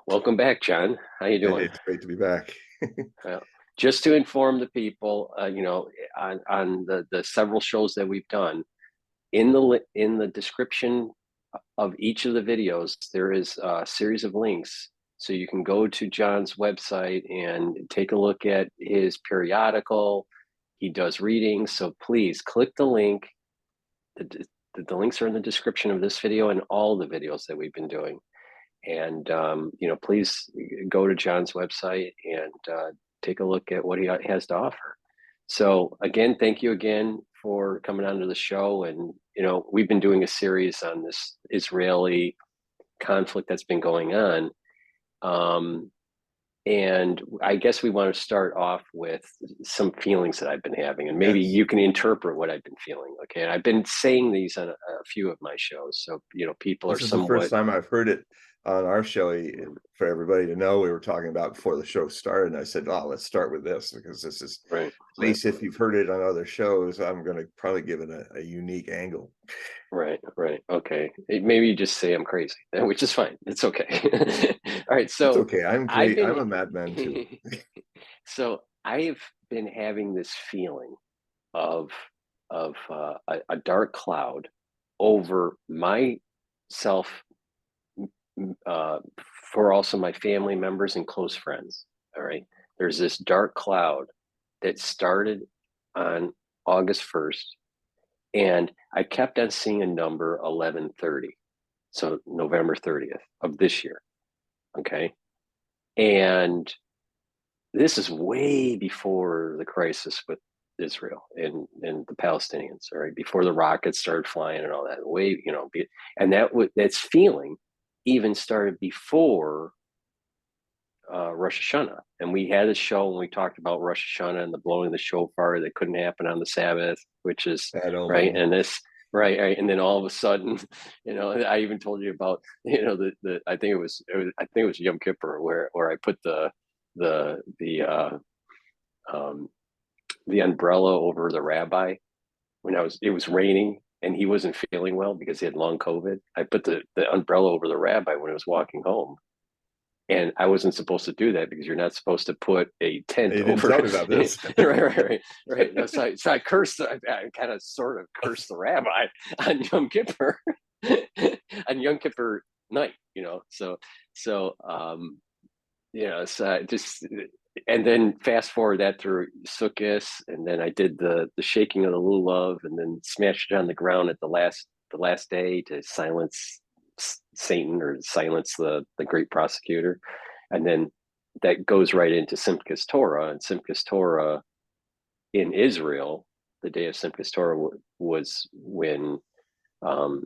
Welcome back, John. How you doing? It's great to be back. Well, just to inform the people, on the several shows that we've done, in the description of each of the videos, there is a series of links, so you can go to John's website and take a look at his periodical. He does readings, so please click the link. The links are in the description of this video and all the videos that we've been doing. And please go to John's website and take a look at what he has to offer. So again, thank you again for coming onto the show. And we've been doing a series on this Israeli conflict that's been going on. And I guess we want to start off with some feelings that I've been having, and maybe Yes, you can interpret what I've been feeling. Okay, and I've been saying these on a few of my shows, so people are this is the first somewhat. time I've heard it on our show. For everybody to know, we were talking about before the show started, and I said, "Oh, let's start with this because this is Right, at least if you've heard it on other shows, I'm going to probably give it a unique angle." right. Okay. Maybe you just say I'm crazy, which is fine. It's okay. All right. It's So okay. I'm I've great. I'm been, a madman too. so I've been having this feeling of a dark cloud over myself, uh, for also my family members and close friends. All right. There's this dark cloud that started on August 1st. And I kept on seeing a number 1130. So November 30th of this year. Okay. And this is way before the crisis with Israel and the Palestinians, all right, before the rockets started flying and all that. Way, and that's feeling even started before Rosh Hashanah. And we had a show and we talked about Rosh Hashanah and the blowing of the shofar that couldn't happen on the Sabbath, which is Bad right. omen. And this, right. And then all of a sudden, I even told you about, I think it was Yom Kippur where I put the, um, the umbrella over the rabbi when it was raining and he wasn't feeling well because he had long COVID. I put the umbrella over the rabbi when he was walking home, and I wasn't supposed to do that because you're not supposed to put a tent You didn't over. tell me about this. Right. No, so I cursed. I kind of sort of cursed the rabbi on Yom Kippur, on Yom Kippur night. So just, and then fast forward that through Sukkot, and then I did the shaking of the lulav, and then smashed it on the ground at the last day to silence Satan or silence the great prosecutor, and then that goes right into Simchas Torah, and Simchas Torah in Israel, the day of Simchas Torah was when um,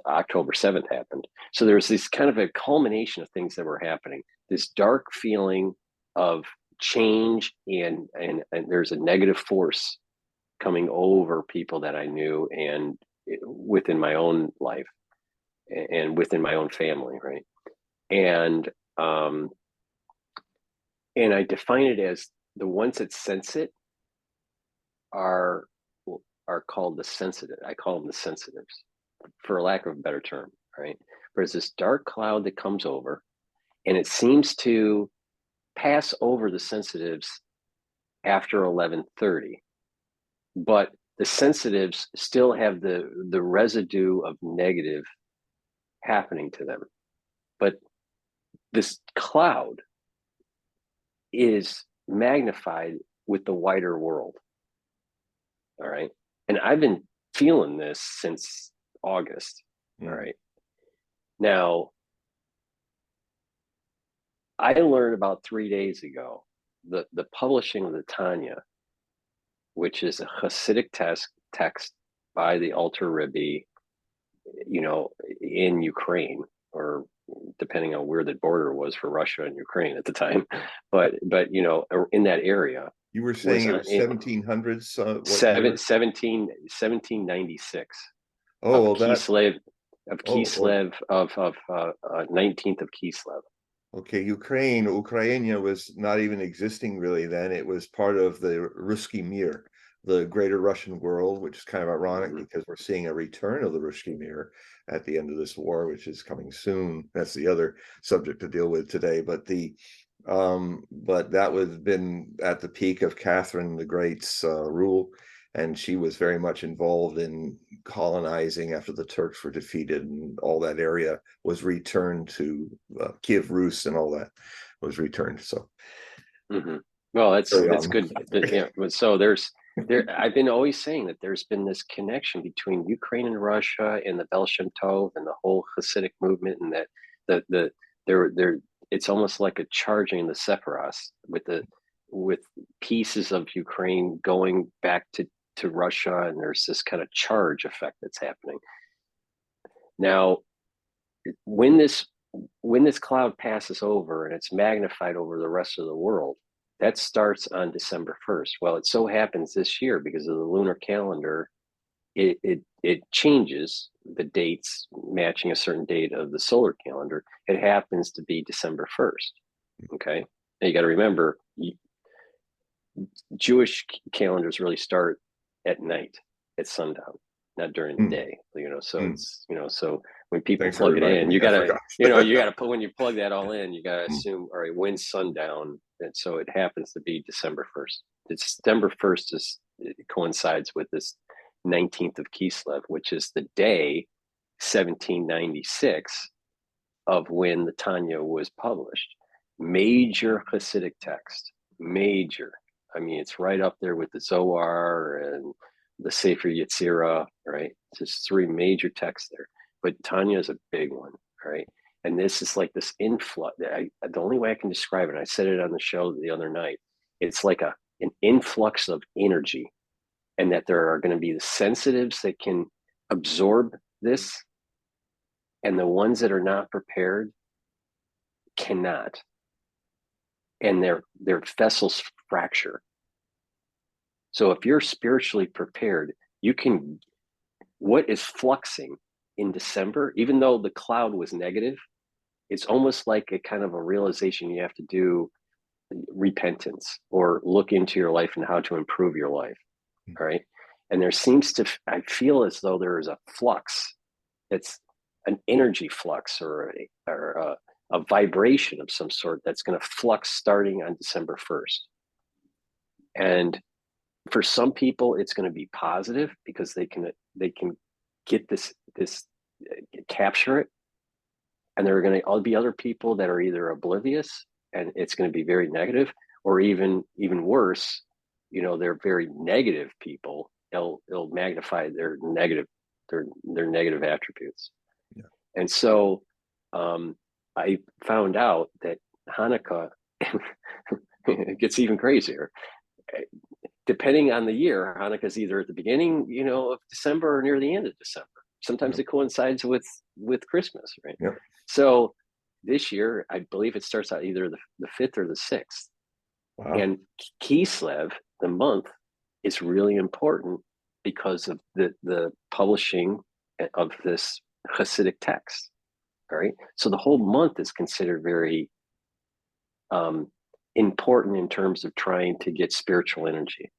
October 7th happened. So there was this kind of a culmination of things that were happening. This dark feeling of change, and there's a negative force coming over people that I knew and within my own life and within my own family, right? And um, and I define it as the ones that sense it are are called the sensitive. I call them the sensitives, for lack of a better term, right? There's this dark cloud that comes over, and it seems to pass over the sensitives after 11:30, but the sensitives still have the residue of negative happening to them. But this cloud is magnified with the wider world. All right. And I've been feeling this since August. All Mm. right. Now, I learned about 3 days ago the publishing of the Tanya, which is a Hasidic text by the Alter Rebbe, in Ukraine, or depending on where the border was for Russia and Ukraine at the time, but in that area, You were was saying it was 1700s. What seven, year? 1796 Oh, of well, that. Kislev, Oh, well, 19th of Kislev. okay. Ukraine was not even existing really then. It was part of the Ruski Mir, the greater Russian world, which is kind of ironic Mhm. because we're seeing a return of the Ruski Mir at the end of this war, which is coming soon. That's the other subject to deal with today. But that was been at the peak of Catherine the Great's rule, and she was very much involved in colonizing after the Turks were defeated, and all that area was returned to Kiev Rus, and all that was returned. So Mhm. Well, carry that's on. good. Yeah. So there. I've been always saying that there's been this connection between Ukraine and Russia and the Bel Shem Tov and the whole Hasidic movement, and that there. It's almost like a charging the Sephiroth with pieces of Ukraine going back to Russia, and there's this kind of charge effect that's happening now. When this cloud passes over and it's magnified over the rest of the world, that starts on December 1st. Well, it so happens this year, because of the lunar calendar, it changes the dates matching a certain date of the solar calendar. It happens to be December 1st. Okay. Now you got to remember, Jewish calendars really start at night, at sundown, not during the day. So Mm. it's so when people Thanks for plug it reminding in, me. I forgot. you gotta put when you plug that all in, you gotta Mm. assume, all right, when's sundown, and so it happens to be December 1st. December 1st it coincides with this 19th of Kislev, which is the day 1796 of when the Tanya was published. Major Hasidic text, major. I mean, it's right up there with the Zohar and the Sefer Yetzirah, right? It's just three major texts there. But Tanya is a big one, right? And this is like this influx. The only way I can describe it, and I said it on the show the other night, it's like an influx of energy, and that there are going to be the sensitives that can absorb this, and the ones that are not prepared cannot, and their vessels fracture. So if you're spiritually prepared, you can. What is fluxing in December, even though the cloud was negative, it's almost like a kind of a realization you have to do repentance or look into your life and how to improve your life. All right. And there seems to, I feel as though there is a flux. It's an energy flux or a vibration of some sort that's going to flux starting on December 1st. And for some people, it's going to be positive because they can get this capture it, and there are going to be other people that are either oblivious and it's going to be very negative, or even worse, they're very negative people. It'll magnify their negative attributes. Yeah. And so I found out that Hanukkah it gets even crazier. Depending on the year, Hanukkah is either at the beginning, of December or near the end of December. Sometimes Yeah. it coincides with Christmas, right? Yeah. So this year, I believe it starts out either the 5th or the 6th. Wow. And Kislev, the month, is really important because of the publishing of this Hasidic text. All right. So the whole month is considered very important in terms of trying to get spiritual energy.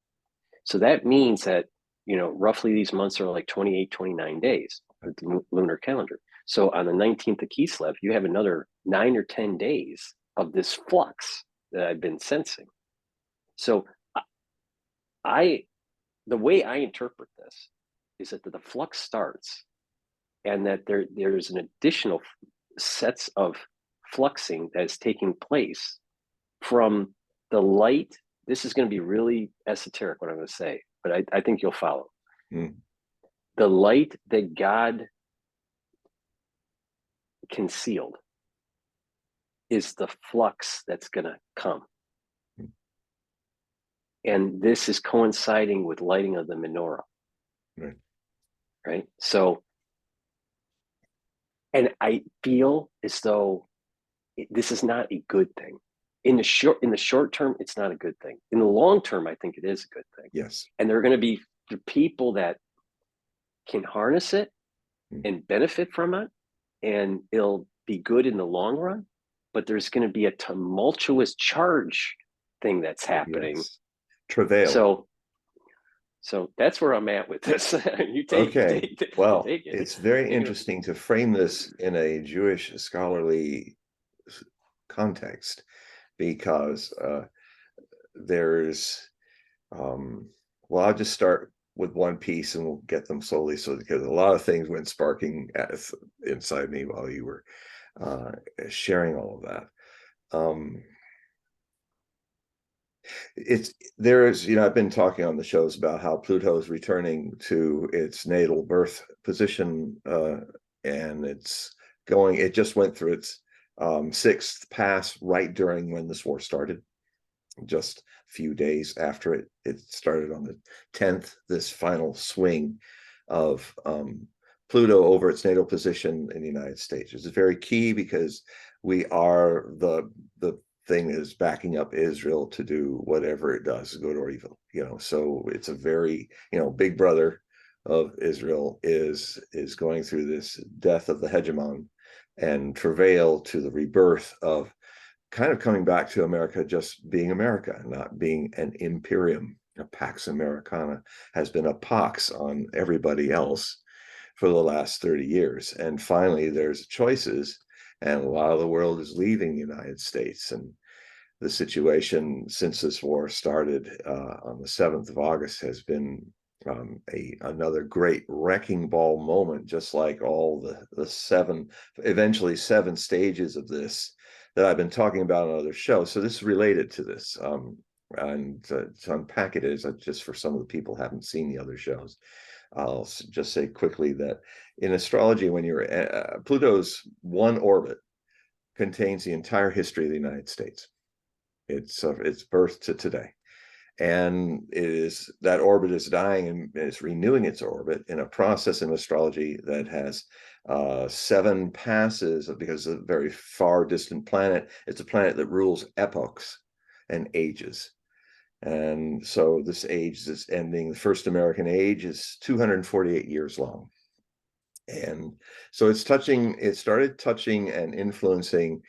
So that means that, roughly these months are like 28, 29 days with the lunar calendar. So on the 19th of Kislev, you have another 9 or 10 days of this flux that I've been sensing. So the way I interpret this is that the flux starts, and that there's an additional sets of fluxing that is taking place from the light. This is going to be really esoteric what I'm going to say, but I think you'll follow. Mm. The light that God concealed is the flux that's going to come. Mm. And this is coinciding with lighting of the menorah. Right. Right. So, and I feel as though this is not a good thing. In the short term, it's not a good thing. In the long term, I think it is a good thing. Yes. And there are going to be the people that can harness it and benefit from it, and it'll be good in the long run. But there's going to be a tumultuous charge thing that's happening. Yes. Travail. So So that's where I'm at with this. You Okay, well, take it. it's very Take it. interesting to frame this in a Jewish scholarly context, because there's well, I'll just start with one piece and we'll get them slowly, so because a lot of things went sparking inside me while you were sharing all of that. It's there's I've been talking on the shows about how Pluto is returning to its natal birth position, and it just went through its sixth pass right during when this war started, just a few days after it started on the 10th, this final swing of Pluto over its natal position in the United States. It's very key because we are the thing is backing up Israel to do whatever it does, good or evil. So it's a very, big brother of Israel is going through this death of the hegemon and travail to the rebirth of kind of coming back to America just being America, not being an imperium. A Pax Americana has been a pox on everybody else for the last 30 years. And finally, there's choices, and a lot of the world is leaving the United States. And the situation since this war started on the 7th of August has been another great wrecking ball moment, just like all the eventually seven stages of this that I've been talking about on other shows. So this is related to this. And to unpack it is just for some of the people who haven't seen the other shows. I'll just say quickly that in astrology, when you're Pluto's one orbit contains the entire history of the United States. It's birth to today, and that orbit is dying and is renewing its orbit in a process in astrology that has seven passes, because it's a very far distant planet. It's a planet that rules epochs and ages. And so this age that's ending, the first American age, is 248 years long. And so it started touching and influencing,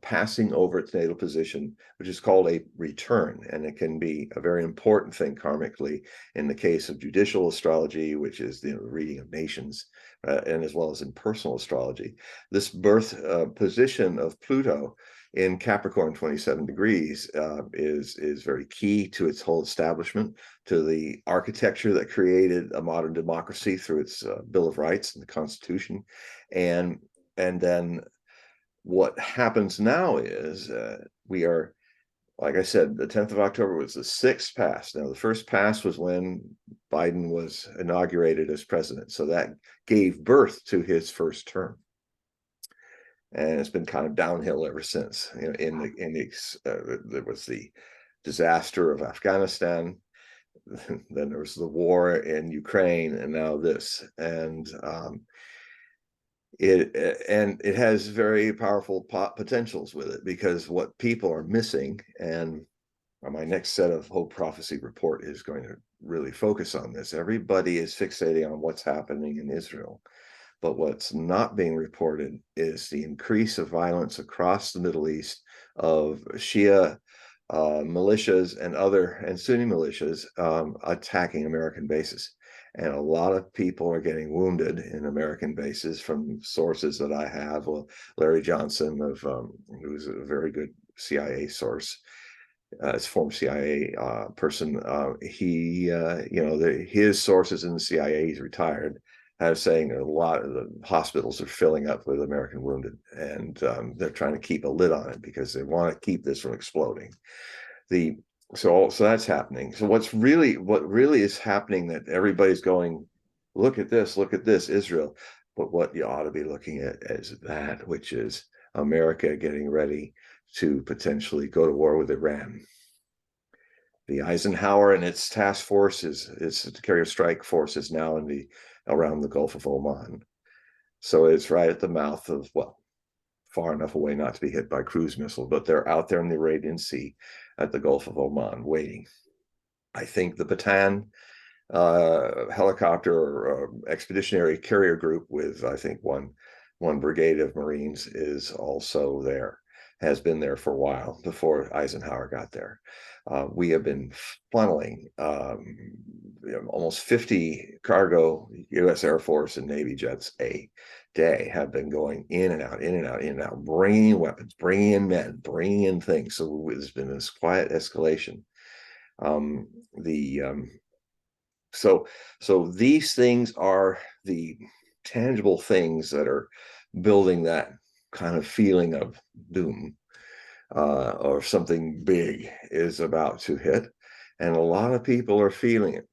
passing over its natal position, which is called a return. And it can be a very important thing karmically in the case of judicial astrology, which is the reading of nations, and as well as in personal astrology. This birth position of Pluto in Capricorn 27 degrees is very key to its whole establishment, to the architecture that created a modern democracy through its Bill of Rights and the Constitution. And then what happens now is we are, like I said, the 10th of October was the sixth pass. Now, the first pass was when Biden was inaugurated as president. So that gave birth to his first term. And it's been kind of downhill ever since. There was the disaster of Afghanistan, then there was the war in Ukraine, and now this. And it has very powerful potentials with it, because what people are missing, and my next set of Hope Prophecy report is going to really focus on this. Everybody is fixating on what's happening in Israel. But what's not being reported is the increase of violence across the Middle East of Shia militias and Sunni militias attacking American bases. And a lot of people are getting wounded in American bases, from sources that I have. Well, Larry Johnson, who's a very good CIA source, as former CIA person, his sources in the CIA, he's retired, saying a lot of the hospitals are filling up with American wounded, and they're trying to keep a lid on it because they want to keep this from exploding. So that's happening. So what really is happening, that everybody's going, look at this, Israel. But what you ought to be looking at is that, which is America getting ready to potentially go to war with Iran. The Eisenhower and its task force its carrier strike force is now around the Gulf of Oman. So it's right at the mouth of, well, far enough away not to be hit by cruise missiles, but they're out there in the Arabian Sea at the Gulf of Oman waiting. I think the Bataan helicopter or expeditionary carrier group with, I think, one brigade of Marines is also there. has been there for a while before Eisenhower got there. We have been funneling almost 50 cargo U.S. Air Force and Navy jets a day have been going in and out, in and out, in and out, bringing in weapons, bringing in men, bringing in things. So there's been this quiet escalation. The So these things are the tangible things that are building that kind of feeling of doom, or something big is about to hit, and a lot of people are feeling it.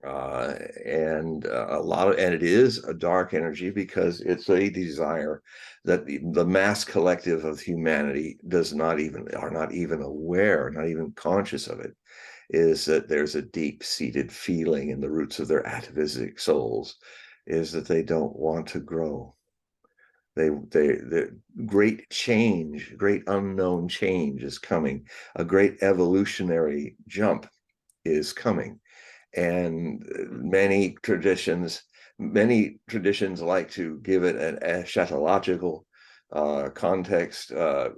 And it is a dark energy because it's a desire that the mass collective of humanity are not even aware, not even conscious of it, is that there's a deep-seated feeling in the roots of their atavistic souls, is that they don't want to grow. The great change, great unknown change is coming. A great evolutionary jump is coming. And many traditions like to give it an eschatological context. The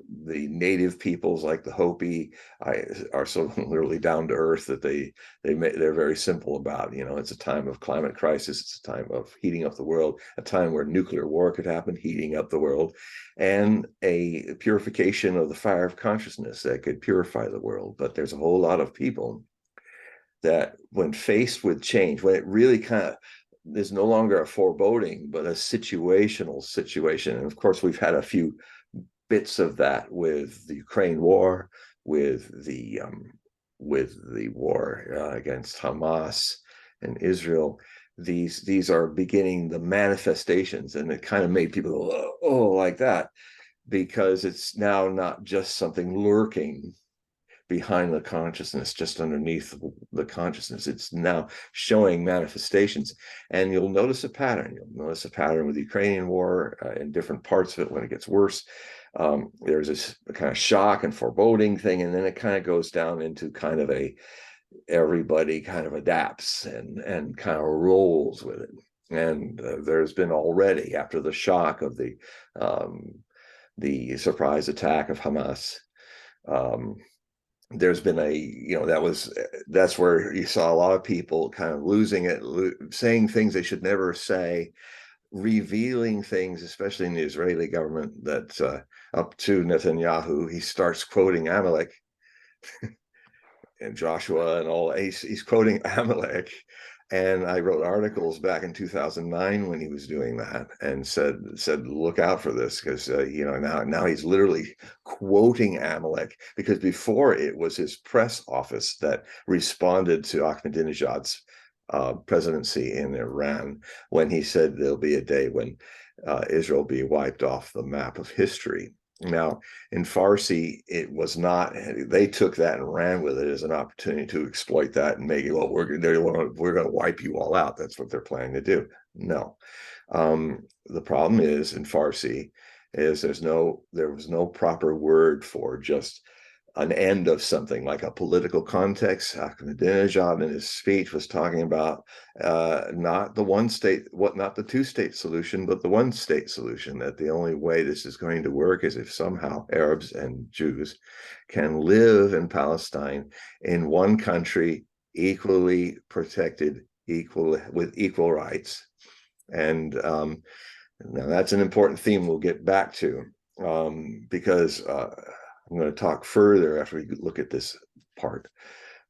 native peoples like the Hopi are so literally down to earth that they're very simple about, it's a time of climate crisis, it's a time of heating up the world, a time where nuclear war could happen, heating up the world, and a purification of the fire of consciousness that could purify the world. But there's a whole lot of people that when faced with change, when it really kind of is no longer a foreboding, but a situational situation. And of course, we've had a few bits of that with the Ukraine war, with the war against Hamas and Israel. These are beginning the manifestations, and it kind of made people go, oh, like that, because it's now not just something lurking behind the consciousness, just underneath the consciousness. It's now showing manifestations. And you'll notice a pattern. You'll notice a pattern with the Ukrainian war in different parts of it. When it gets worse, there's this kind of shock and foreboding thing, and then it kind of goes down into kind of everybody kind of adapts and kind of rolls with it. And there's been already, after the shock of the surprise attack of Hamas, there's been that's where you saw a lot of people kind of losing it, saying things they should never say, revealing things, especially in the Israeli government, that up to Netanyahu, he starts quoting Amalek and Joshua and all. He's quoting Amalek. And I wrote articles back in 2009 when he was doing that, and said, look out for this, because now he's literally quoting Amalek, because before it was his press office that responded to Ahmadinejad's presidency in Iran, when he said there'll be a day when Israel will be wiped off the map of history. Now, in Farsi, it was not. They took that and ran with it as an opportunity to exploit that and make it, well, we're going to wipe you all out. That's what they're planning to do. No. The problem is, in Farsi, is there was no proper word for just an end of something, like a political context. Ahmadinejad in his speech was talking about not the two-state solution, but the one-state solution, that the only way this is going to work is if somehow Arabs and Jews can live in Palestine in one country, equally protected, with equal rights. And now that's an important theme we'll get back to, because I'm going to talk further after we look at this part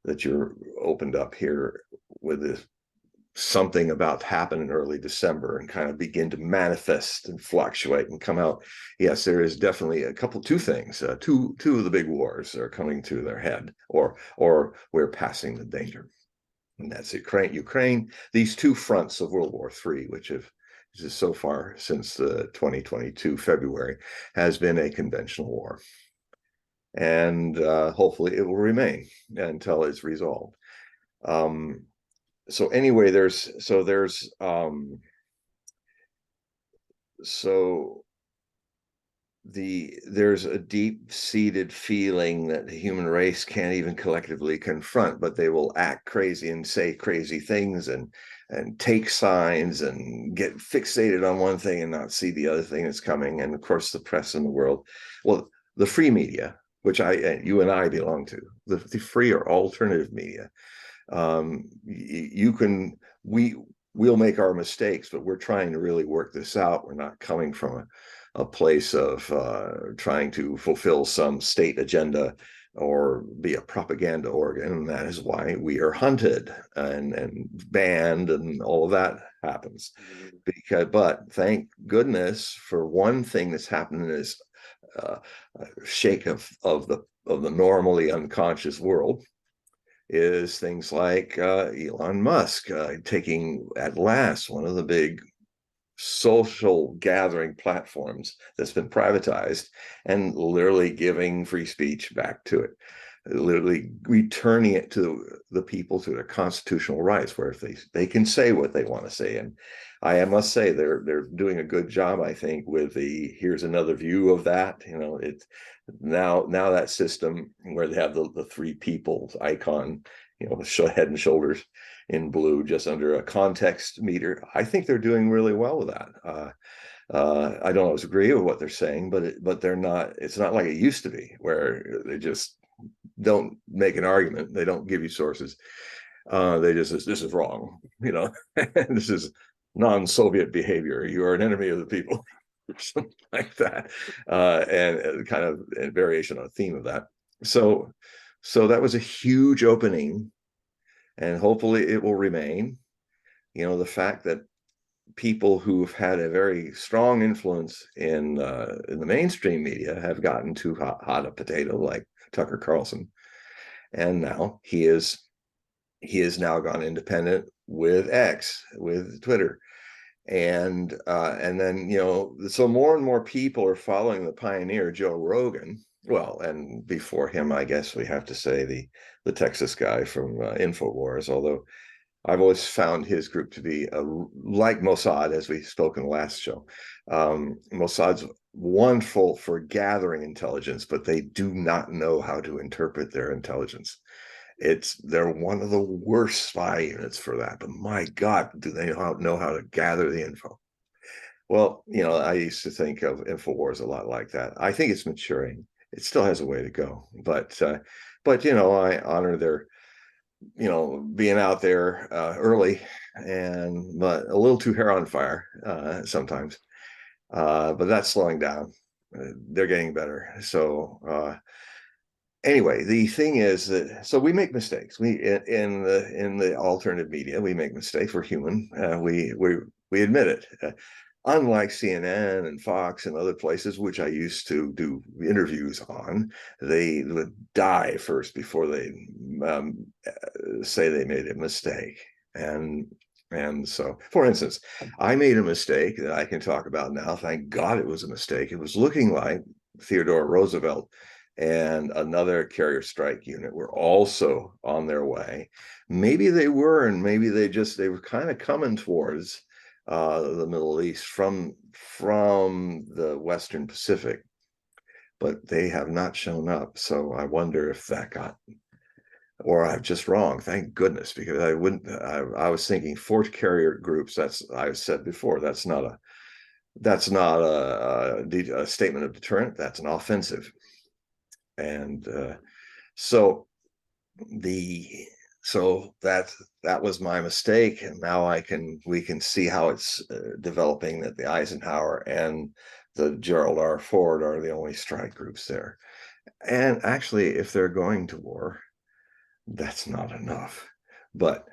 that you're opened up here with this something about to happen in early December and kind of begin to manifest and fluctuate and come out. Yes, there is definitely two things. Two of the big wars are coming to their head, or we're passing the danger. And that's Ukraine, these two fronts of World War III, which have just so far since the 2022 February has been a conventional war. And hopefully it will remain until it's resolved. So anyway, there's a deep-seated feeling that the human race can't even collectively confront, but they will act crazy and say crazy things and take signs and get fixated on one thing and not see the other thing that's coming. And of course, the press in the world, well, the free media, which you and I belong to, the free or alternative media. You can, we'll make our mistakes, but we're trying to really work this out. We're not coming from a place of trying to fulfill some state agenda or be a propaganda organ. And that is why we are hunted and banned, and all of that happens. But thank goodness for one thing that's happened in this shake of the normally unconscious world, is things like Elon Musk taking at last one of the big social gathering platforms that's been privatized and literally giving free speech back to it, literally returning it to the people, to their constitutional rights, where if they can say what they want to say. And I must say they're doing a good job, I think, with the here's another view of that. It's now that system where they have the three people icon, head and shoulders in blue just under a context meter. I think they're doing really well with that. I don't always agree with what they're saying, but they're not. It's not like it used to be, where they just don't make an argument. They don't give you sources. They just, this is wrong. This is non-Soviet behavior. You are an enemy of the people, or something like that, and kind of a variation on a theme of that. So that was a huge opening, and hopefully it will remain. The fact that people who've had a very strong influence in the mainstream media have gotten too hot a potato, like Tucker Carlson, and now he is now gone independent with X, with Twitter, and then so more and more people are following the pioneer Joe Rogan. Well, and before him, I guess we have to say the Texas guy from Infowars, although I've always found his group to be like Mossad, as we spoke in the last show. Mossad's wonderful for gathering intelligence, but they do not know how to interpret their intelligence. They're one of the worst spy units for that, but my God, do they know how to gather the info? Well, I used to think of Infowars a lot like that. I think it's maturing. It still has a way to go, but I honor their being out there early, but a little too hair on fire sometimes. But that's slowing down. They're getting better. So anyway, the thing is that we make mistakes. We in the alternative media, we make mistakes. We're human. We admit it. Unlike CNN and Fox and other places, which I used to do interviews on, they would die first before they say they made a mistake. And so, for instance, I made a mistake that I can talk about now. Thank God it was a mistake. It was looking like Theodore Roosevelt and another carrier strike unit were also on their way. Maybe they were, and maybe they were kind of coming towards the Middle East from the Western Pacific, but they have not shown up. So I wonder if that got, or I'm just wrong. Thank goodness, because I was thinking 4 carrier groups. I've said before, that's not a statement of deterrent. That's an offensive. And so that was my mistake, and now we can see how it's developing, that the Eisenhower and the Gerald R. Ford are the only strike groups there. And actually, if they're going to war, that's not enough. But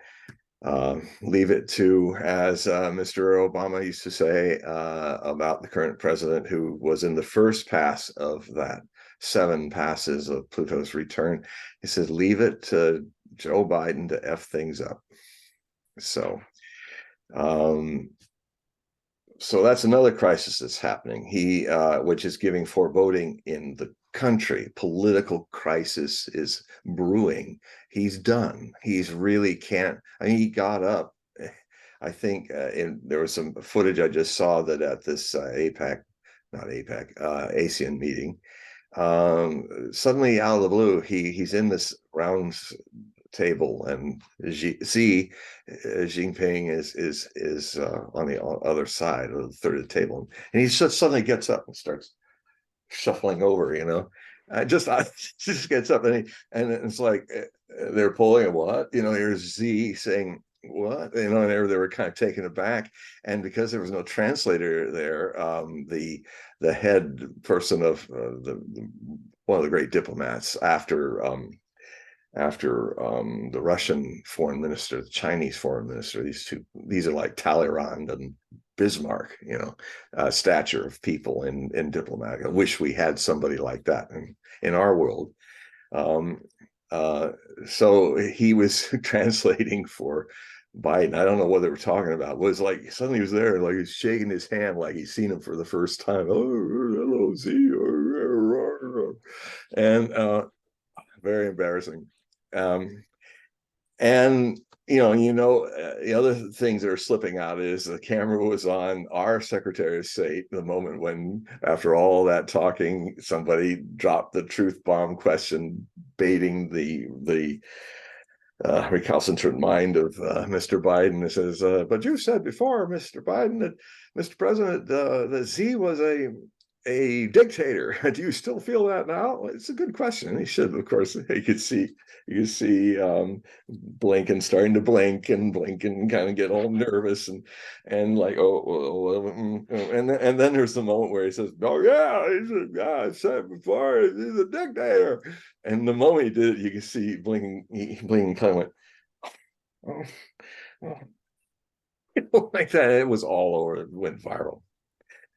leave it to, as Mr. Obama used to say about the current president, who was in the first pass of that 7 passes of Pluto's return. He said, leave it to Joe Biden to F things up. So that's another crisis that's happening. Which is giving foreboding in the country. Political crisis is brewing. He's done. He's really can't. I mean, he got up. I think there was some footage I just saw that at this ASEAN meeting, suddenly out of the blue, he's in this round table, and Xi Jinping is on the other side of the third of the table, and he just suddenly gets up and starts shuffling over, I just gets up and it's like they're pulling a what, here's Z saying what, and they were kind of taken aback. And because there was no translator there, the head person of one of the great diplomats after the Russian foreign minister, the Chinese foreign minister, these are like Talleyrand and Bismarck, stature of people in diplomatic. I wish we had somebody like that in our world. Um, uh, so he was translating for Biden. I don't know what they were talking about. It was like suddenly he was there, like he's shaking his hand, like he's seen him for the first time. Oh, hello, Z. And very embarrassing. Um, and the other things that are slipping out is the camera was on our Secretary of State the moment when, after all that talking, somebody dropped the truth bomb question, baiting the recalcitrant mind of Mr. Biden. It says, but you said before, Mr. Biden, that Mr. President, that Z was a dictator. Do you still feel that now? Well, it's a good question. He should, of course. You could see Blinken starting to blink and kind of get all nervous and like, and then there's the moment where he says, oh yeah, I said before, he's a dictator. And the moment he did it, you can see Blinken kind of went, oh, like that. It was all over. It went viral.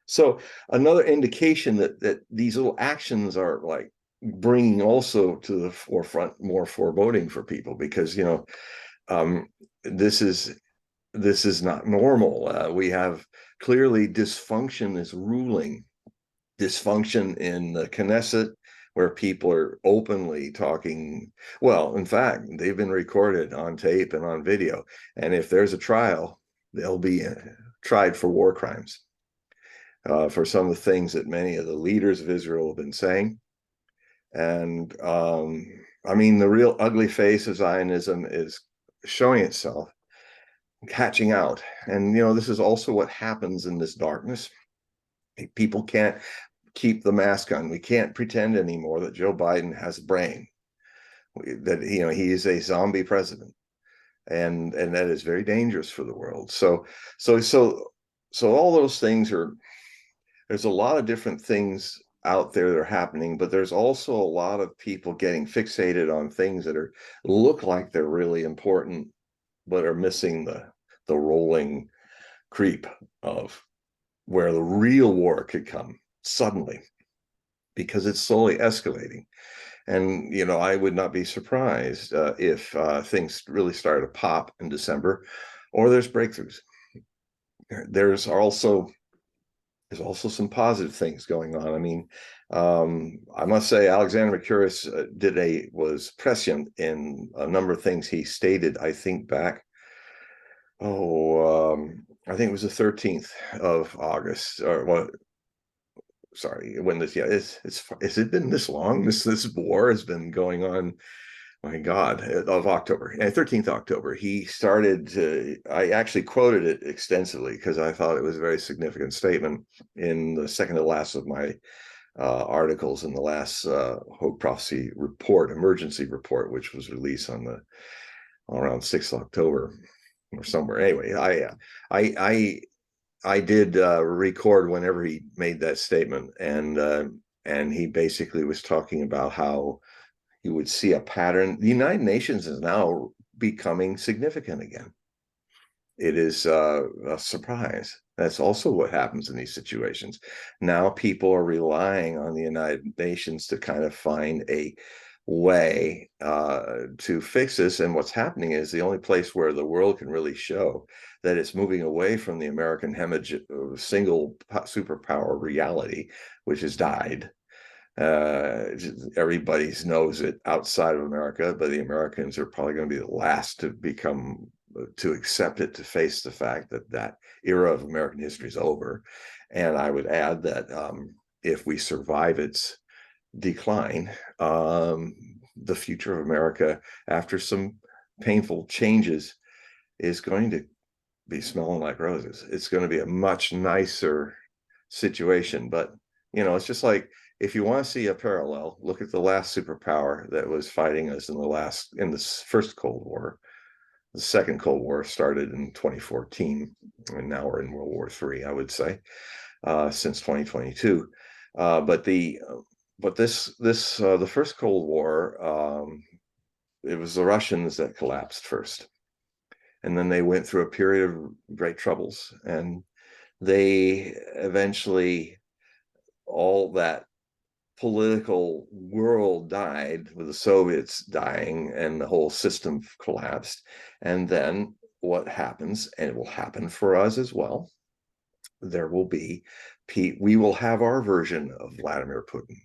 So another indication that these little actions are like bringing also to the forefront more foreboding for people, because um, this is not normal. We have clearly dysfunction is ruling. Dysfunction in the Knesset, where people are openly talking. Well, in fact, they've been recorded on tape and on video, and if there's a trial, they'll be tried for war crimes. For some of the things that many of the leaders of Israel have been saying. And I mean, the real ugly face of Zionism is showing itself, catching out. And, this is also what happens in this darkness. People can't keep the mask on. We can't pretend anymore that Joe Biden has a brain, that, he is a zombie president. And that is very dangerous for the world. So all those things there's a lot of different things out there that are happening, but there's also a lot of people getting fixated on things that look like they're really important, but are missing the rolling creep of where the real war could come suddenly, because it's slowly escalating. And I would not be surprised if things really start to pop in December, or there's breakthroughs. There's also some positive things going on. I mean, I must say, Alexander Mercouris was prescient in a number of things he stated. I think back, I think it was the 13th of August, or what? Sorry, when this? Yeah, has it been this long? This war has been going on. My God, of October, 13th October, he started to, I actually quoted it extensively because I thought it was a very significant statement in the second to last of my articles in the last Hogue Prophecy report, emergency report, which was released around 6th October or somewhere. Anyway, I did record whenever he made that statement, and he basically was talking about how you would see a pattern. The United Nations is now becoming significant again. It is a surprise. That's also what happens in these situations. Now people are relying on the United Nations to kind of find a way to fix this. And what's happening is the only place where the world can really show that it's moving away from the American single superpower reality, which has died. Everybody knows it outside of America, but the Americans are probably going to be the last to accept it, to face the fact that era of American history is over. And I would add that if we survive its decline, the future of America, after some painful changes, is going to be smelling like roses. It's going to be a much nicer situation. But it's just like if you want to see a parallel, look at the last superpower that was fighting us in the first Cold War. The second Cold War started in 2014, and now we're in World War III, I would say, since 2022. The first Cold War, it was the Russians that collapsed first, and then they went through a period of great troubles, and they eventually, all that political world died with the Soviets dying and the whole system collapsed. And then what happens, and it will happen for us as well, there will be, we will have our version of Vladimir Putin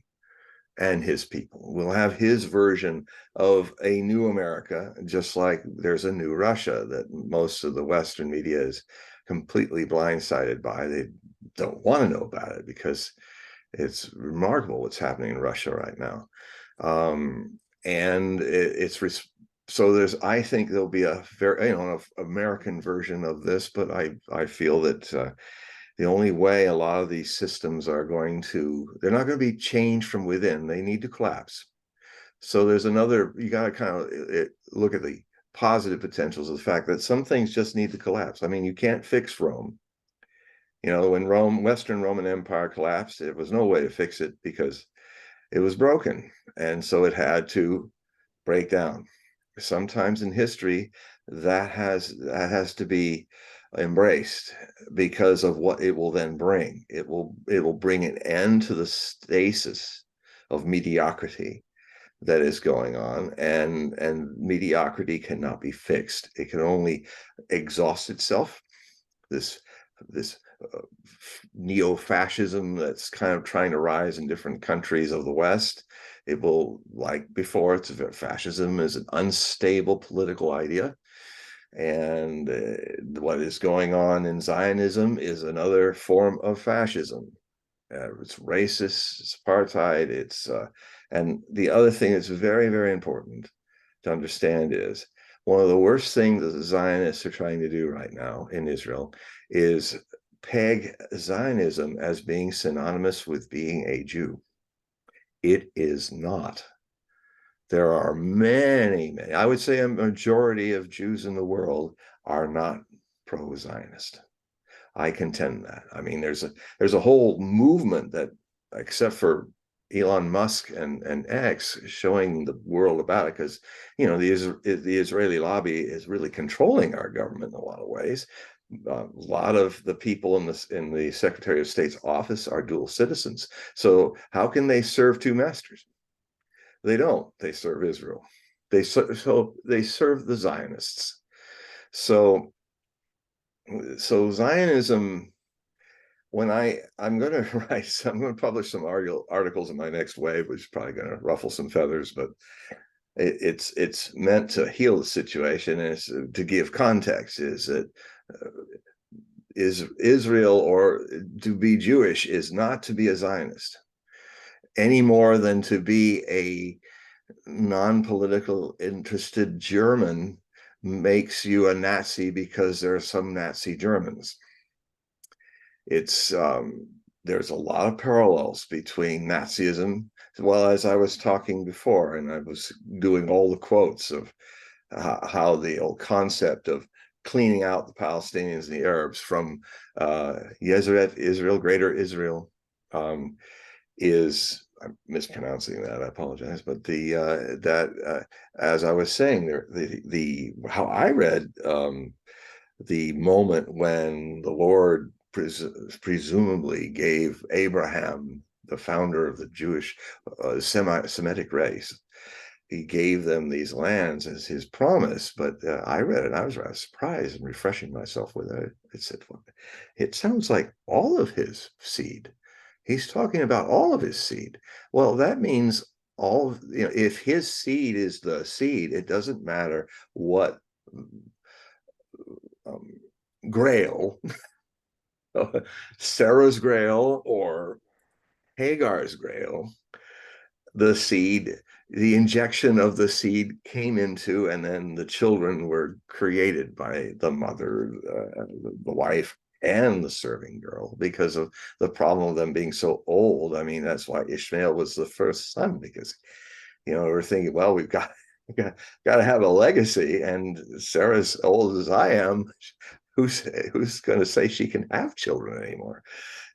and his people. We'll have his version of a new America, just like there's a new Russia that most of the Western media is completely blindsided by. They don't want to know about it because it's remarkable what's happening in Russia right now. And so there's, I think there'll be a very, American version of this, but I feel that the only way a lot of these systems are they're not going to be changed from within. They need to collapse. So there's you got to kind of look at the positive potentials of the fact that some things just need to collapse. I mean, you can't fix Rome. When Western Roman Empire collapsed, there was no way to fix it because it was broken. And so it had to break down. Sometimes in history, that has to be embraced because of what it will then bring. It will bring an end to the stasis of mediocrity that is going on, and mediocrity cannot be fixed. It can only exhaust itself. This neo-fascism that's kind of trying to rise in different countries of the West. It will, like before, fascism is an unstable political idea. And what is going on in Zionism is another form of fascism. It's racist, it's apartheid, and the other thing that's very, very important to understand is one of the worst things that the Zionists are trying to do right now in Israel is peg Zionism as being synonymous with being a Jew. It is not. There are many, I would say a majority of Jews in the world are not pro-Zionist. I contend that. I mean, there's a whole movement that, except for Elon Musk and X, showing the world about it, because the Israeli lobby is really controlling our government in a lot of ways. A lot of the people in the Secretary of State's office are dual citizens. So how can they serve two masters? They don't. They serve Israel. They serve the Zionists. So Zionism. When I'm going to publish some articles in my next wave, which is probably going to ruffle some feathers, but it's meant to heal the situation, and to give context. Is that is Israel, or to be Jewish is not to be a Zionist any more than to be a non-political interested German makes you a Nazi because there are some Nazi Germans. It's there's a lot of parallels between Nazism, well, as I was talking before, and I was doing all the quotes of how the old concept of cleaning out the Palestinians and the Arabs from Israel, Greater Israel, is, I'm mispronouncing that, I apologize, but as I was saying, the how I read the moment when the Lord presumably gave Abraham, the founder of the Jewish Semitic race, he gave them these lands as his promise. But I read it, and I was rather surprised and refreshing myself with it. It said, well, it sounds like all of his seed. He's talking about all of his seed. Well, that means if his seed is the seed, it doesn't matter what grail, Sarah's grail or Hagar's grail, the injection of the seed came into, and then the children were created by the mother, the wife, and the serving girl because of the problem of them being so old. I mean, that's why Ishmael was the first son, because, we're thinking, well, got to have a legacy, and Sarah's old as I am. Who's going to say she can have children anymore?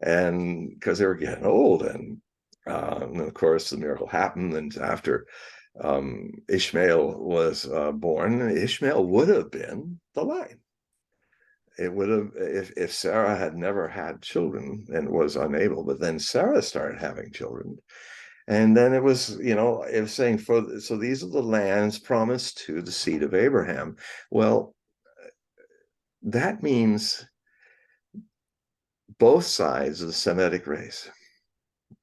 And because they were getting old, and of course the miracle happened, and after Ishmael was born, Ishmael would have been the line. It would have, if Sarah had never had children and was unable, but then Sarah started having children. And then it was, it was saying, so these are the lands promised to the seed of Abraham. Well, that means both sides of the Semitic race,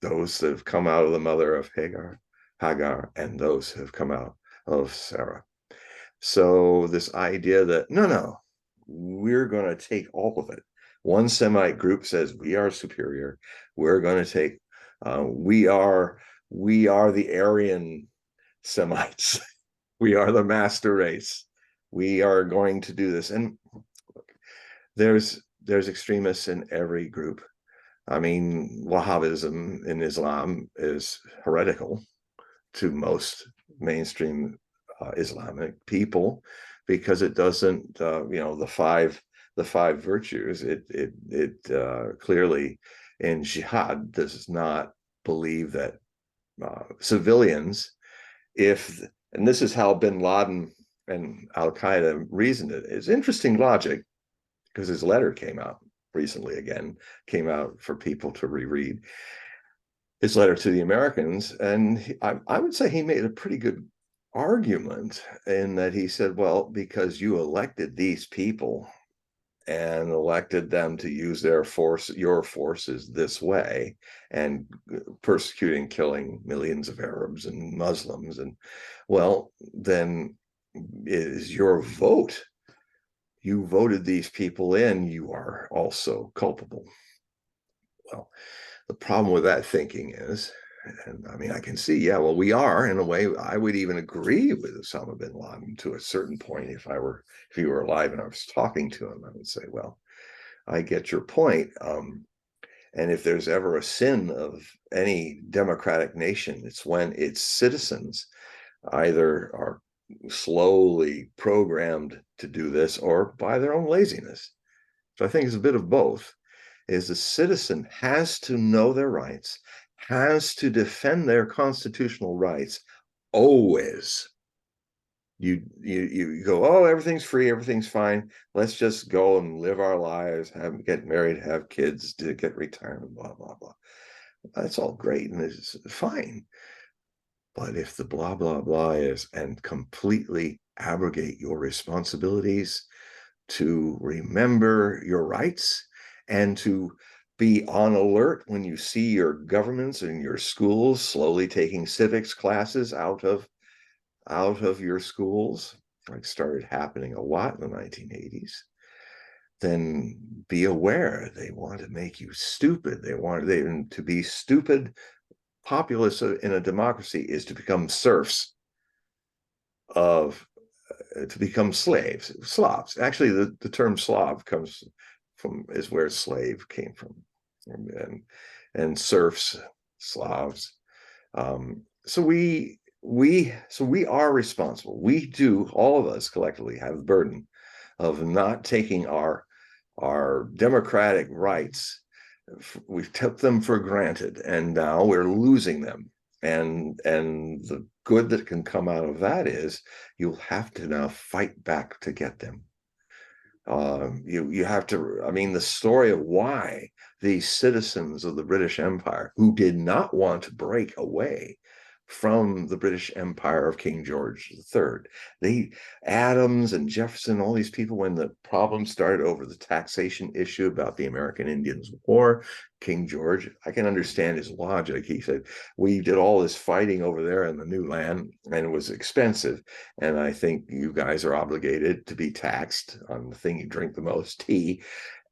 those that have come out of the mother of Hagar, and those who have come out of Sarah. So this idea that, no, we're going to take all of it. One Semite group says we are superior. We're going to take, we are the Aryan Semites. We are the master race. We are going to do this. And there's extremists in every group. I mean, Wahhabism in Islam is heretical to most mainstream Islamic people, because it doesn't, the five virtues. It clearly in jihad does not believe that civilians, and this is how Bin Laden and Al Qaeda reasoned it. It's interesting logic, because his letter came out recently again, came out for people to reread his letter to the Americans. And I would say he made a pretty good argument in that he said, well, because you elected these people and elected them to use your forces this way, and persecuting, killing millions of Arabs and Muslims, and well, then is your vote. You voted these people in, you are also culpable. Well, the problem with that thinking is, and I mean, I can see, yeah, well, we are, in a way. I would even agree with Osama bin Laden to a certain point. If he were alive and I was talking to him, I would say, well, I get your point. And if there's ever a sin of any democratic nation, it's when its citizens either are slowly programmed to do this or by their own laziness. So I think it's a bit of both. Is the citizen has to know their rights, has to defend their constitutional rights always. You go, oh, everything's free, everything's fine. Let's just go and live our lives, get married, have kids, to get retirement, blah, blah, blah. That's all great and it's fine. But if the blah, blah, blah is, and completely abrogate your responsibilities to remember your rights and to be on alert when you see your governments and your schools slowly taking civics classes out of your schools, like started happening a lot in the 1980s, then be aware they want to make you stupid. They want to be stupid. Populace in a democracy is to become serfs of, to become Slavs. Actually, the term Slav comes from, is where slave came from, and serfs, Slavs. So we are responsible. We do, all of us collectively have the burden of not taking our democratic rights. We've took them for granted, and now we're losing them. And the good that can come out of that is you'll have to now fight back to get them. You have to, I mean, the story of why these citizens of the British Empire, who did not want to break away from the British Empire of King George III, Adams and Jefferson, all these people, when the problem started over the taxation issue about the American Indians War, King George, I can understand his logic. He said, we did all this fighting over there in the new land, and it was expensive. And I think you guys are obligated to be taxed on the thing you drink the most, tea,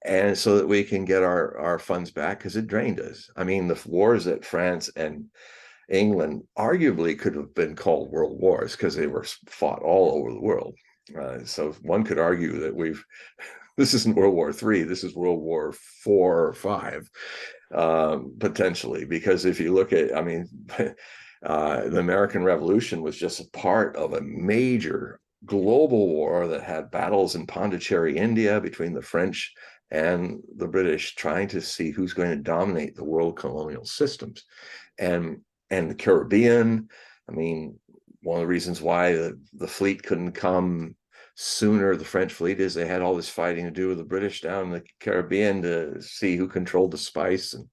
and so that we can get our funds back, because it drained us. I mean, the wars that France and England arguably could have been called world wars, because they were fought all over the world. So one could argue that This isn't World War III. This is World War IV or five, potentially. Because if you look at, I mean, the American Revolution was just a part of a major global war that had battles in Pondicherry, India, between the French and the British, trying to see who's going to dominate the world colonial systems, and the Caribbean. I mean, one of the reasons why the fleet couldn't come sooner, the French fleet, is they had all this fighting to do with the British down in the Caribbean to see who controlled the spice and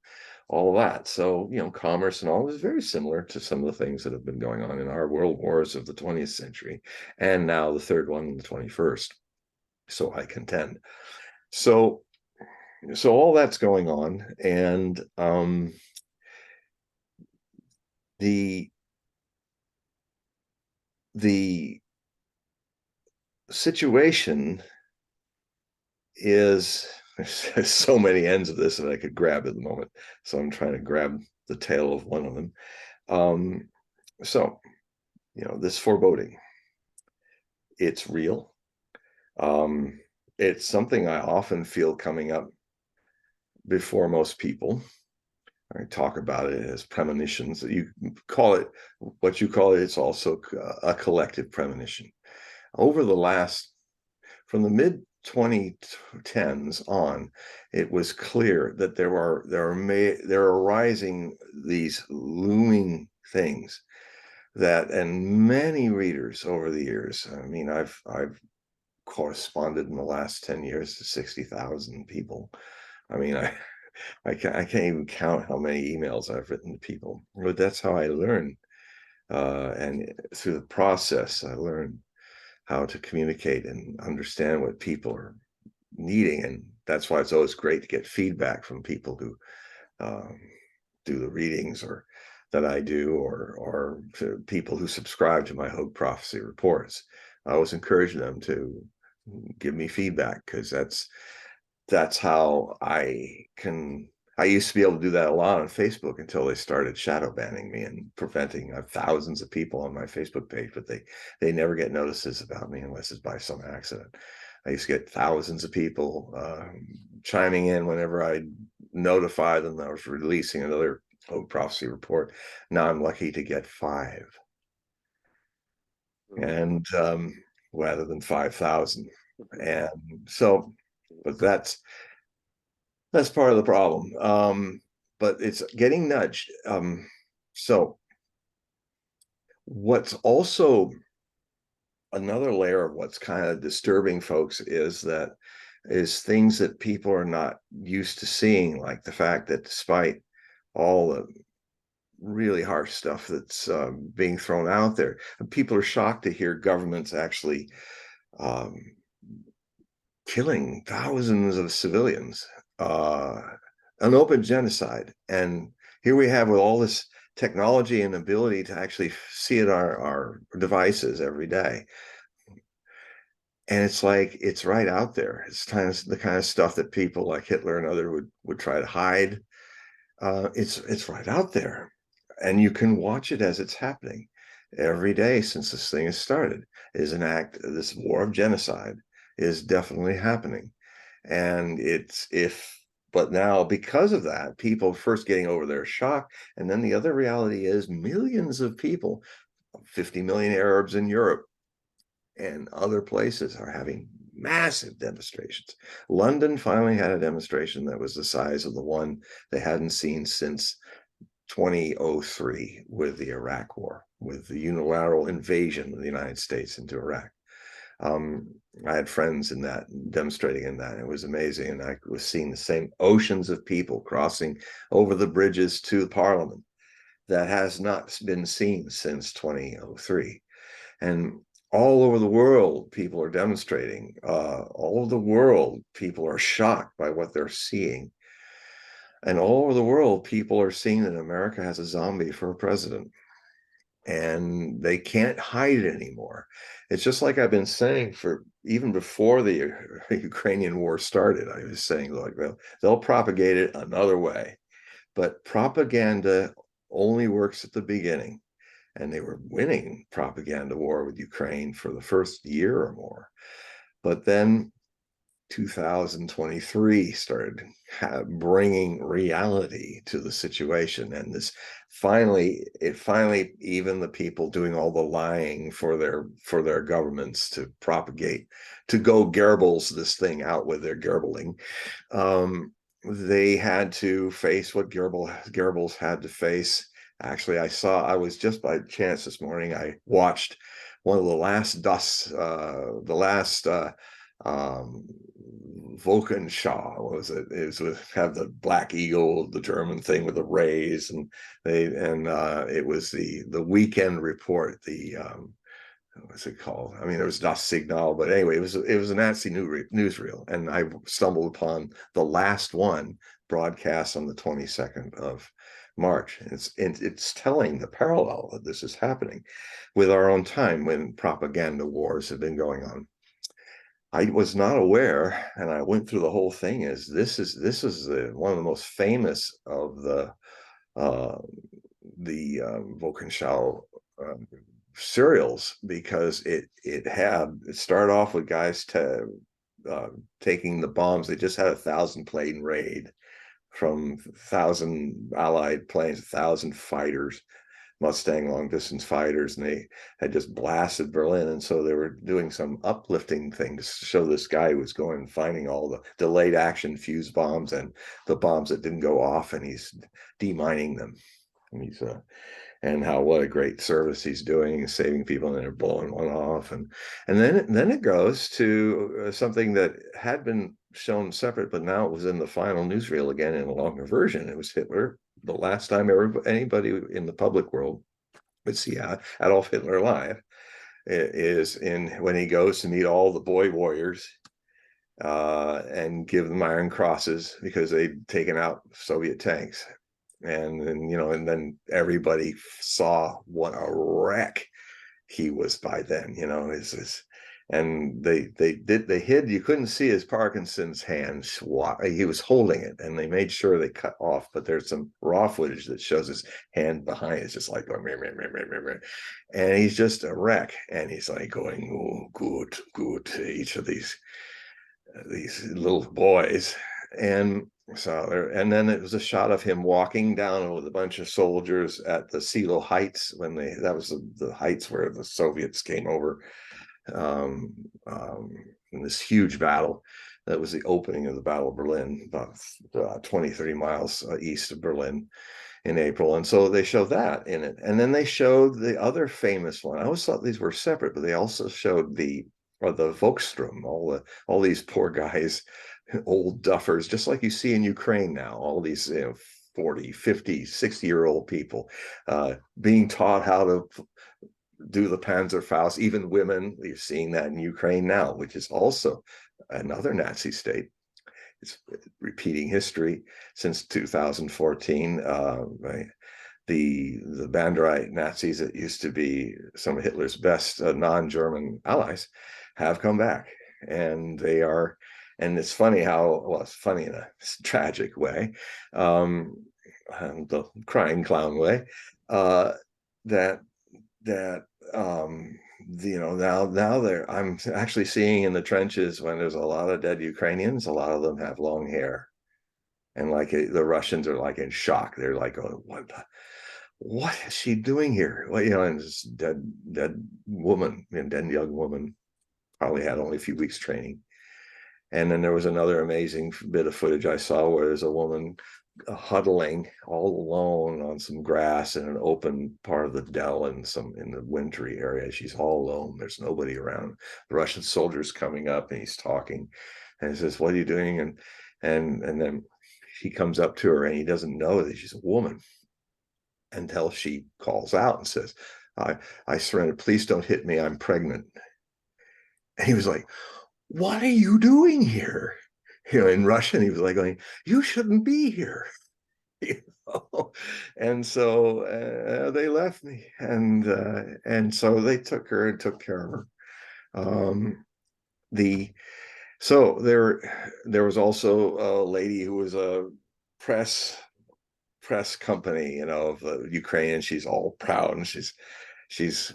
all of that. So, you know, commerce and all is very similar to some of the things that have been going on in our world wars of the 20th century, and now the third one in the 21st. So I contend. So, all that's going on, and the situation is, there's so many ends of this that I could grab at the moment. So I'm trying to grab the tail of one of them. So, you know, this foreboding, it's real. It's something I often feel coming up before most people. I talk about it as premonitions. You call it what you call it. It's also a collective premonition. Over the last, from the mid 2010s on, it was clear that there are rising these looming things that, and many readers over the years. I mean, I've corresponded in the last 10 years to 60,000 people. I mean, I can't even count how many emails I've written to people, but that's how I learn. And through the process, I learn how to communicate and understand what people are needing. And that's why it's always great to get feedback from people who do the readings or that I do, or to people who subscribe to my Hogue Prophecy reports. I always encourage them to give me feedback, because that's how I used to be able to do that a lot on Facebook until they started shadow banning me and preventing. I have thousands of people on my Facebook page, but they never get notices about me unless it's by some accident. I used to get thousands of people chiming in whenever I notify them that I was releasing another Hogue Prophecy report. Now I'm lucky to get 5, and rather than 5,000. And so, but that's part of the problem. But it's getting nudged. So what's also another layer of what's kind of disturbing folks is things that people are not used to seeing, like the fact that despite all the really harsh stuff that's being thrown out there, people are shocked to hear governments actually killing thousands of civilians, an open genocide. And here we have, with all this technology and ability to actually see it on our devices every day, and it's like, it's right out there. It's kind of the kind of stuff that people like Hitler and other would try to hide. It's right out there, and you can watch it as it's happening every day since this thing has started. Is an act, this war of genocide is definitely happening. And but now, because of that, people first getting over their shock, and then the other reality is millions of people, 50 million Arabs in Europe and other places, are having massive demonstrations. London finally had a demonstration that was the size of the one they hadn't seen since 2003 with the Iraq War, with the unilateral invasion of the United States into Iraq. I had friends in that, demonstrating in that. It was amazing. And I was seeing the same oceans of people crossing over the bridges to the Parliament that has not been seen since 2003. And all over the world, people are demonstrating. All over the world, people are shocked by what they're seeing. And all over the world, people are seeing that America has a zombie for a president, and they can't hide it anymore. It's just like I've been saying for even before the Ukrainian war started. I was saying, like, they'll propagate it another way, but propaganda only works at the beginning. And they were winning propaganda war with Ukraine for the first year or more. But then 2023 started bringing reality to the situation, and this finally even the people doing all the lying for their governments to propagate, to go Goebbels this thing out with their Goebbling, they had to face what Goebbels had to face. Actually, I was just by chance this morning, I watched one of the last Vulcan what was it? It was with have the Black Eagle, the German thing with the rays, and it was the weekend report. The what's it called? I mean, it was Das Signal, but anyway, it was a Nazi newsreel, and I stumbled upon the last one broadcast on the 22nd of March. It's telling the parallel that this is happening with our own time when propaganda wars have been going on. I was not aware, and I went through the whole thing. This is one of the most famous of the Volkenschau serials, because it started off with guys taking the bombs. They just had 1,000 plane raid from 1,000 Allied planes, 1,000 fighters, Mustang long distance fighters, and they had just blasted Berlin. And so they were doing some uplifting thing to show this guy who was going and finding all the delayed action fuse bombs and the bombs that didn't go off, and he's demining them. And and what a great service he's doing, saving people, and they're blowing one off. And then it goes to something that had been shown separate, but now it was in the final newsreel again in a longer version. It was Hitler. The last time anybody in the public world would see Adolf Hitler live is when he goes to meet all the boy warriors and give them Iron Crosses because they'd taken out Soviet tanks. And then everybody saw what a wreck he was by then. And they hid. You couldn't see his Parkinson's hands. He was holding it, and they made sure they cut off. But there's some raw footage that shows his hand behind. It's just like going, meh, meh, meh, meh, meh, meh. And he's just a wreck. And he's like going, oh, good, good to each of these little boys. And and then it was a shot of him walking down with a bunch of soldiers at the Silo Heights that was the heights where the Soviets came over in this huge battle. That was the opening of the Battle of Berlin, about 20, 30 miles east of Berlin in April. And so they showed that in it. And then they showed the other famous one. I always thought these were separate, but they also showed the Volkssturm, all these poor guys, old duffers, just like you see in Ukraine now, all these 40, 50, 60-year-old people being taught how to do the Panzerfaust, even women. You're seeing that in Ukraine now, which is also another Nazi state. It's repeating history since 2014. The Banderite Nazis that used to be some of Hitler's best non-German allies have come back, and they are. And it's funny it's funny in a tragic way, the crying clown way, that now I'm actually seeing in the trenches, when there's a lot of dead Ukrainians, a lot of them have long hair, and like the Russians are like in shock. They're like, oh, what is she doing here? Well, and this dead woman, dead young woman, probably had only a few weeks training. And then there was another amazing bit of footage I saw where there's a woman huddling all alone on some grass in an open part of the dell in the wintry area. She's all alone. There's nobody around. The Russian soldier's coming up, and he's talking, and he says, "What are you doing?" And then he comes up to her, and he doesn't know that she's a woman until she calls out and says, I surrender. Please don't hit me. I'm pregnant. And he was like, what are you doing here? In Russian, he was like going, you shouldn't be here. And so they left me, and so they took her and took care of her. So there was also a lady who was a press company, of Ukraine, and she's all proud, and she's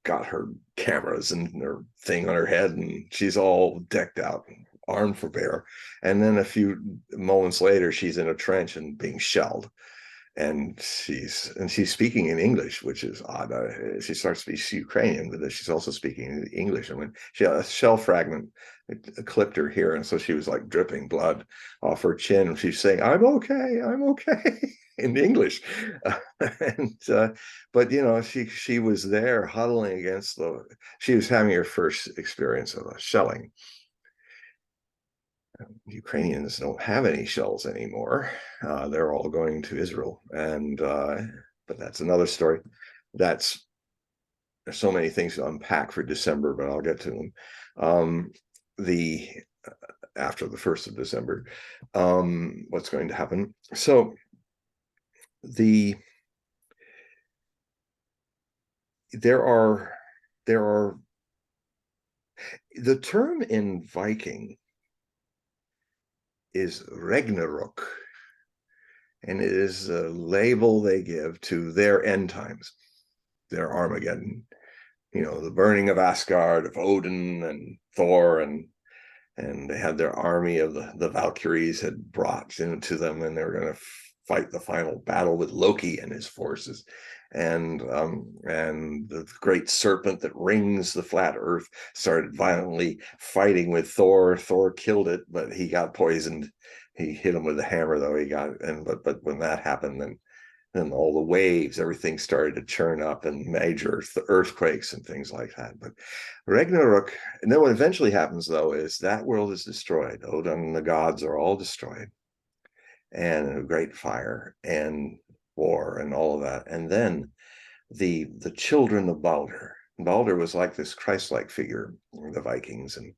got her cameras and her thing on her head, and she's all decked out armed for bear. And then a few moments later, she's in a trench and being shelled. And she's speaking in English, which is odd. She starts to speak Ukrainian, but she's also speaking English. And when a shell fragment clipped her here, and so she was like dripping blood off her chin. And she's saying, "I'm okay, I'm okay," in English. But she was there huddling against the. She was having her first experience of a shelling. Ukrainians don't have any shells anymore. They're all going to Israel, and but that's another story. There's so many things to unpack for December, but I'll get to them. The After the 1st of December, what's going to happen? So there are the term in Viking is Ragnarok, and it is a label they give to their end times, their Armageddon, the burning of Asgard, of Odin and Thor, and they had their army of the Valkyries had brought into them, and they were going to fight the final battle with Loki and his forces. And the great serpent that rings the flat earth started violently fighting with Thor. Thor killed it, but he got poisoned. He hit him with a hammer, though. But when that happened, then all the waves, everything started to churn up, and major earthquakes and things like that. But Ragnarok, and then what eventually happens, though, is that world is destroyed. Odin and the gods are all destroyed, and a great fire and war and all of that. And then the children of Balder. Balder was like this Christ-like figure in the Vikings, and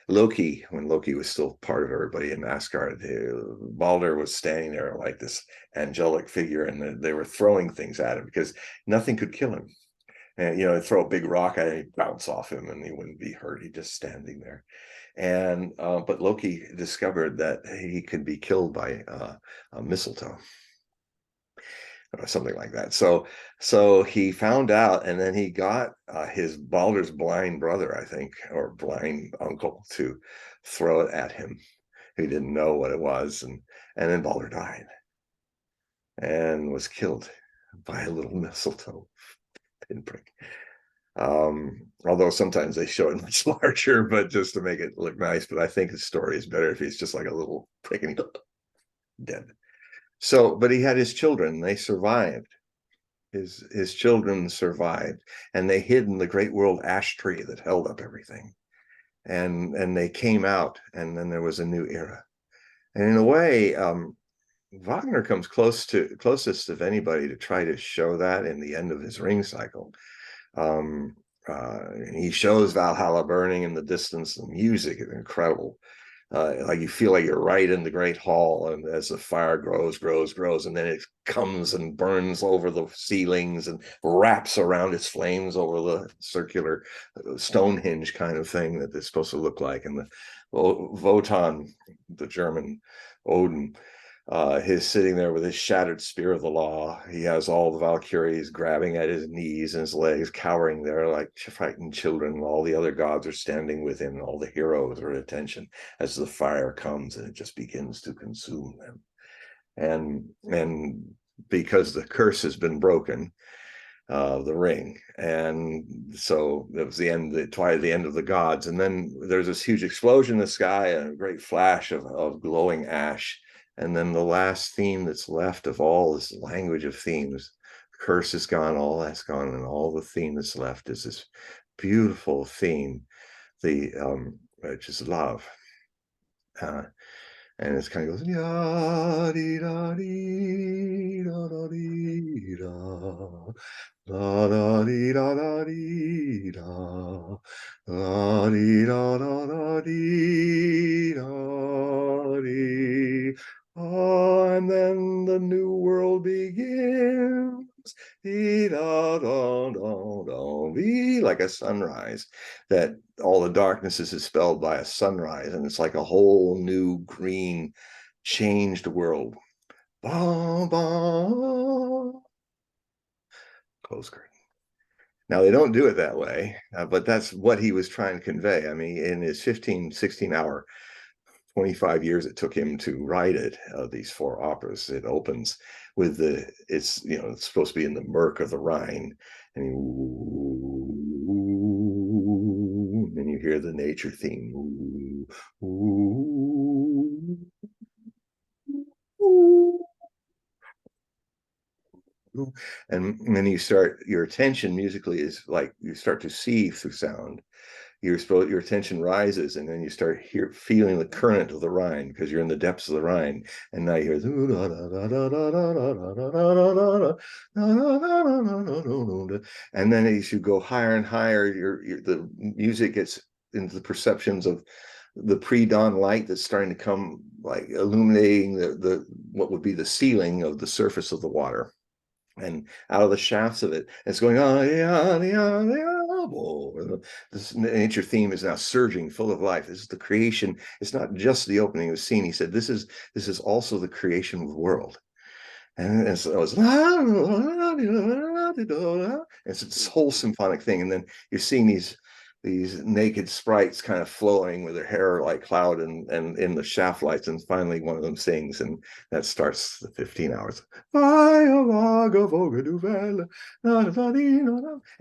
Loki, when Loki was still part of everybody in Asgard, Balder was standing there like this angelic figure, and they were throwing things at him because nothing could kill him. And they'd throw a big rock at him, he'd bounce off him, and he wouldn't be hurt. He'd just standing there. And but Loki discovered that he could be killed by a mistletoe or something like that. So he found out, and then he got his Balder's blind brother, I think, or blind uncle, to throw it at him. He didn't know what it was, and then Balder died and was killed by a little mistletoe pinprick. Although sometimes they show it much larger, but just to make it look nice. But I think the story is better if he's just like a little prick and dead. So, but he had his children, they survived. His children survived, and they hid in the great world ash tree that held up everything. And they came out, and then there was a new era. And in a way, Wagner comes closest of anybody to try to show that in the end of his Ring cycle. He shows Valhalla burning in the distance. The music is incredible. Like you feel like you're right in the great hall, and as the fire grows, and then it comes and burns over the ceilings and wraps around its flames over the circular Stonehenge kind of thing that it's supposed to look like. And the Wotan, the German Odin, he's sitting there with his shattered spear of the law. He has all the Valkyries grabbing at his knees and his legs, cowering there like frightened children. All the other gods are standing with him. All the heroes are at attention as the fire comes and it just begins to consume them. And because the curse has been broken, the ring, and so it was the end of the gods. And then there's this huge explosion in the sky, and a great flash of glowing ash. And then the last theme that's left of all this language of themes, curse is gone, all that's gone, and all the theme that's left is this beautiful theme, which is love. And it's kind of goes ya dee da dee da da dee da da da dee da da dee da da dee da da da dee da dee. And then the new world begins. Dee da da da da, be like a sunrise, that all the darkness is dispelled by a sunrise, and it's like a whole new green changed world. Bah, bah. Close curtain. Now, they don't do it that way, but that's what he was trying to convey. I mean, in his 15, 16-hour, 25 years it took him to write it, these four operas. It opens with it's supposed to be in the murk of the Rhine, and you hear the nature theme. And then your attention musically is like you start to see through sound. Your attention rises, and then you start feeling the current of the Rhine because you're in the depths of the Rhine, and now you hear and then as you go higher and higher, the music gets into the perceptions of the pre-dawn light that's starting to come, like illuminating the what would be the ceiling of the surface of the water, and out of the shafts of it, it's going on. This nature theme is now surging, full of life. This is the creation. It's not just the opening of the scene. He said, this is also the creation of the world. And so it was, it's this whole symphonic thing. And then you're seeing these naked sprites kind of flowing with their hair like cloud and in the shaft lights, and finally one of them sings, and that starts the 15 hours.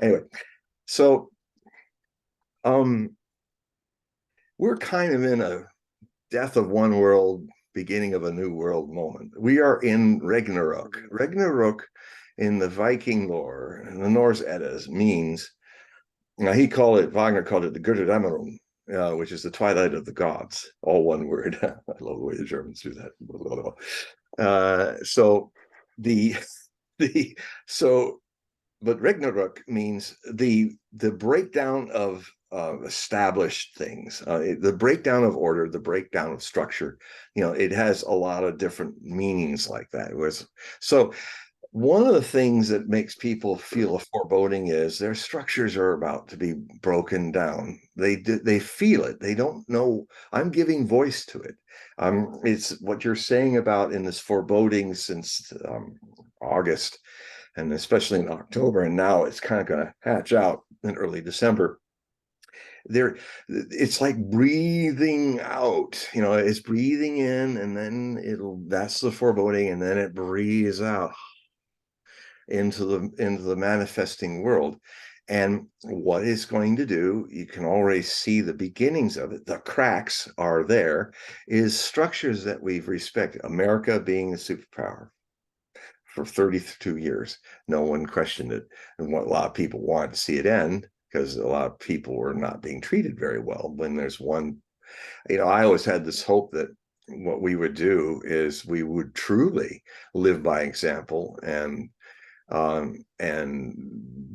Anyway, so we're kind of in a death of one world, beginning of a new world moment. We are in Ragnarok. Ragnarok in the Viking lore, in the Norse Eddas, means, Wagner called it the Götterdämmerung, which is the twilight of the gods, all one word. I love the way the Germans do that. But Ragnarok means the breakdown of established things, the breakdown of order, the breakdown of structure. It has a lot of different meanings like that. So one of the things that makes people feel a foreboding is their structures are about to be broken down. They feel it. They don't know. I'm giving voice to it. It's what you're saying about in this foreboding since August, and especially in October, and now it's kind of going to hatch out in early December. It's like breathing out. It's breathing in, and then that's the foreboding, and then it breathes out into the manifesting world. And what it's going to do, you can already see the beginnings of it. The cracks are there, is structures that we've respected. America being a superpower for 32 years, no one questioned it, and what a lot of people wanted to see it end, because a lot of people were not being treated very well. When there's one, I always had this hope that what we would do is we would truly live by example and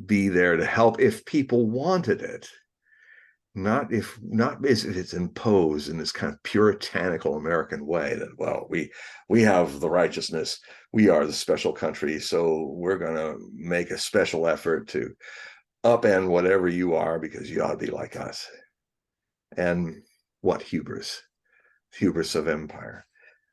be there to help if people wanted it, not if it's imposed in this kind of puritanical American way that, well, we have the righteousness, we are the special country, so we're going to make a special effort to upend whatever you are because you ought to be like us. And what hubris of empire.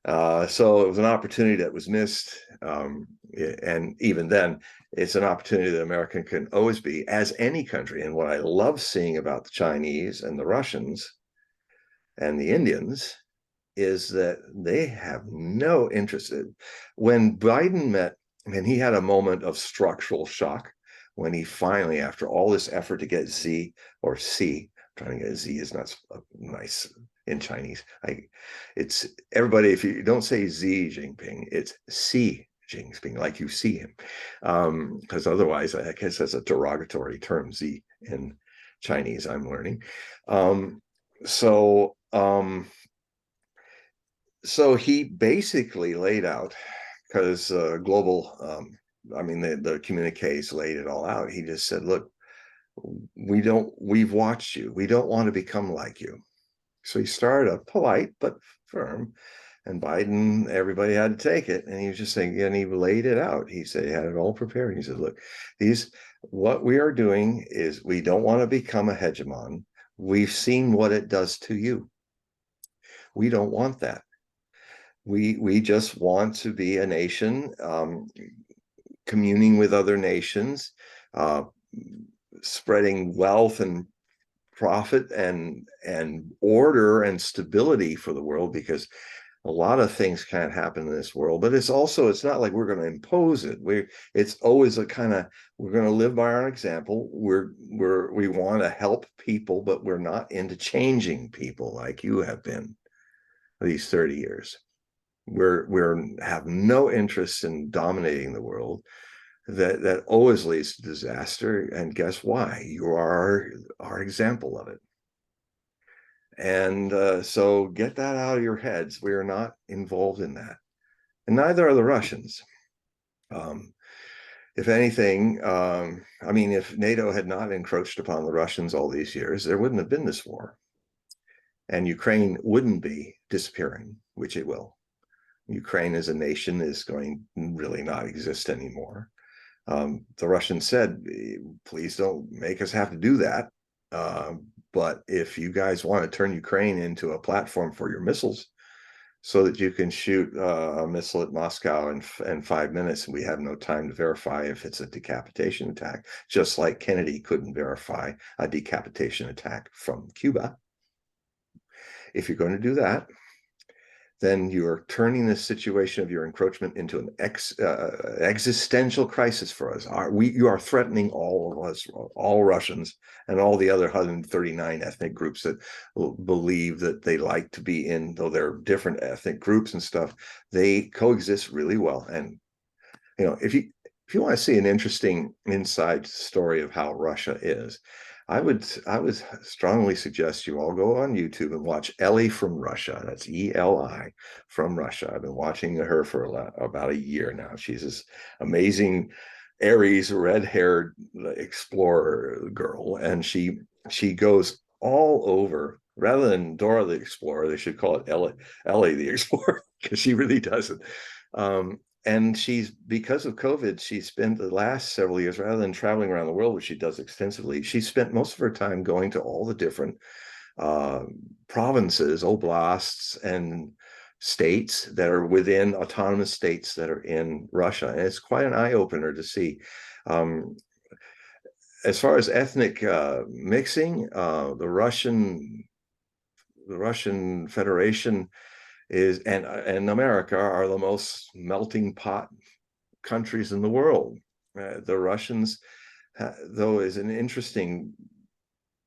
So it was an opportunity that was missed. And even then, it's an opportunity that America can always be, as any country. And what I love seeing about the Chinese and the Russians and the Indians is that they have no interest in. When Biden met, and he had a moment of structural shock when he finally, after all this effort to get Z or C, trying to get Z is not nice in Chinese. It's everybody, if you don't say Xi Jinping, it's Xi Jinping, like you see him. Because otherwise, I guess that's a derogatory term, Z in Chinese, I'm learning. So he basically laid out, because global, the communiques laid it all out. He just said, look, we've watched you. We don't want to become like you. So he started a polite but firm, and Biden, everybody had to take it. And he was just saying, and he laid it out. He said he had it all prepared. He said, look, what we are doing is we don't want to become a hegemon. We've seen what it does to you. We don't want that. We just want to be a nation, communing with other nations, spreading wealth and profit and order and stability for the world, because a lot of things can't happen in this world. But it's not like we're going to impose it. It's always a kind of, we're going to live by our example. We want to help people, but we're not into changing people like you have been these 30 years. We're have no interest in dominating the world. That always leads to disaster. And guess why? You are our example of it. And so get that out of your heads. We are not involved in that. And neither are the Russians. If anything, I mean, if NATO had not encroached upon the Russians all these years, there wouldn't have been this war. And Ukraine wouldn't be disappearing, which it will. Ukraine as a nation is going really not exist anymore. The Russians said, please don't make us have to do that. But if you guys want to turn Ukraine into a platform for your missiles so that you can shoot a missile at Moscow in 5 minutes, and we have no time to verify if it's a decapitation attack, just like Kennedy couldn't verify a decapitation attack from Cuba. If you're going to do that, then you're turning the situation of your encroachment into an existential crisis for us. You are threatening all of us, all Russians, and all the other 139 ethnic groups that believe that they like to be in, though they're different ethnic groups and stuff, they coexist really well. And if you want to see an interesting inside story of how Russia is, I would strongly suggest you all go on YouTube and watch Ellie from Russia. That's Eli from Russia. I've been watching her for about a year now. She's this amazing Aries red-haired explorer girl, and she goes all over. Rather than Dora the Explorer, they should call it Ellie the Explorer, because she really doesn't. And because of COVID, she spent the last several years, rather than traveling around the world, which she does extensively, she spent most of her time going to all the different provinces, oblasts, and states that are within autonomous states that are in Russia. And it's quite an eye-opener to see. As far as ethnic mixing, the Russian Federation and America are the most melting pot countries in the world. The Russians, though, is an interesting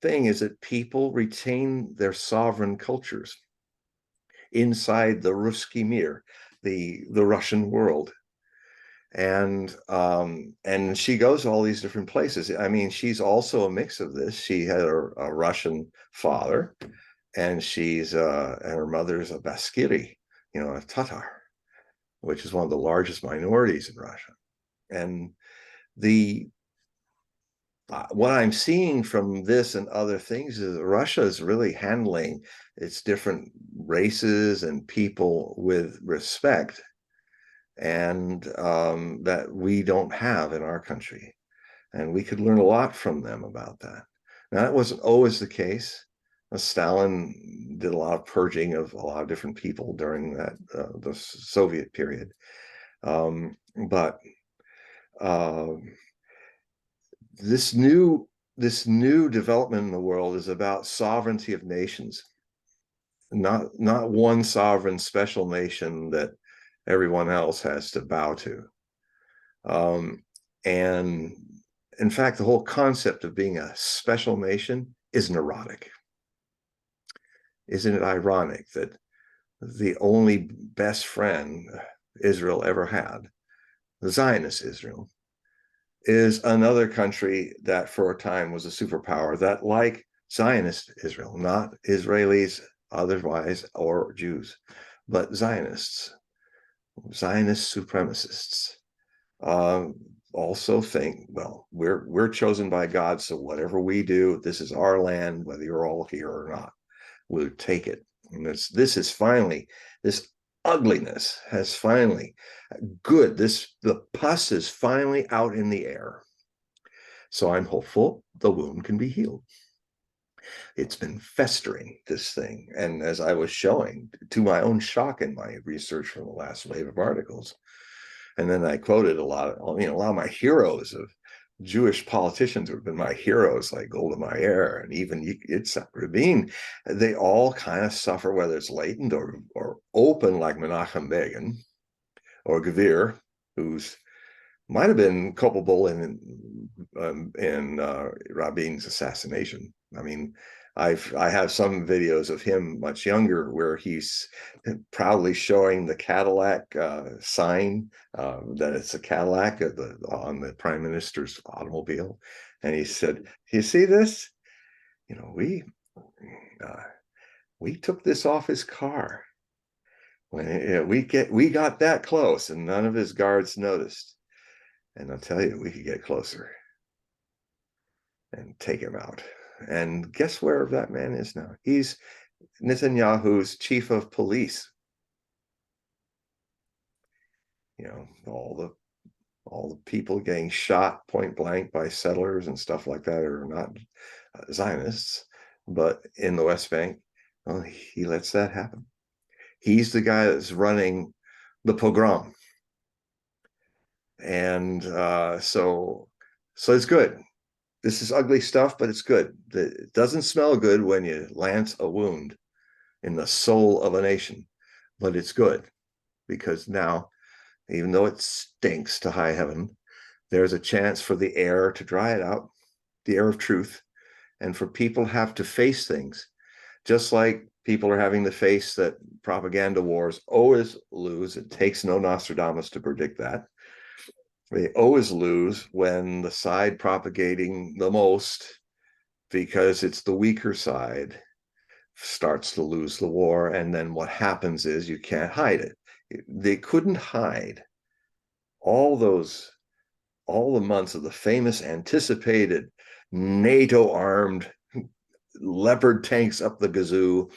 thing, is that people retain their sovereign cultures inside the Ruski Mir, the Russian world. And she goes to all these different places. I mean, she's also a mix of this. She had a Russian father, and her mother's a Bashkiri, a Tatar, which is one of the largest minorities in Russia. And what I'm seeing from this and other things is Russia is really handling its different races and people with respect, and that we don't have in our country. And we could learn a lot from them about that. Now, that wasn't always the case. Stalin did a lot of purging of a lot of different people during the Soviet period. But this new development in the world is about sovereignty of nations, not one sovereign special nation that everyone else has to bow to. And in fact, the whole concept of being a special nation is neurotic. Isn't it ironic that the only best friend Israel ever had, the Zionist Israel, is another country that for a time was a superpower that, like Zionist Israel, not Israelis otherwise or Jews, but Zionist supremacists, also think, well, we're chosen by God, so whatever we do, this is our land, whether you're all here or not, we'll take it. And this ugliness has finally, the pus is finally out in the air. So I'm hopeful the wound can be healed. It's been festering, this thing. And as I was showing, to my own shock in my research from the last wave of articles, and then I quoted a lot of my heroes of Jewish politicians who have been my heroes, like Golda Meir and even Yitzhak Rabin, they all kind of suffer, whether it's latent or open, like Menachem Begin or Gvir, who's might have been culpable in Rabin's assassination. I mean, I have some videos of him much younger where he's proudly showing the Cadillac sign, that it's a Cadillac on the prime minister's automobile, and he said, "You see this? You know, we took this off his car when we got that close, and none of his guards noticed." And I'll tell you, we could get closer and take him out. And guess where that man is now? He's Netanyahu's chief of police. You know, all the people getting shot point blank by settlers and stuff like that are not Zionists, but in the West Bank, well, he lets that happen. He's the guy that's running the pogrom. And so it's good. This is ugly stuff, but it's good. It doesn't smell good when you lance a wound in the soul of a nation, but it's good because now, even though it stinks to high heaven, there's a chance for the air to dry it out, the air of truth, and for people to have to face things, just like people are having to face that propaganda wars always lose. It takes no Nostradamus to predict that. They always lose when the side propagating the most, because it's the weaker side, starts to lose the war. And then what happens is you can't hide it. They couldn't hide all the months of the famous anticipated NATO armed Leopard tanks up the gazoo,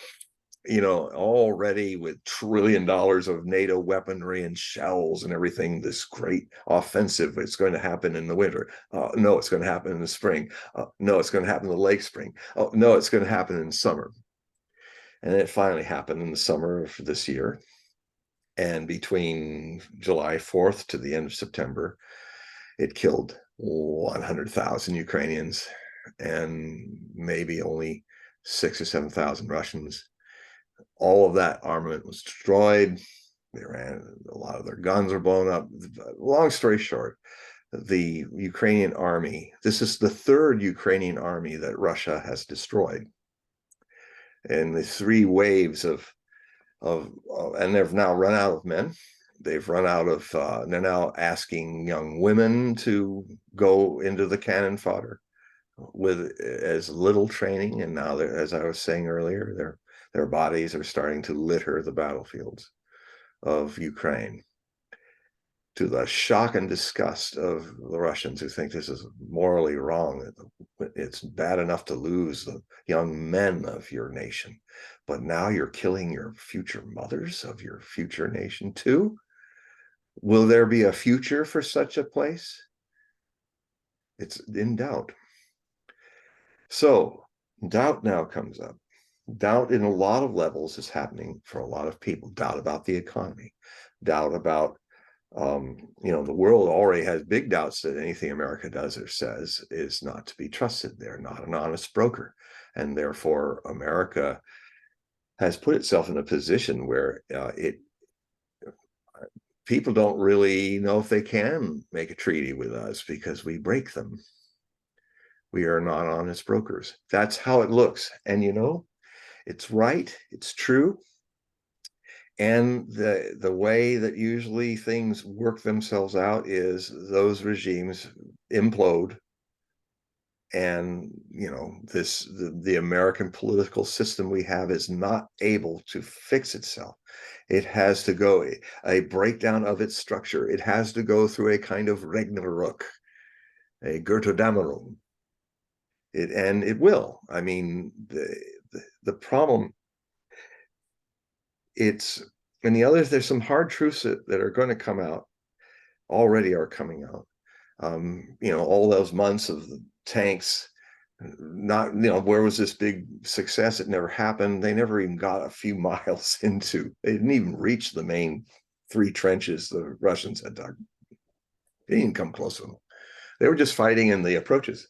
you know, already with $1 trillion of NATO weaponry and shells and everything, this great offensive. It's going to happen in the winter. No, it's going to happen in the spring. No, it's going to happen in the late spring. Oh, no, it's going to happen in the summer. And it finally happened in the summer of this year. And between July 4th to the end of September, it killed 100,000 Ukrainians and maybe only 6,000 or 7,000 Russians. All of that armament was destroyed. They ran, a lot of their guns were blown up. Long story short, the Ukrainian army, this is the third Ukrainian army that Russia has destroyed. And the three waves and they've now run out of men. They've run out of, they're now asking young women to go into the cannon fodder with as little training. And now, as I was saying earlier, their bodies are starting to litter the battlefields of Ukraine, to the shock and disgust of the Russians, who think this is morally wrong. It's bad enough to lose the young men of your nation, but now you're killing your future mothers of your future nation too. Will there be a future for such a place? It's in doubt. So doubt now comes up. Doubt in a lot of levels is happening for a lot of people. Doubt about the economy, doubt about, you know, the world already has big doubts that anything America does or says is not to be trusted. They're not an honest broker. And therefore, America has put itself in a position where people don't really know if they can make a treaty with us because we break them. We are not honest brokers. That's how it looks. And, you know, it's right. It's true. And the way that usually things work themselves out is those regimes implode. And, you know, the American political system we have is not able to fix itself. It has to go a breakdown of its structure. It has to go through a kind of Ragnarok, a Götterdämmerung. And it will. I mean, the problem, and the others, there's some hard truths that are going to come out, already are coming out. You know, all those months of the tanks, not, you know, where was this big success? It never happened. They never even got a few miles into, they didn't even reach the main 3 trenches the Russians had dug. They didn't come close to them. They were just fighting in the approaches.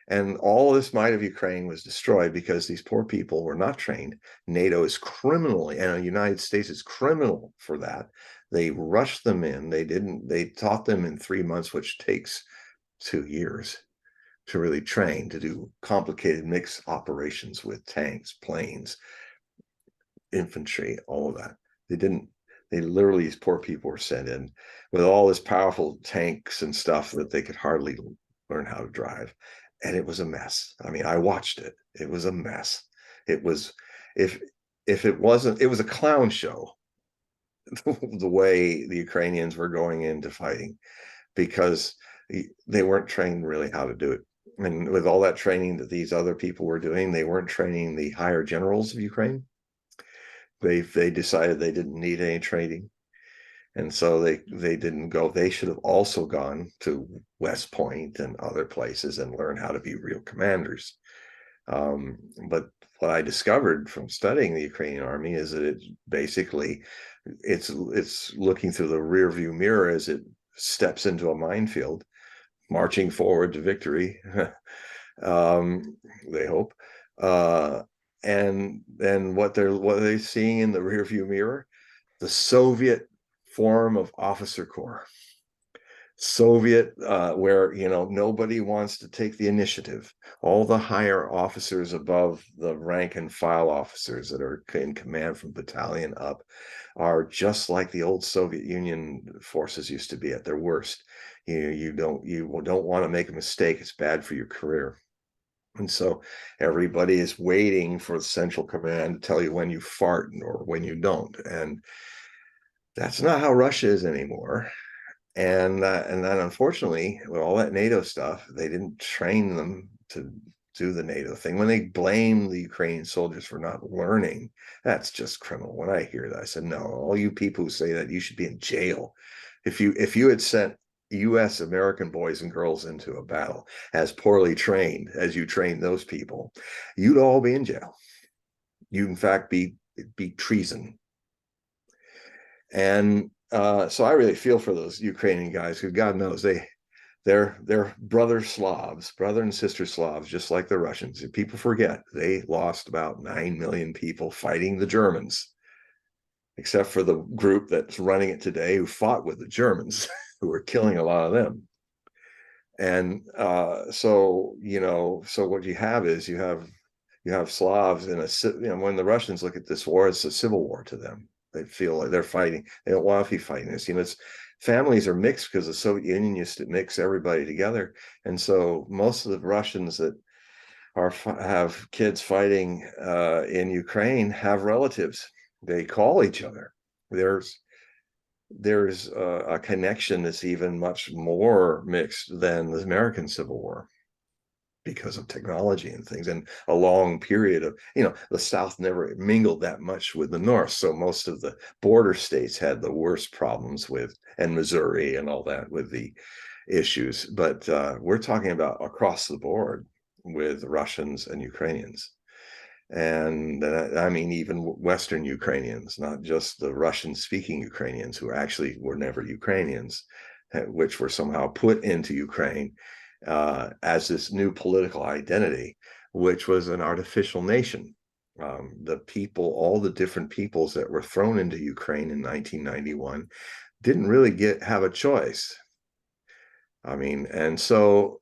And all this might of Ukraine was destroyed because these poor people were not trained. NATO is criminally, and the United States is criminal for that. They rushed them in. They taught them in 3 months, which takes 2 years to really train to do complicated mixed operations with tanks, planes, infantry, all of that. They literally, these poor people were sent in with all this powerful tanks and stuff that they could hardly learn how to drive. And it was a mess. I mean, I watched it. It was a mess. It was, if it wasn't, it was a clown show, the way the Ukrainians were going into fighting, because they weren't trained really how to do it. And with all that training that these other people were doing, they weren't training the higher generals of Ukraine. They decided they didn't need any training, and so they didn't go. They should have also gone to West Point and other places and learn how to be real commanders. But what I discovered from studying the Ukrainian army is that it basically it's looking through the rear view mirror as it steps into a minefield, marching forward to victory. They hope. And then what are they seeing in the rear view mirror? The Soviet form of officer corps. Soviet, where nobody wants to take the initiative. All the higher officers above the rank and file officers that are in command from battalion up are just like the old Soviet Union forces used to be at their worst. You don't want to make a mistake. It's bad for your career. And so everybody is waiting for the central command to tell you when you fart or when you don't. And that's not how Russia is anymore. And then unfortunately, with all that NATO stuff, they didn't train them to do the NATO thing. When they blame the Ukrainian soldiers for not learning, that's just criminal. When I hear that, I said, no, all you people who say that, you should be in jail. If you had sent US American boys and girls into a battle as poorly trained as you trained those people, you'd all be in jail. You'd in fact be treason. And so I really feel for those Ukrainian guys who, God knows, they're brother Slavs, brother and sister Slavs, just like the Russians. If people forget, they lost about 9 million people fighting the Germans, except for the group that's running it today who fought with the Germans, who were killing a lot of them. And so what you have is you have Slavs in when the Russians look at this war, it's a civil war to them. They feel like they're fighting. They don't want to be fighting this. It's families are mixed because the Soviet Union used to mix everybody together, and so most of the Russians that have kids fighting in Ukraine have relatives. They call each other. There's a connection that's even much more mixed than the American Civil War, because of technology and things, and a long period of, the South never mingled that much with the North. So most of the border states had the worst problems and Missouri and all that with the issues. But we're talking about across the board with Russians and Ukrainians. And I mean, even Western Ukrainians, not just the Russian speaking Ukrainians who actually were never Ukrainians, which were somehow put into Ukraine as this new political identity, which was an artificial nation. All the different peoples that were thrown into Ukraine in 1991 didn't really have a choice. I mean, and so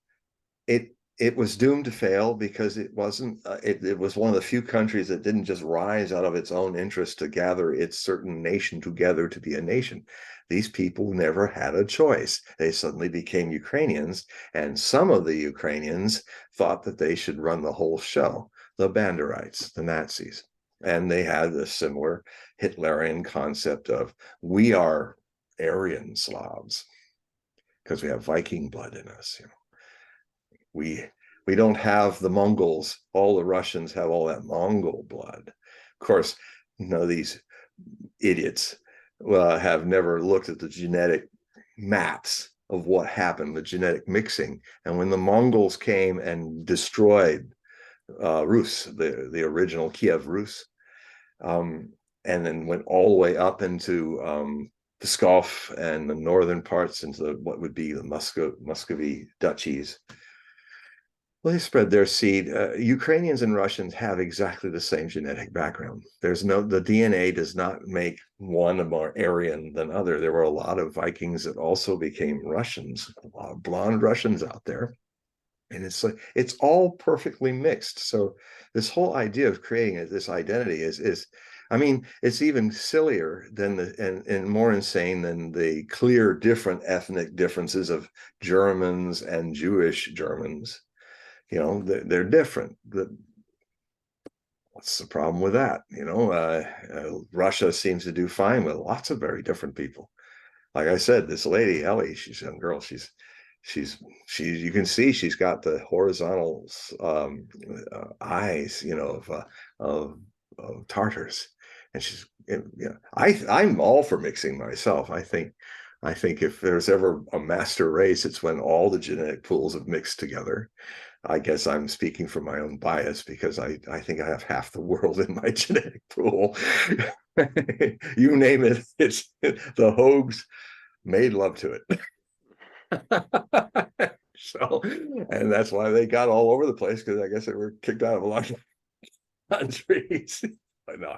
it was doomed to fail because it wasn't. It was one of the few countries that didn't just rise out of its own interest to gather its certain nation together to be a nation. These people never had a choice. They suddenly became Ukrainians, and some of the Ukrainians thought that they should run the whole show. The Banderites, the Nazis, and they had a similar Hitlerian concept of, we are Aryan Slavs because we have Viking blood in us. We don't have the Mongols. All the Russians have all that Mongol blood. Of course, these idiots have never looked at the genetic maps of what happened, the genetic mixing. And when the Mongols came and destroyed Rus, the original Kiev Rus, and then went all the way up into Pskov and the northern parts into what would be the Muscovy duchies. Well, they spread their seed. Ukrainians and Russians have exactly the same genetic background. The DNA does not make one more Aryan than other. There were a lot of Vikings that also became Russians, a lot of blonde Russians out there. And it's all perfectly mixed. So this whole idea of creating this identity is I mean, it's even sillier than and more insane than the clear different ethnic differences of Germans and Jewish Germans. They're different. What's the problem with that? Russia seems to do fine with lots of very different people. Like I said, this lady Ellie, she's a young girl. She's you can see she's got the horizontal eyes, of Tartars, and I'm all for mixing myself. I think if there's ever a master race, it's when all the genetic pools have mixed together. I guess I'm speaking from my own bias because I think I have half the world in my genetic pool. You name it, it's the Hogues made love to it. So, and that's why they got all over the place, because I guess they were kicked out of a lot of countries. But no,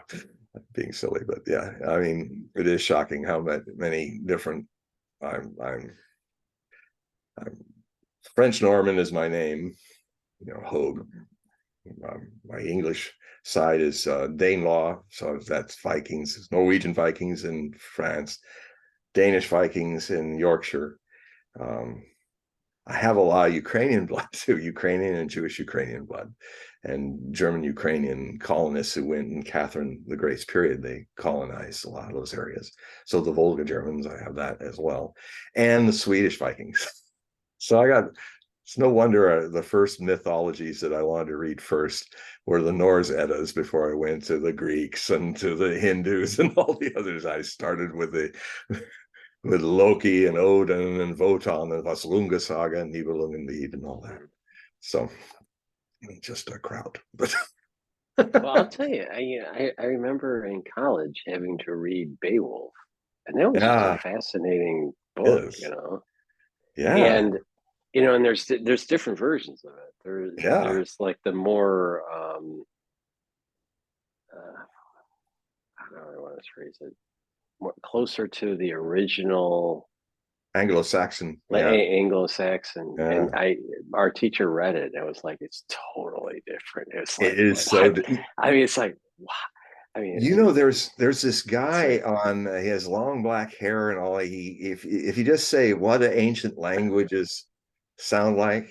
being silly, but yeah, I mean, it is shocking how many different. I'm French Norman is my name. Hogue. My English side is Danelaw, so that's Vikings, Norwegian Vikings in France, Danish Vikings in Yorkshire. Um, I have a lot of Ukrainian blood too, Ukrainian and Jewish Ukrainian blood, and German Ukrainian colonists who went in Catherine the Great's period. They colonized a lot of those areas. So the Volga Germans, I have that as well, and the Swedish Vikings. So it's no wonder the first mythologies that I wanted to read first were the Norse Eddas before I went to the Greeks and to the Hindus and all the others. I started with Loki and Odin and Wotan and Vaslunga Saga and Nibelungen and all that. So just a crowd. But Well, I'll tell you, I remember in college having to read Beowulf, and that was just a yeah, fascinating book, is. Yeah, and and there's different versions of it. yeah. There's like the more I don't know how I want to phrase it, more closer to the original, Anglo-Saxon. like Yeah, Anglo-Saxon, and yeah. our teacher read it, and it was like it's totally different. It was It like is so. what? I mean, it's like what? I mean, There's this it's guy like on. He has long black hair and all. If you just say what do ancient languages sound like,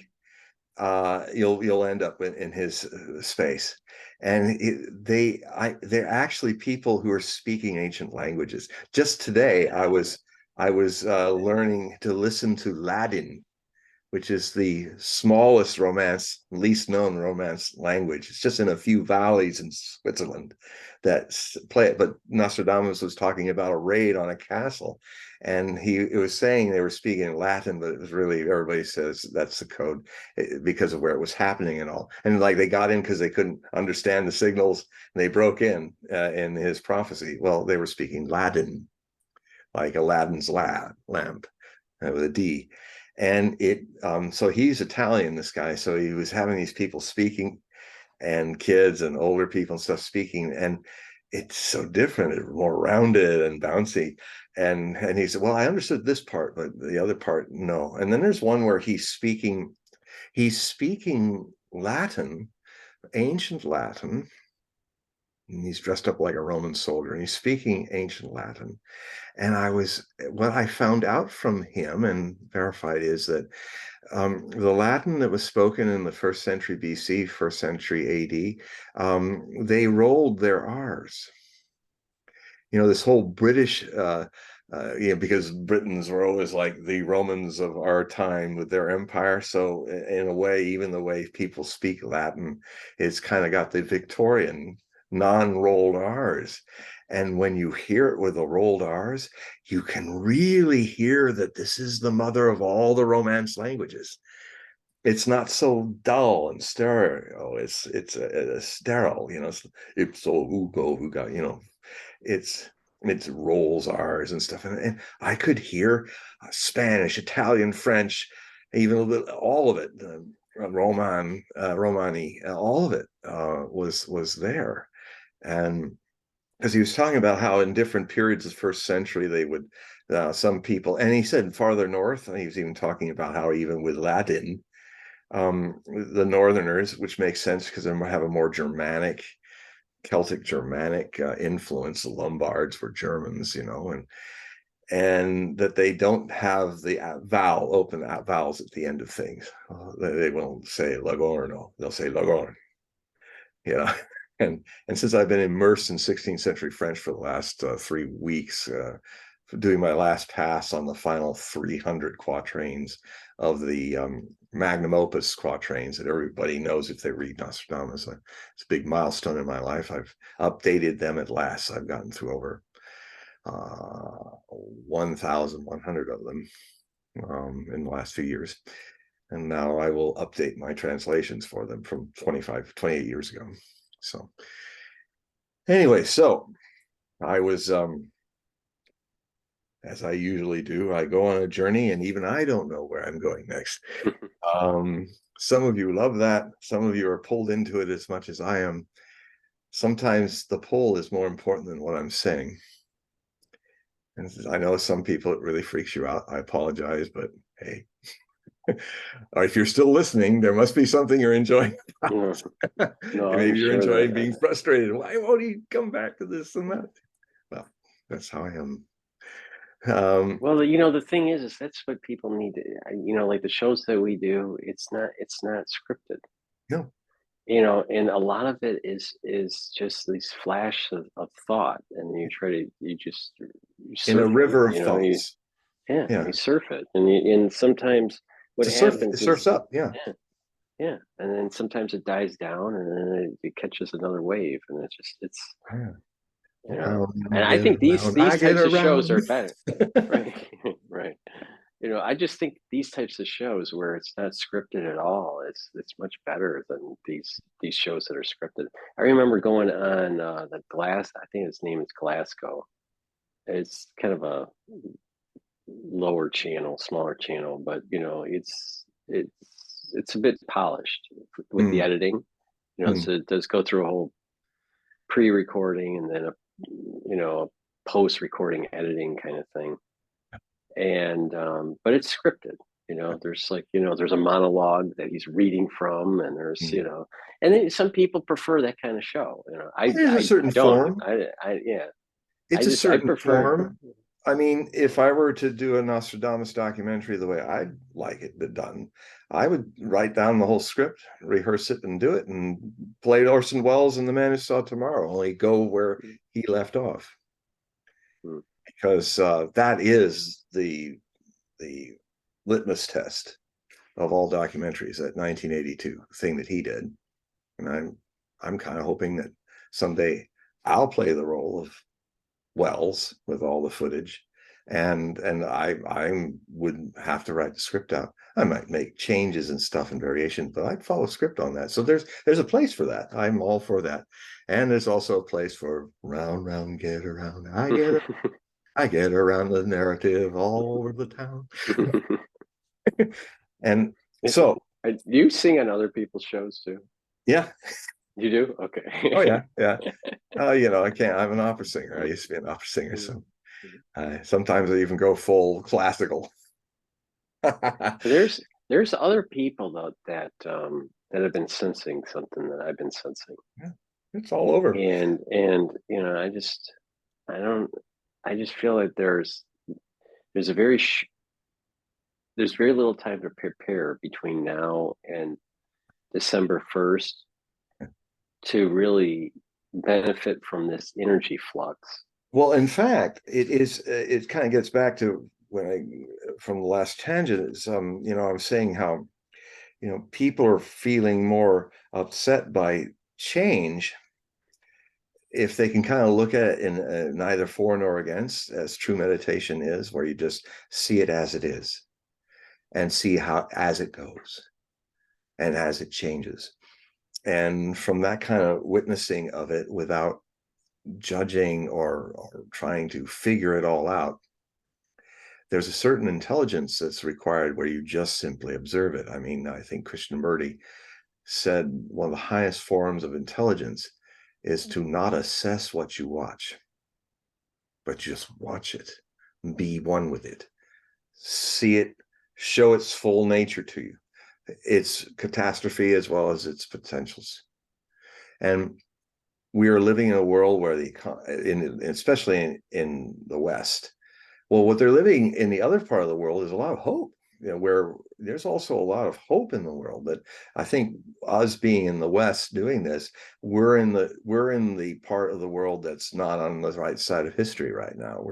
you'll end up in his space. And they're actually people who are speaking ancient languages. Just today, I was learning to listen to Latin, which is the smallest Romance, least known Romance language. It's just in a few valleys in Switzerland that play it. But Nostradamus was talking about a raid on a castle, and it was saying they were speaking Latin, but it was really, everybody says that's the code because of where it was happening and all. And like they got in because they couldn't understand the signals, and they broke in his prophecy. Well, they were speaking Latin, like Aladdin's lamp with a D. And so he's Italian, this guy. So he was having these people speaking, and kids and older people and stuff speaking. And it's so different, it's more rounded and bouncy. And he said, well, I understood this part, but the other part, no. And then there's one where he's speaking Latin, ancient Latin. And he's dressed up like a Roman soldier, and he's speaking ancient Latin. And what I found out from him and verified is that the Latin that was spoken in the first century BC, first century AD, they rolled their R's. This whole British, because Britons were always like the Romans of our time with their empire. So in a way, even the way people speak Latin, it's kind of got the Victorian non-rolled R's. And when you hear it with the rolled R's, you can really hear that this is the mother of all the Romance languages. It's not so dull and stereo. It's a sterile, ipso Hugo, who got, it's It rolls R's and stuff, and I could hear Spanish, Italian, French, even a little, all of it, Romani, all of it was there. And because he was talking about how in different periods of the first century they would some people, and he said farther north, and he was even talking about how even with Latin, the northerners, which makes sense because they have a more Germanic, Celtic Germanic influence. The Lombards were Germans, and that they don't have the open vowels at the end of things. They won't say Lagorno, they'll say Lagorn. Yeah. And since I've been immersed in 16th century French for the last 3 weeks, doing my last pass on the final 300 quatrains of the magnum opus quatrains that everybody knows if they read Nostradamus. It's a big milestone in my life. I've updated them at last. I've gotten through over 1,100 of them in the last few years. And now I will update my translations for them from 28 years ago. So anyway, so I was, as I usually do, I go on a journey and even I don't know where I'm going next. Some of you love that. Some of you are pulled into it as much as I am. Sometimes the pull is more important than what I'm saying. And I know some people, it really freaks you out. I apologize, but hey. If you're still listening, there must be something you're enjoying. No, Maybe you're sure enjoying being frustrated. Why won't he come back to this and that? Well, that's how I am. Well, the thing is that's what people need to, like the shows that we do, it's not scripted. No. And a lot of it is just these flash of thought, and you In a surf river it, of thoughts. you surf it, and sometimes what It happens surfs is, up. Yeah. yeah, and then sometimes it dies down, and then it catches another wave, and Yeah. and I think these I get types of shows around. are better, right? Right. I just think these types of shows where it's not scripted at all, it's much better than these shows that are scripted. I remember going on the Glass. I think his name is Glasgow. It's kind of a lower channel, smaller channel, but it's a bit polished with the editing. So it does go through a whole pre-recording and then a post-recording editing kind of thing. And but it's scripted. There's a monologue that he's reading from, and and then some people prefer that kind of show. There's a certain I don't. form. Yeah. It's a I certain prefer. form. I mean, if I were to do a Nostradamus documentary the way I'd like it done, I would write down the whole script, rehearse it, and do it, and play Orson Welles and The Man Who Saw Tomorrow, only go where he left off. Because that is the litmus test of all documentaries, that 1982 thing that he did. And I'm kind of hoping that someday I'll play the role of Wells with all the footage, and I would have to write the script out. I might make changes and stuff and variations, but I'd follow script on that. So there's a place for that. I'm all for that. And there's also a place for round, get around. I get around the narrative all over the town. And so you sing on other people's shows too? Yeah. You do? Okay. Oh yeah. I can't. I'm an opera singer. I used to be an opera singer, so sometimes I even go full classical. There's other people though that have been sensing something that I've been sensing. Yeah, it's all over. And I just feel like there's very little time to prepare between now and December 1st to really benefit from this energy flux. Well, in fact, it kind of gets back to from the last tangent is, I'm saying how, people are feeling more upset by change if they can kind of look at it in neither for nor against, as true meditation is, where you just see it as it is and see how as it goes and as it changes. And from that kind of witnessing of it without judging or trying to figure it all out. There's a certain intelligence that's required where you just simply observe it. I mean, I think Krishnamurti said one of the highest forms of intelligence is to not assess what you watch, but just watch it, be one with it, see it, show its full nature to you, its catastrophe as well as its potentials. And we are living in a world where especially in the West, well, what they're living in the other part of the world is a lot of hope, where there's also a lot of hope in the world. That I think us being in the West doing this, we're in the part of the world that's not on the right side of history right now.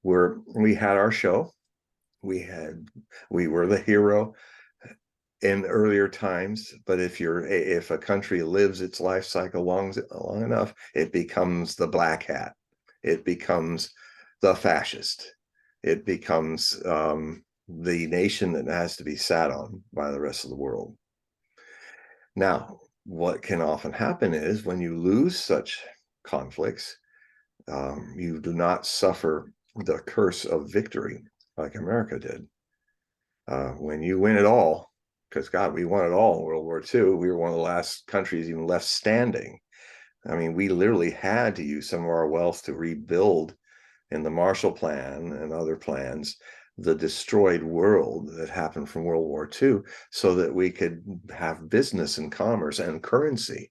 We had our show, we were the hero in earlier times, but if a country lives its life cycle long enough, it becomes the black hat, it becomes the fascist, it becomes the nation that has to be sat on by the rest of the world. Now, what can often happen is when you lose such conflicts, you do not suffer the curse of victory like America did. When you win it all, because God, we won it all in World War II. We were one of the last countries even left standing. I mean, we literally had to use some of our wealth to rebuild in the Marshall Plan and other plans the destroyed world that happened from World War II so that we could have business and commerce and currency.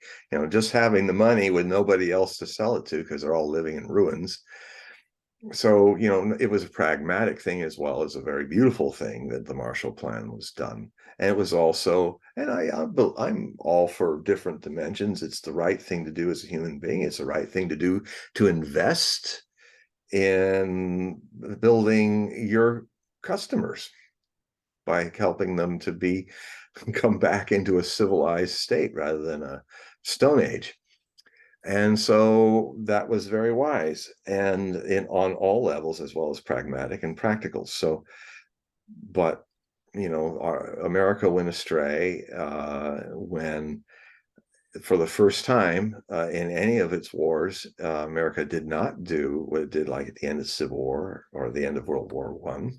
Just having the money with nobody else to sell it to because they're all living in ruins. So, it was a pragmatic thing as well as a very beautiful thing that the Marshall Plan was done. And it was also, and I'm all for different dimensions. It's the right thing to do as a human being. It's the right thing to do to invest in building your customers by helping them to come back into a civilized state rather than a Stone Age. And so that was very wise and on all levels, as well as pragmatic and practical. So, but America went astray when, for the first time in any of its wars, America did not do what it did like at the end of the Civil War or the end of World War I,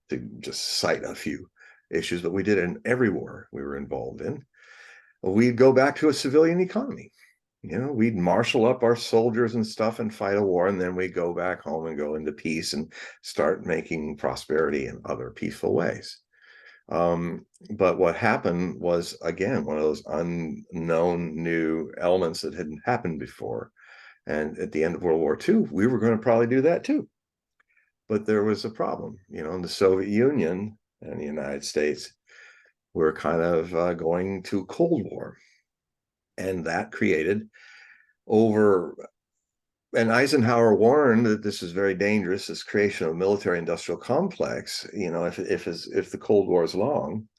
to just cite a few issues, but we did in every war we were involved in. We'd go back to a civilian economy. We'd marshal up our soldiers and stuff and fight a war, and then we go back home and go into peace and start making prosperity in other peaceful ways. But what happened was, again, one of those unknown new elements that hadn't happened before. And at the end of World War II, we were going to probably do that too. But there was a problem. The Soviet Union and the United States were kind of going to Cold War. And that created and Eisenhower warned that this is very dangerous, this creation of a military industrial complex. If the Cold War is long,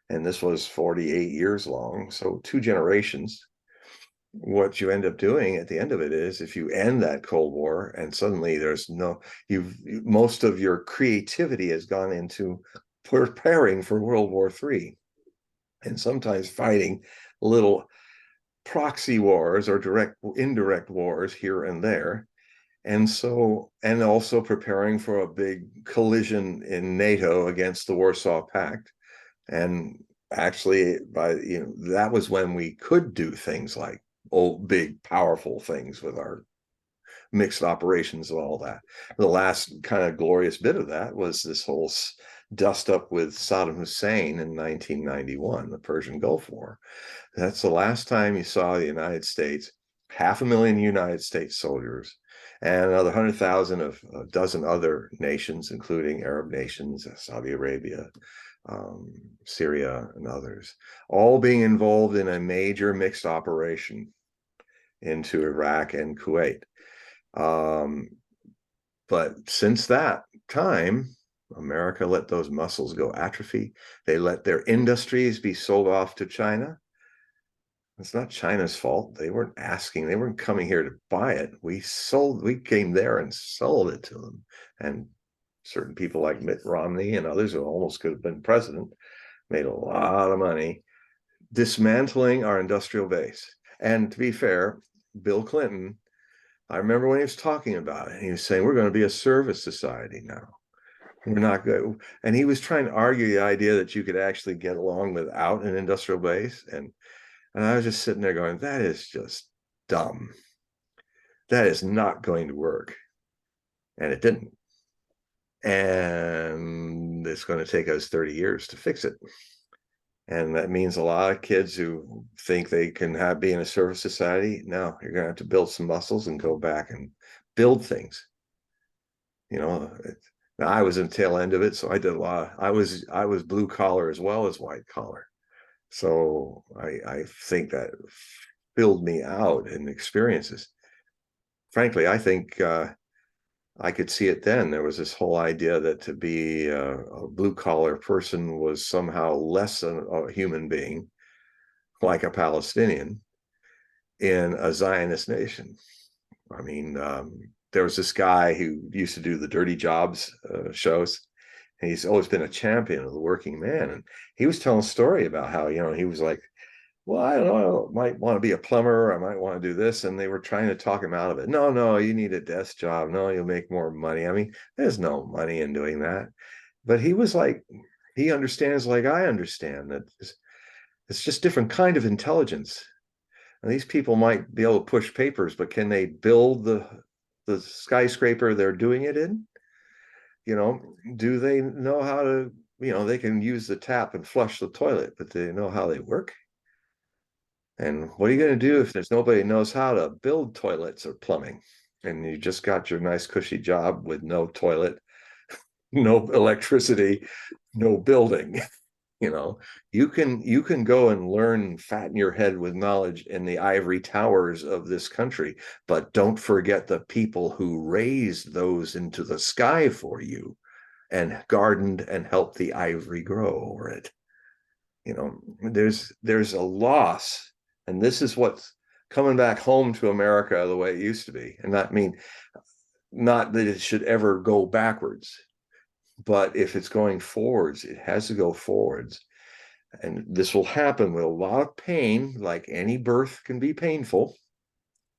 and this was 48 years long, so 2 generations, what you end up doing at the end of it is, if you end that Cold War and suddenly most of your creativity has gone into preparing for World War III, and sometimes fighting little proxy wars or indirect wars here and there. And also preparing for a big collision in NATO against the Warsaw Pact. And actually, that was when we could do things like big, powerful things with our mixed operations and all that. The last kind of glorious bit of that was this whole dust up with Saddam Hussein in 1991, the Persian Gulf War. That's the last time you saw the United States, 500,000 United States soldiers, and another 100,000 of a dozen other nations, including Arab nations, Saudi Arabia, Syria, and others, all being involved in a major mixed operation into Iraq and Kuwait. But since that time, America let those muscles go atrophy. They let their industries be sold off to China. It's not China's fault. They weren't coming here to buy it. We came there and sold it to them. And certain people like Mitt Romney and others who almost could have been president made a lot of money dismantling our industrial base. And to be fair, Bill Clinton I remember when he was talking about it, he was saying, we're going to be a service society now. We're not good. And he was trying to argue the idea that you could actually get along without an industrial base. And I was just sitting there going, that is just dumb. That is not going to work. And it didn't. And it's going to take us 30 years to fix it. And that means a lot of kids who think they can be in a service society. No, you're going to have to build some muscles and go back and build things. You know, I was in the tail end of it, so I did a lot. I was blue collar as well as white collar. So I think that filled me out in experiences. Frankly, I think I could see it then. There was this whole idea that to be a blue collar person was somehow less a human being, like a Palestinian, in a Zionist nation. I mean, there was this guy who used to do the Dirty Jobs shows. And he's always been a champion of the working man. And he was telling a story about how, he was like, well, I don't know, I might want to be a plumber. I might want to do this. And they were trying to talk him out of it. No, you need a desk job. No, you'll make more money. I mean, there's no money in doing that. But he was like, he understands like I understand that it's just different kind of intelligence. And these people might be able to push papers, but can they build the skyscraper they're doing it in? Do they know how to, they can use the tap and flush the toilet, but they know how they work? And what are you going to do if there's nobody who knows how to build toilets or plumbing? And you just got your nice cushy job with no toilet, no electricity, no building. You can go and learn, fatten your head with knowledge in the ivory towers of this country, but don't forget the people who raised those into the sky for you and gardened and helped the ivory grow over it. There's a loss, and this is what's coming back home to America the way it used to be. And not that it should ever go backwards, but if it's going forwards, it has to go forwards. And this will happen with a lot of pain, like any birth can be painful.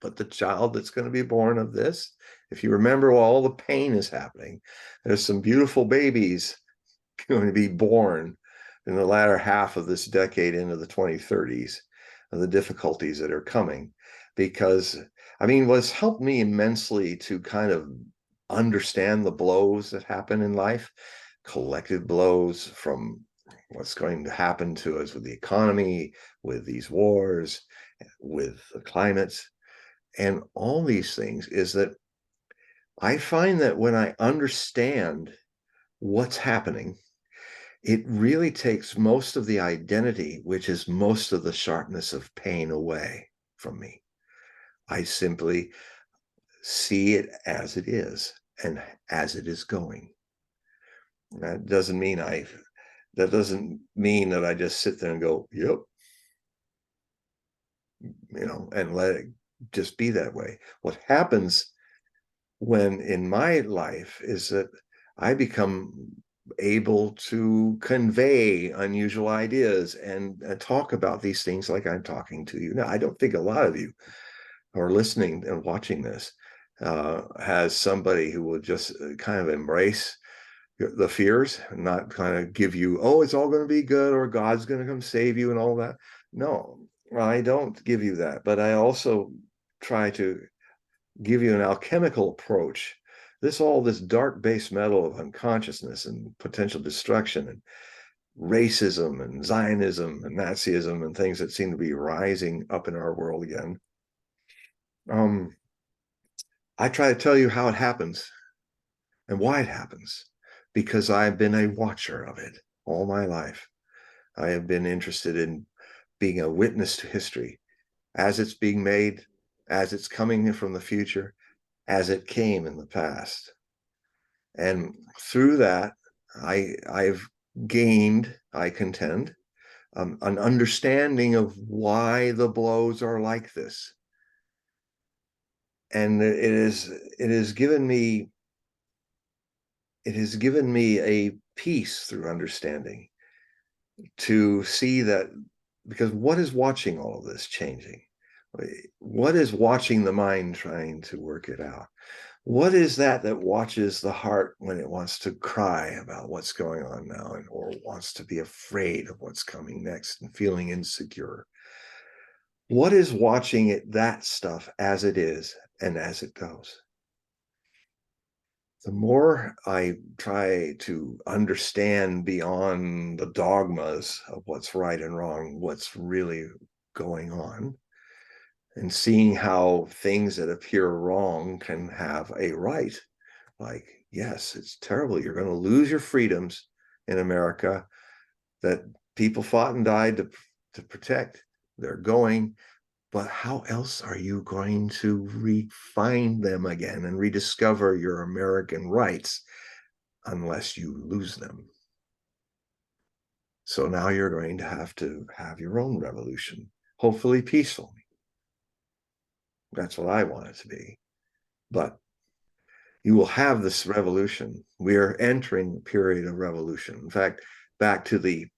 But the child that's going to be born of this, if you remember while all the pain is happening, there's some beautiful babies going to be born in the latter half of this decade into the 2030s, of the difficulties that are coming. Because, I mean, what's helped me immensely to kind of understand the blows that happen in life, collective blows from what's going to happen to us with the economy, with these wars, with the climates, and all these things, is that I find that when I understand what's happening, it really takes most of the identity, which is most of the sharpness of pain, away from me. I simply see it as it is and as it is going. That doesn't mean that I just sit there and go, yep, and let it just be that way. What happens when in my life is that I become able to convey unusual ideas and talk about these things like I'm talking to you now. I don't think a lot of you who are listening and watching this has somebody who will just kind of embrace the fears and not kind of give you, oh, it's all going to be good, or God's going to come save you and all that. No, I don't give you that, but I also try to give you an alchemical approach. This dark base metal of unconsciousness and potential destruction and racism and Zionism and Nazism and things that seem to be rising up in our world again. I try to tell you how it happens and why it happens, because I've been a watcher of it all my life. I have been interested in being a witness to history as it's being made, as it's coming from the future, as it came in the past. And through that, I've gained, I contend, an understanding of why the blows are like this. And it has given me a peace through understanding, to see that, because what is watching all of this changing? What is watching the mind trying to work it out? What is that watches the heart when it wants to cry about what's going on now, or wants to be afraid of what's coming next and feeling insecure? What is watching it, that stuff, as it is and as it goes? The more I try to understand beyond the dogmas of what's right and wrong, what's really going on, and seeing how things that appear wrong can have a right. Like, yes, it's terrible. You're going to lose your freedoms in America that people fought and died to protect. They're going, but how else are you going to refine them again and rediscover your American rights unless you lose them? So now you're going to have your own revolution, hopefully peaceful. That's what I want it to be. But you will have this revolution. We are entering a period of revolution. In fact, back to the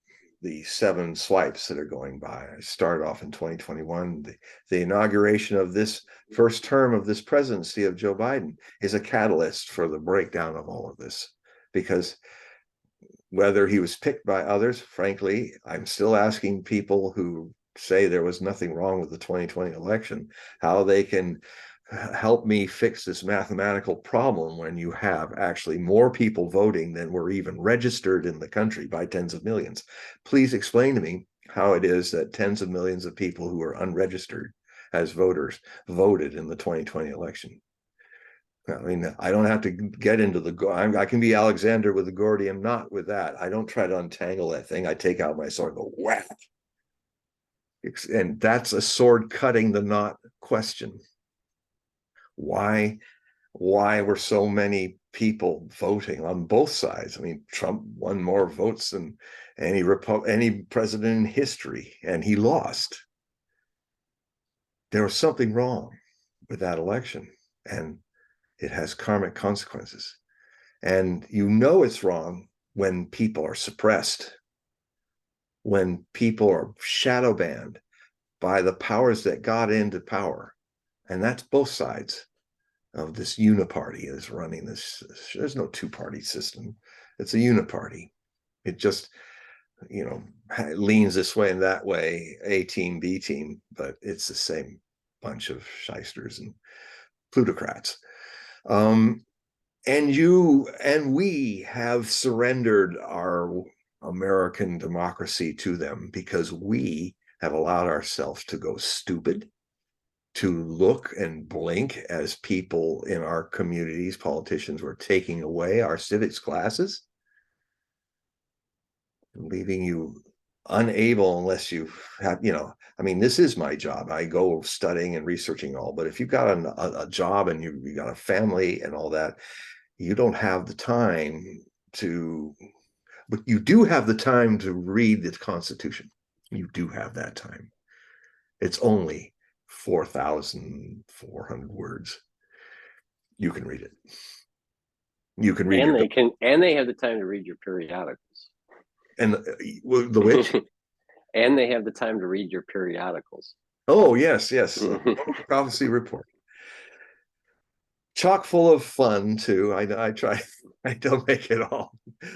7 swipes that are going by. I started off in 2021. The inauguration of this first term of this presidency of Joe Biden is a catalyst for the breakdown of all of this. Because whether he was picked by others, frankly, I'm still asking people who say there was nothing wrong with the 2020 election, how they can help me fix this mathematical problem when you have actually more people voting than were even registered in the country by tens of millions. Please explain to me how it is that tens of millions of people who are unregistered as voters voted in the 2020 election. I mean, I don't have to get into I can be Alexander with the Gordian knot with that. I don't try to untangle that thing. I take out my sword and go whack. And that's a sword cutting the knot question. Why were so many people voting on both sides? I mean, Trump won more votes than any president in history, and he lost. There was something wrong with that election, and it has karmic consequences. And you know it's wrong when people are suppressed, when people are shadow banned by the powers that got into power. And that's both sides of this uniparty is running this. There's no two-party system. It's a uniparty. It just, leans this way and that way, A team, B team, but it's the same bunch of shysters and plutocrats. And you and we have surrendered our American democracy to them because we have allowed ourselves to go stupid, to look and blink as people in our communities, politicians, were taking away our civics classes, leaving you unable unless you have, I mean, this is my job. I go studying and researching all, but if you've got a job and you got a family and all that, you don't have the time but you do have the time to read the Constitution. You do have that time. It's only 4,400 words. You can read it. You can read and they have the time to read your periodicals. And the which? And they have the time to read your periodicals. Oh, yes. Prophecy Report. Chock full of fun too. I try. I don't make it all.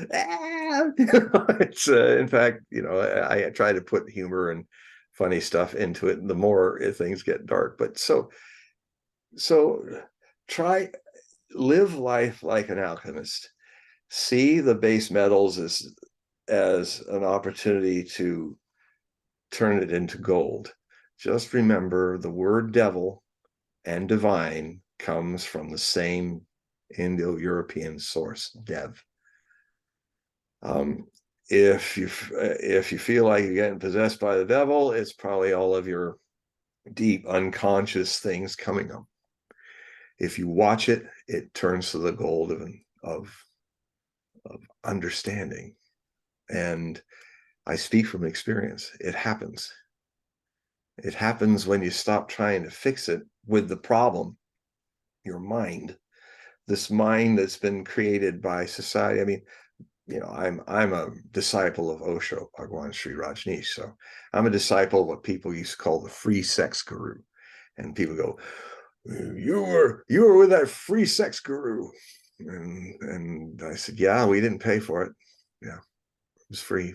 It's in fact, I try to put humor and funny stuff into it. The more things get dark, but so try live life like an alchemist. See the base metals as an opportunity to turn it into gold. Just remember the word devil and divine comes from the same Indo-European source, dev. If you feel like you're getting possessed by the devil, it's probably all of your deep unconscious things coming up. If you watch it, it turns to the gold of understanding. And I speak from experience. It happens. It happens when you stop trying to fix it with the problem, your mind, this mind that's been created by society. I mean, I'm a disciple of Osho, Bhagwan Sri Rajneesh. So I'm a disciple of what people used to call the free sex guru. And people go, you were with that free sex guru. And I said, yeah, we didn't pay for it. Yeah, it was free.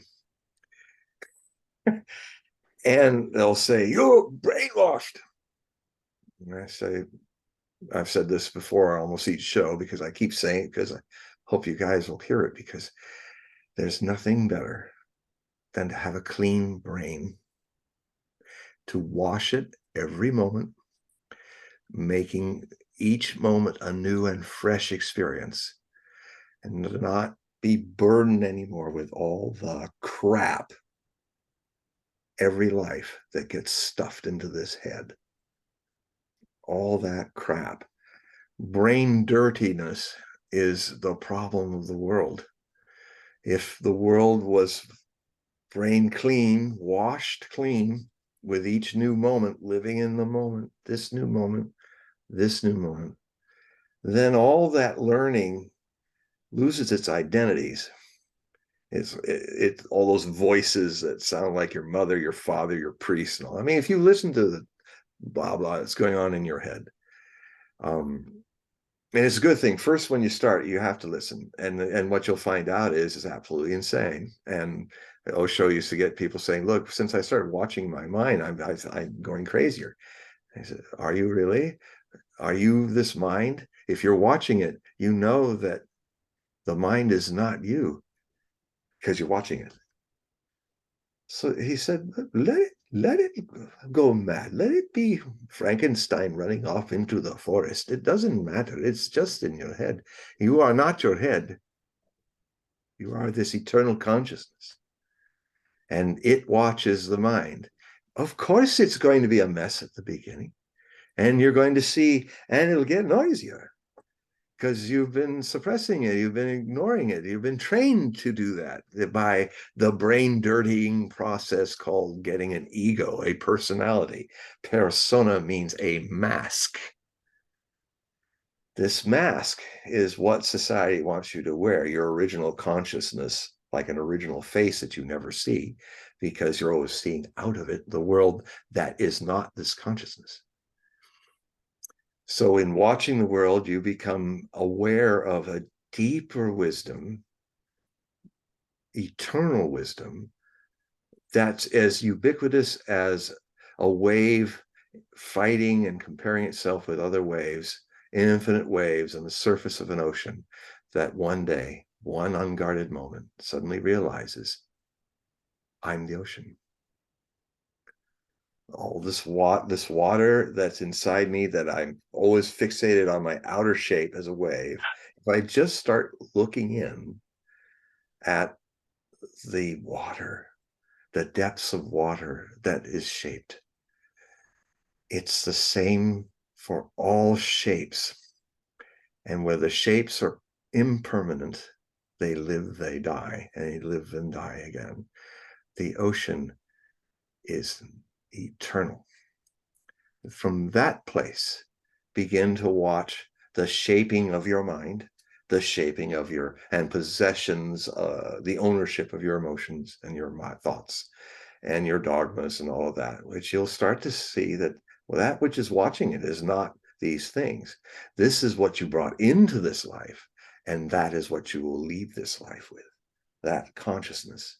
And they'll say, you're brainwashed. And I say, I've said this before on almost each show because I keep saying it because I hope you guys will hear it, because there's nothing better than to have a clean brain, to wash it every moment, making each moment a new and fresh experience, and to not be burdened anymore with all the crap, every life that gets stuffed into this head. All that crap. Brain dirtiness is the problem of the world. If the world was brain clean, washed clean, with each new moment, living in the moment, this new moment, this new moment, then all that learning loses its identities. It's all those voices that sound like your mother, your father, your priest, and all. I mean, if you listen to the blah blah that's going on in your head, and it's a good thing. First, when you start, you have to listen, and what you'll find out is absolutely insane. And Osho used to get people saying, "Look, since I started watching my mind, I'm going crazier." I said, "Are you really? Are you this mind? If you're watching it, you know that the mind is not you because you're watching it." So he said, let it go mad. Let it be Frankenstein running off into the forest. It doesn't matter. It's just in your head. You are not your head. You are this eternal consciousness. And it watches the mind. Of course, it's going to be a mess at the beginning. And you're going to see, and it'll get noisier, because you've been suppressing it, you've been ignoring it, you've been trained to do that by the brain dirtying process called getting an ego, a personality. Persona means a mask. This mask is what society wants you to wear, your original consciousness, like an original face that you never see, because you're always seeing out of it the world that is not this consciousness. So in watching the world, you become aware of a deeper wisdom, eternal wisdom, that's as ubiquitous as a wave fighting and comparing itself with other waves, infinite waves on the surface of an ocean, that one day, one unguarded moment, suddenly realizes, I'm the ocean. All this water that's inside me, that I'm always fixated on my outer shape as a wave, if I just start looking in at the water, the depths of water that is shaped, it's the same for all shapes. And where the shapes are impermanent, they live, they die, and they live and die again. The ocean is eternal. From that place, begin to watch the shaping of your mind, the shaping of your and possessions, the ownership of your emotions and your thoughts and your dogmas and all of that, which you'll start to see that, well, that which is watching it is not these things. This is what you brought into this life, and that is what you will leave this life with, that consciousness,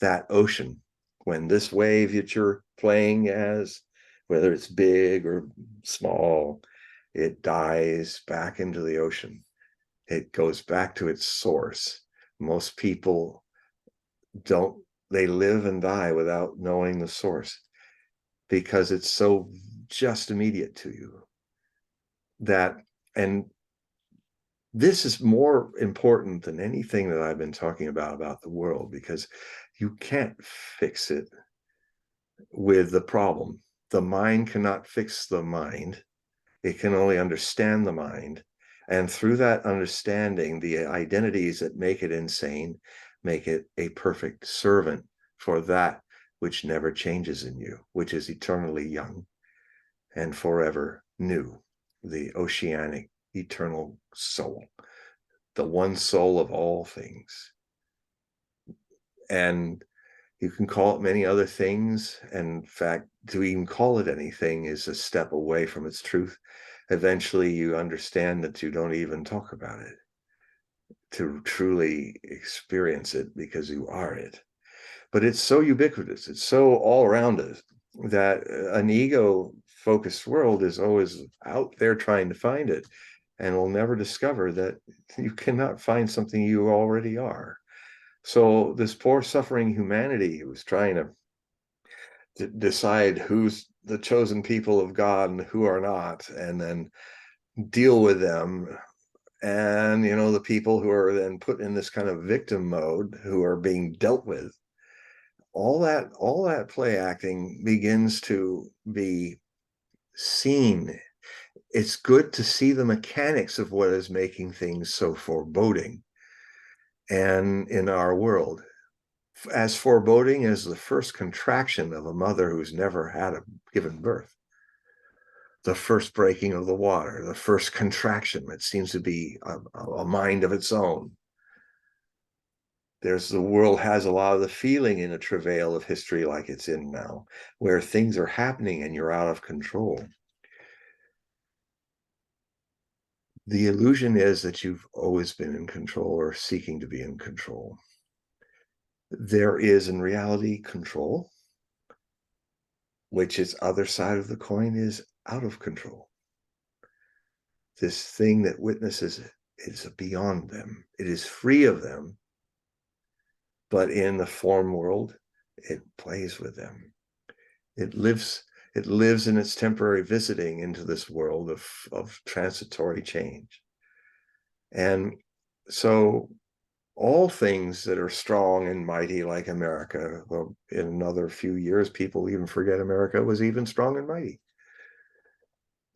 that ocean. When this wave that you're playing as, whether it's big or small, it dies back into the ocean. It goes back to its source. Most people don't, they live and die without knowing the source, because it's so just immediate to you that, and this is more important than anything that I've been talking about the world, because you can't fix it with the problem. The mind cannot fix the mind. It can only understand the mind. And through that understanding, the identities that make it insane make it a perfect servant for that which never changes in you, which is eternally young and forever new, the oceanic, eternal soul, the one soul of all things. And You can call it many other things. And in fact, to even call it anything is a step away from its truth. Eventually, you understand that you don't even talk about it to truly experience it, because you are it. But it's so ubiquitous, it's so all around us, that an ego focused world is always out there trying to find it, and will never discover that you cannot find something you already are. So this poor suffering humanity who's trying to decide who's the chosen people of God and who are not, and then deal with them. And the people who are then put in this kind of victim mode, who are being dealt with, all that play acting begins to be seen. It's good to see the mechanics of what is making things so foreboding. And in our world, as foreboding as the first contraction of a mother who's never had given birth, the first breaking of the water, the first contraction that seems to be a mind of its own. The world has a lot of the feeling in a travail of history like it's in now, where things are happening and you're out of control. The illusion is that you've always been in control or seeking to be in control. There is in reality control, which is other side of the coin, is out of control. This thing that witnesses it is beyond them. It is free of them, but in the form world, it plays with them. It lives in its temporary visiting into this world of transitory change. And so all things that are strong and mighty, like America, well, in another few years, people even forget America was even strong and mighty.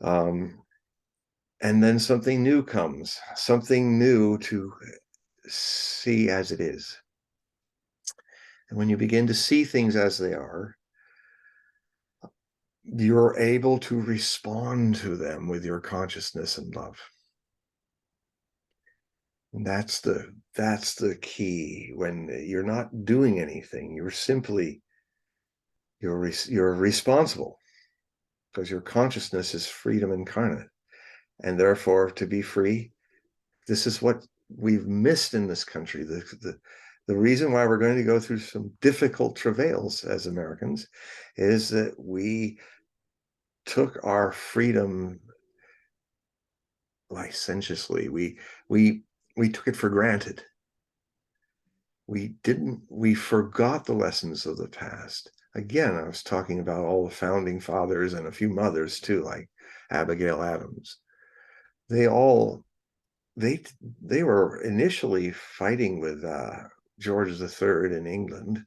And then something new comes, something new to see as it is. And when you begin to see things as they are, you're able to respond to them with your consciousness and love. And that's the key. When you're not doing anything, you're responsible, because your consciousness is freedom incarnate. And therefore, to be free, this is what we've missed in this country. The reason why we're going to go through some difficult travails as Americans is that we took our freedom licentiously. We took it for granted. We forgot the lessons of the past. Again, I was talking about all the founding fathers and a few mothers too, like Abigail Adams. They were initially fighting with George III in England,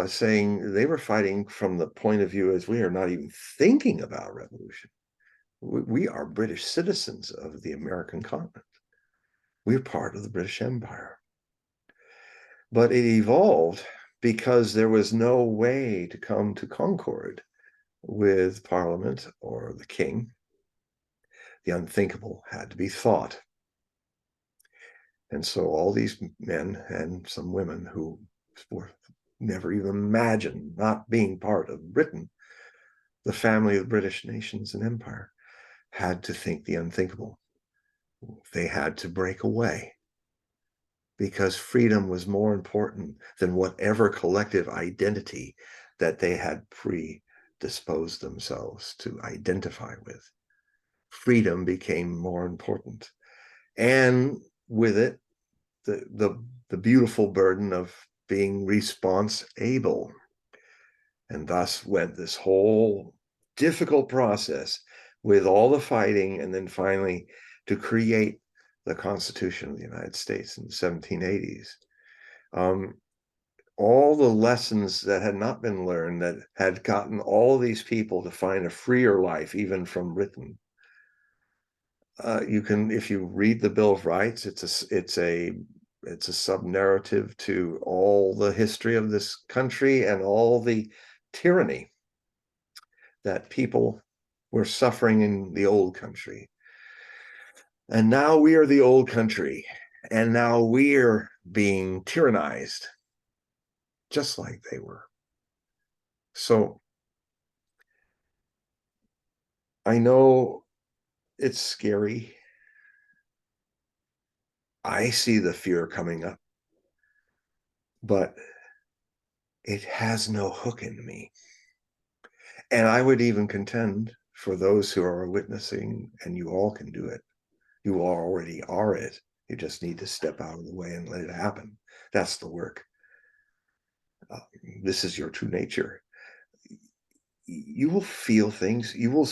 saying they were fighting from the point of view as we are not even thinking about revolution. We are British citizens of the American continent. We're part of the British Empire. But it evolved because there was no way to come to concord with Parliament or the king. The unthinkable had to be thought. And so all these men and some women who were never even imagined not being part of Britain, the family of the British nations and empire, had to think the unthinkable. They had to break away, because freedom was more important than whatever collective identity that they had predisposed themselves to identify with. Freedom became more important. And with it, the beautiful burden of being response able. And thus went this whole difficult process with all the fighting, and then finally to create the Constitution of the United States in the 1780s. All the lessons that had not been learned, that had gotten all these people to find a freer life, even from Britain. You can, if you read the Bill of Rights, it's a sub-narrative to all the history of this country and all the tyranny that people were suffering in the old country. And now we are the old country, and now we're being tyrannized. just like they were. So I know it's scary. I see the fear coming up, but it has no hook in me. And I would even contend for those who are witnessing, and you all can do it. You already are it. You just need to step out of the way and let it happen. That's the work. This is your true nature. You will feel things. You will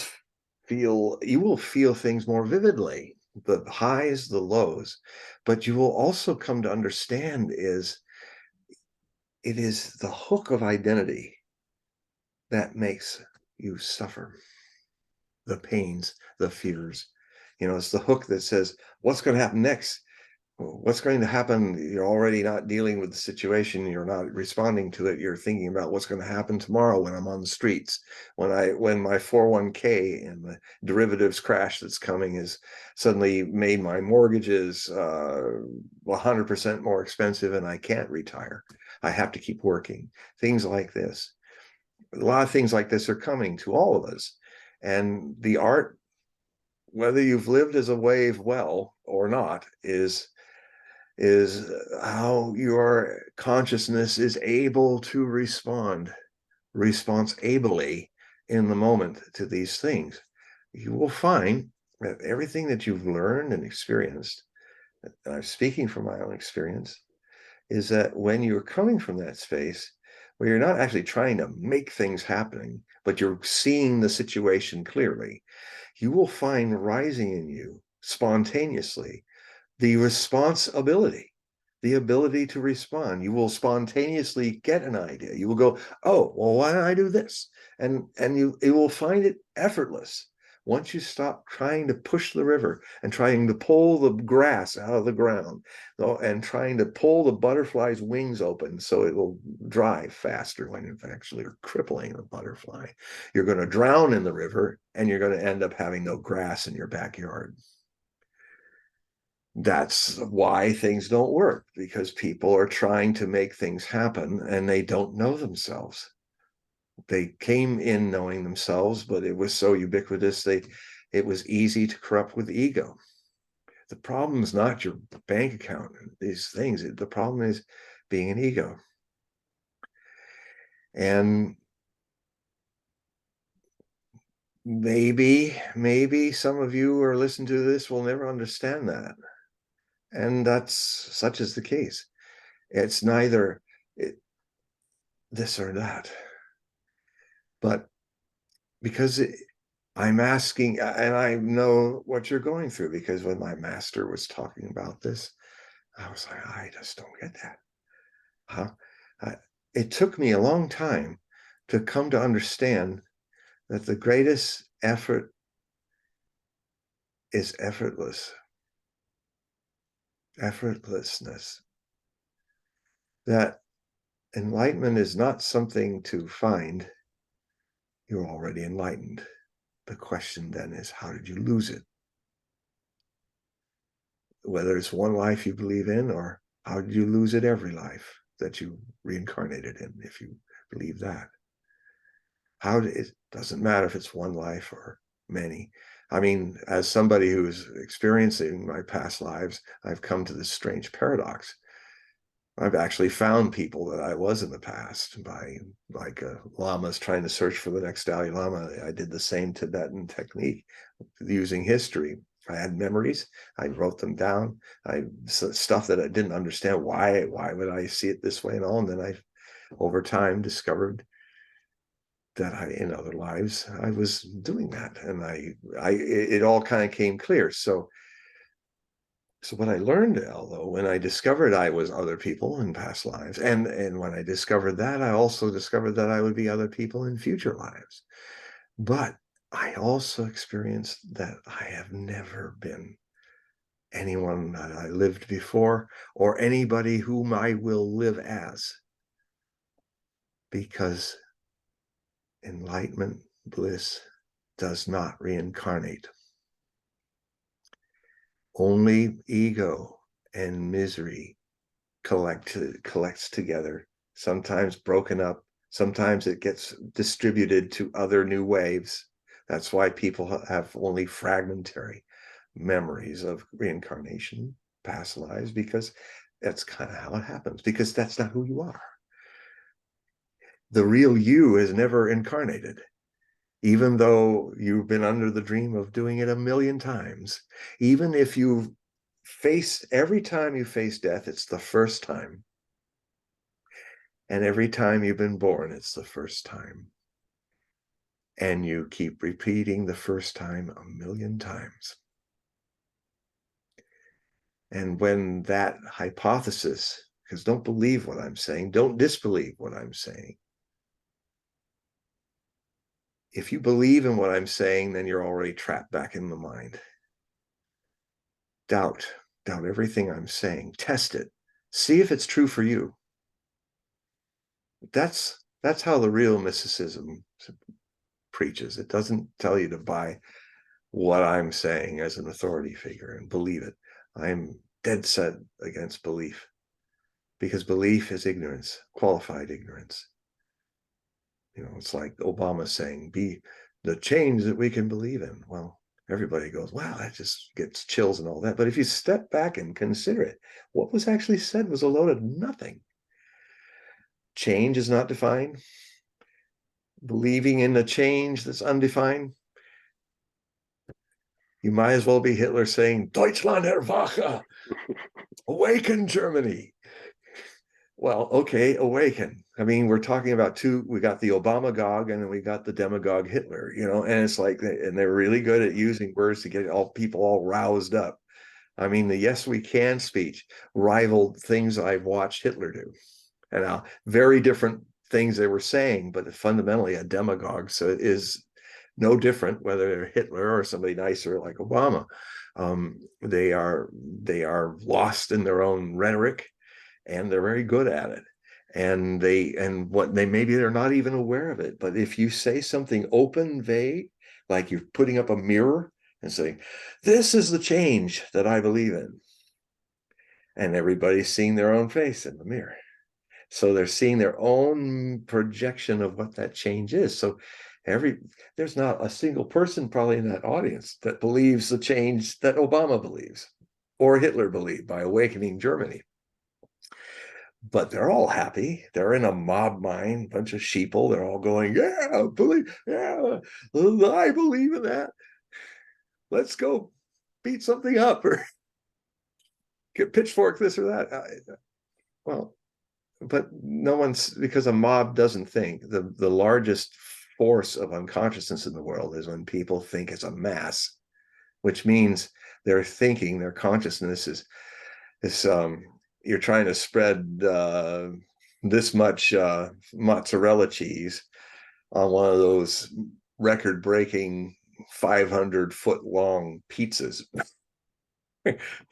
feel things more vividly, the highs, the lows. But you will also come to understand it is the hook of identity that makes you suffer. The pains, the fears. It's the hook that says, what's going to happen next? What's going to happen? You're already not dealing with the situation. You're not responding to it. You're thinking about what's going to happen tomorrow when I'm on the streets, when my 401k and the derivatives crash that's coming has suddenly made my mortgages 100% more expensive and I can't retire. I have to keep working. Things like this. A lot of things like this are coming to all of us. And the art, whether you've lived as a wave well or not, is how your consciousness is able to respond responsibly in the moment to these things. You will find that everything that you've learned and experienced, and I'm speaking from my own experience, is that when you're coming from that space where you're not actually trying to make things happen, but you're seeing the situation clearly, you will find rising in you spontaneously the responsibility, the ability to respond. You will spontaneously get an idea. You will go, oh, well, why don't I do this? And you will find it effortless once you stop trying to push the river and trying to pull the grass out of the ground and trying to pull the butterfly's wings open so it will dry faster when it's actually crippling the butterfly. You're going to drown in the river and you're going to end up having no grass in your backyard. That's why things don't work, because people are trying to make things happen and they don't know themselves. They came in knowing themselves, but it was so ubiquitous, it was easy to corrupt with ego. The problem is not your bank account, these things. The problem is being an ego. And maybe some of you who are listening to this will never understand that. And that's such is the case. It's neither this or that. But because I'm asking, and I know what you're going through, because when my master was talking about this, I was like, I just don't get that. Huh? It took me a long time to come to understand that the greatest effort is effortlessness. That enlightenment is not something to find. You're already enlightened. The question then is, how did you lose it? Whether it's one life you believe in, or how did you lose it every life that you reincarnated in, if you believe that. It doesn't matter if it's one life or many. I mean, as somebody who's experiencing my past lives, I've come to this strange paradox. I've actually found people that I was in the past by, like, lamas trying to search for the next Dalai Lama. I did the same Tibetan technique using history. I had memories. I wrote them down. Stuff that I didn't understand. Why would I see it this way and all? And then I, over time, discovered that in other lives, I was doing that. And it all kind of came clear. So what I learned, although, when I discovered I was other people in past lives, and when I discovered that, I also discovered that I would be other people in future lives. But I also experienced that I have never been anyone that I lived before, or anybody whom I will live as, because enlightenment, bliss, does not reincarnate. Only ego and misery collects together sometimes broken up, sometimes it gets distributed to other new waves. That's why people have only fragmentary memories of reincarnation, past lives, because that's kind of how it happens, because that's not who you are. The real you is never incarnated, even though you've been under the dream of doing it a million times. Even if you face, every time you face death, it's the first time. And every time you've been born, it's the first time. And you keep repeating the first time a million times. And when that hypothesis, because don't believe what I'm saying, don't disbelieve what I'm saying. If you believe in what I'm saying, then you're already trapped back in the mind. Doubt everything I'm saying. Test it. See if it's true for you. That's how the real mysticism preaches. It doesn't tell you to buy what I'm saying as an authority figure and believe it. I'm dead set against belief, because belief is ignorance, qualified ignorance. You know, it's like Obama saying, be the change that we can believe in. Well, everybody goes, wow, that just gets chills and all that. But if you step back and consider it, what was actually said was a load of nothing. Change is not defined. Believing in a change that's undefined. You might as well be Hitler saying, Deutschland erwache, awaken Germany. Well, okay, awaken. I mean, we're talking about we got the Obama-gog and then we got the demagogue Hitler, you know, and it's like, and they're really good at using words to get people all roused up. I mean, the yes, we can speech rivaled things I've watched Hitler do. And very different things they were saying, but fundamentally a demagogue. So it is no different whether they're Hitler or somebody nicer like Obama. They are lost in their own rhetoric, and they're very good at it. And maybe they're not even aware of it. But if you say something open, vague, like you're putting up a mirror and saying, this is the change that I believe in, and everybody's seeing their own face in the mirror. So they're seeing their own projection of what that change is. So there's not a single person probably in that audience that believes the change that Obama believes or Hitler believed by awakening Germany. But they're all happy. They're in a mob mind, bunch of sheeple. They're all going, yeah, I believe in that. Let's go beat something up or get pitchfork this or that. Well, but no one's, because a mob doesn't think. The largest force of unconsciousness in the world is when people think as a mass, which means their thinking, their consciousness is you're trying to spread this much mozzarella cheese on one of those record-breaking 500-foot long pizzas.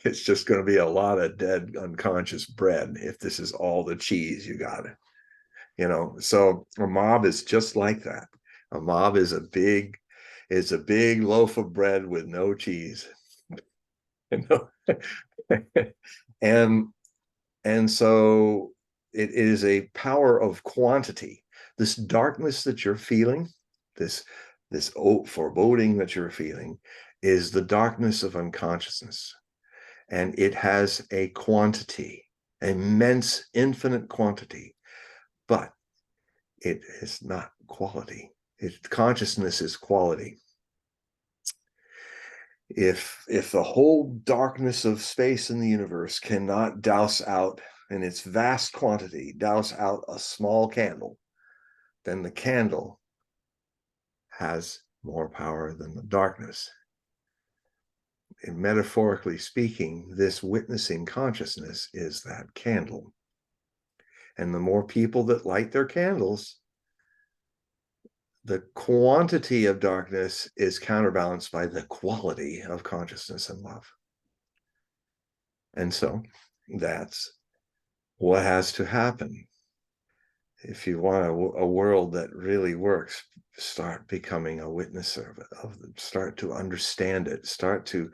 It's just going to be a lot of dead unconscious bread if this is all the cheese you got. You know, so a mob is just like that. A mob is a big loaf of bread with no cheese. You know? and so it is a power of quantity. This darkness that you're feeling, this foreboding that you're feeling, is the darkness of unconsciousness. And it has a quantity, immense, infinite quantity, but it is not quality. Consciousness is quality. If the whole darkness of space in the universe cannot douse out, in its vast quantity, douse out a small candle, then the candle has more power than the darkness. And metaphorically speaking, this witnessing consciousness is that candle. And the more people that light their candles, the quantity of darkness is counterbalanced by the quality of consciousness and love. And so that's what has to happen. If you want a world that really works, start becoming a witness start to understand it, start to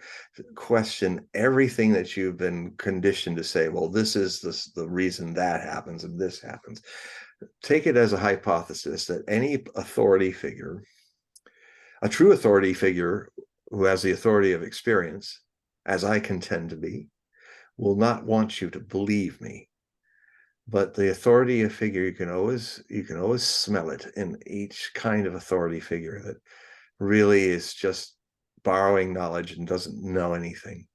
question everything that you've been conditioned to say, well, this is the reason that happens and this happens. Take it as a hypothesis that any authority figure, a true authority figure who has the authority of experience, as I contend to be, will not want you to believe me. But the authority figure, you can always smell it in each kind of authority figure that really is just borrowing knowledge and doesn't know anything.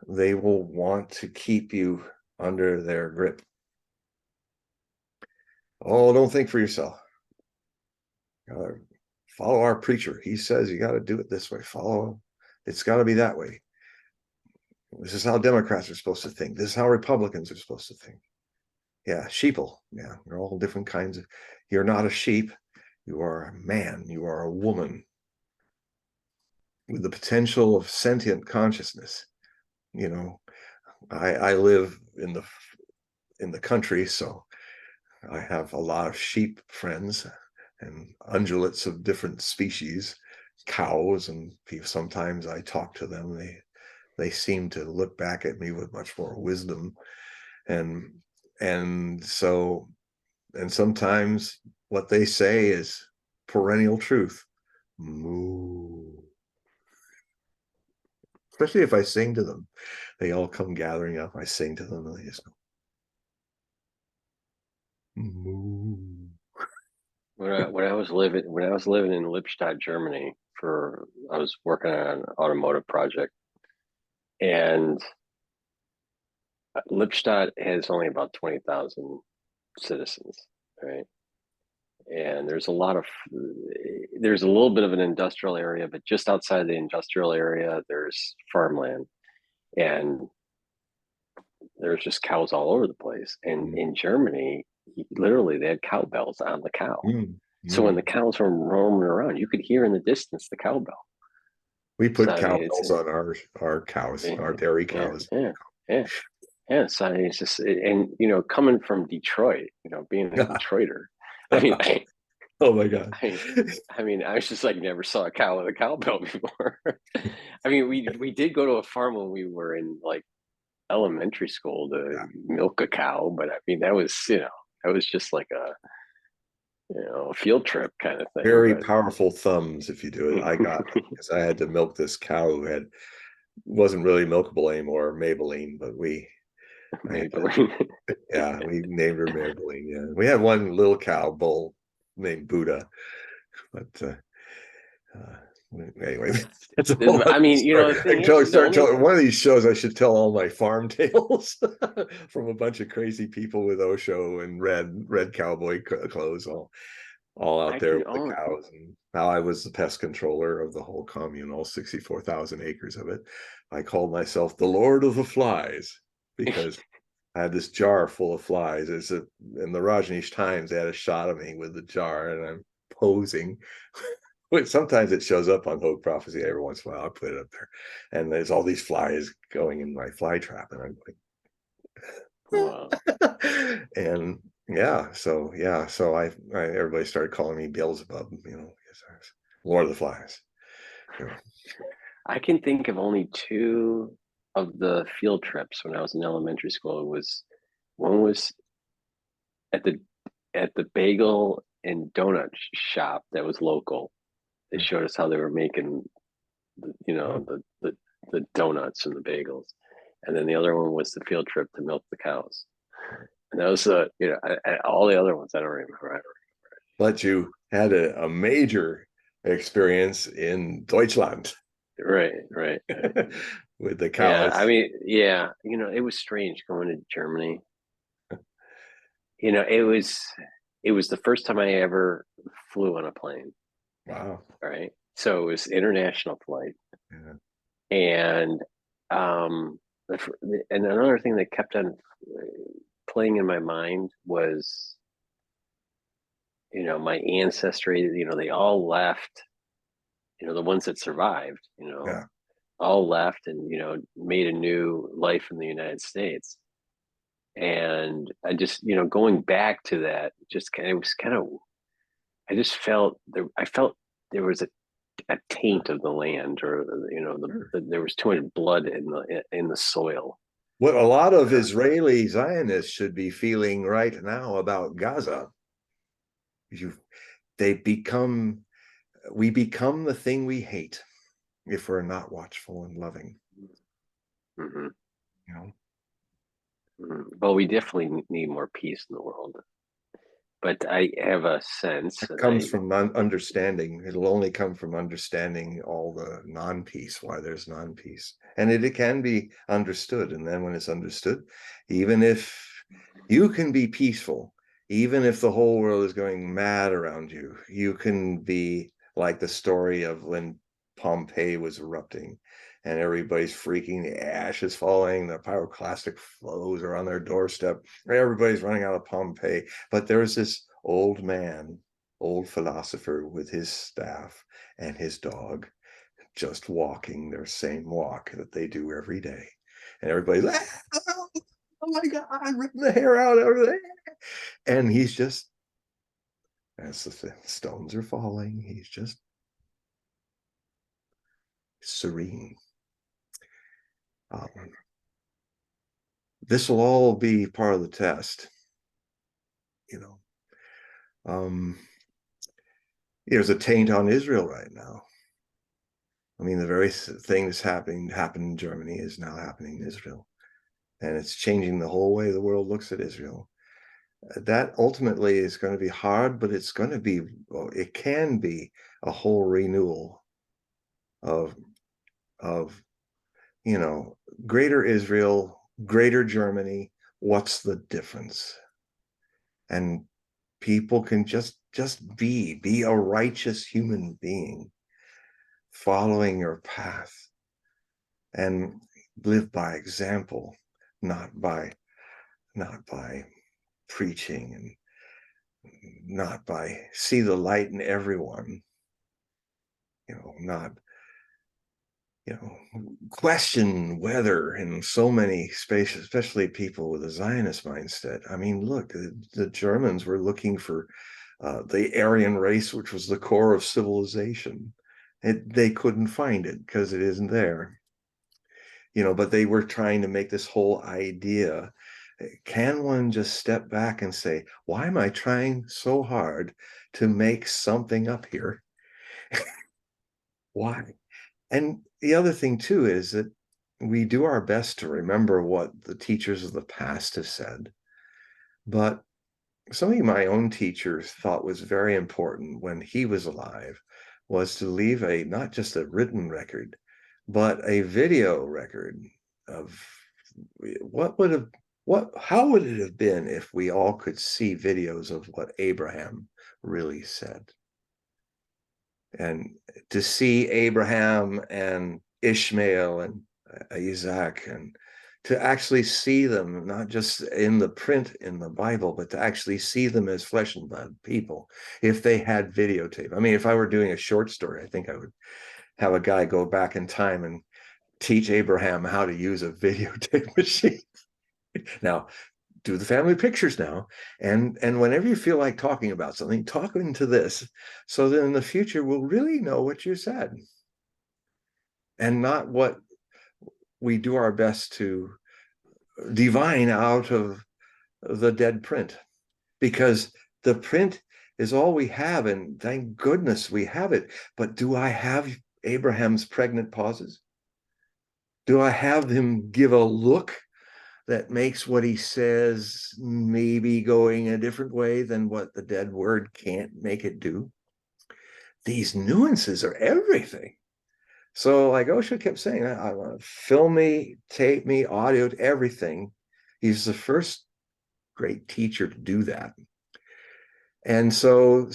They will want to keep you under their grip. Oh, don't think for yourself. Follow our preacher. He says you got to do it this way. Follow. It's got to be that way. This is how Democrats are supposed to think. This is how Republicans are supposed to think. Yeah, sheeple. Yeah, they're all different kinds of. You're not a sheep. You are a man. You are a woman with the potential of sentient consciousness. You know, I live in the country, so I have a lot of sheep friends and ungulates of different species, cows, and sometimes I talk to them. They seem to look back at me with much more wisdom, and so, and sometimes what they say is perennial truth. Moo. Especially if I sing to them, they all come gathering up. I sing to them, and they just go, moo. When I was living in Lippstadt, Germany, I was working on an automotive project, and Lippstadt has only about 20,000 citizens, right? And there's a little bit of an industrial area, but just outside the industrial area, there's farmland, and there's just cows all over the place. And in Germany, literally, they had cowbells on the cow. So when the cows were roaming around, you could hear in the distance the cowbell. We put cowbells on our cows, our dairy cows. Yeah. So it's just, and coming from Detroit, being a Detroiter, I mean, oh my God. I mean, I was just like, never saw a cow with a cowbell before. I mean, we did go to a farm when we were in like elementary school to milk a cow, but I mean, that was just like a field trip kind of thing. Very powerful thumbs if you do it. I got it because I had to milk this cow who wasn't really milkable anymore, Maybelline, but we named her Maybelline. Yeah, we had one little cow bull named Buddha, but anyway, that's I mean, the thing is, one of these shows I should tell all my farm tales from a bunch of crazy people with Osho and red cowboy clothes, all out there with the cows, and how I was the pest controller of the whole commune, all 64,000 acres of it. I called myself the Lord of the Flies because I had this jar full of flies. In the Rajneesh Times, they had a shot of me with the jar, and I'm posing. Sometimes it shows up on Hogue Prophecy. Every once in a while, I'll put it up there, and there's all these flies going in my fly trap, and I'm like, wow. And so everybody started calling me Beelzebub, Lord of the Flies. I can think of only two of the field trips when I was in elementary school. One was at the bagel and donut shop that was local. They showed us how they were making, the donuts and the bagels, and then the other one was the field trip to milk the cows. And that was all the other ones I don't remember. But you had a major experience in Deutschland, right? With the cows. Yeah, I mean, it was strange going to Germany. It was the first time I ever flew on a plane. Wow. Right. So it was international flight. Yeah. And another thing that kept on playing in my mind was, my ancestry, they all left, the ones that survived, all left and, made a new life in the United States. And I just, going back to that, it was kind of I just felt there. I felt there was a taint of the land, or there was too much blood in the soil. What a lot of Uh, Israeli Zionists should be feeling right now about Gaza. You, they become, we become the thing we hate if we're not watchful and loving. mhm, You know, mhm. Well, we definitely need more peace in the world, but I have a sense, it and comes from understanding. It'll only come from understanding all the non-peace, why there's non-peace, and it can be understood. And then when it's understood, even if you can be peaceful, even if the whole world is going mad around you, you can be like the story of when Pompeii was erupting and everybody's freaking, the ash is falling, the pyroclastic flows are on their doorstep, everybody's running out of Pompeii. But there was this old man, old philosopher with his staff and his dog, just walking their same walk that they do every day. And everybody's like, oh my God, I'm ripping the hair out over there. And he's just, as the stones are falling, he's just serene. Um, this will all be part of the test, you know. There's a taint on Israel right now. I mean, the very thing that's happened in Germany is now happening in Israel, and it's changing the whole way the world looks at Israel. That ultimately is going to be hard, but it's going to be, well, it can be a whole renewal of of you know, greater Israel, greater Germany. What's the difference? And people can just be a righteous human being, following your path, and live by example, not by preaching, and not by see the light in everyone, not question whether in so many spaces, especially people with a Zionist mindset. I mean, look, the Germans were looking for the Aryan race, which was the core of civilization. They couldn't find it because it isn't there. But they were trying to make this whole idea. Can one just step back and say, why am I trying so hard to make something up here? Why? And the other thing too is that we do our best to remember what the teachers of the past have said. But something my own teacher thought was very important when he was alive was to leave not just a written record, but a video record of how would it have been if we all could see videos of what Abraham really said? And to see Abraham and Ishmael and Isaac, and to actually see them, not just in the print in the Bible, but to actually see them as flesh and blood people, if they had videotape. I mean, if I were doing a short story, I think I would have a guy go back in time and teach Abraham how to use a videotape machine. Now, do the family pictures now, and whenever you feel like talking about something, talk into this, so that in the future we'll really know what you said, and not what we do our best to divine out of the dead print, because the print is all we have, and thank goodness we have it. But do I have Abraham's pregnant pauses? Do I have him give a look that makes what he says maybe going a different way than what the dead word can't make it do? These nuances are everything. So like Osho kept saying, I want to film me, tape me, audio, everything. He's the first great teacher to do that. And so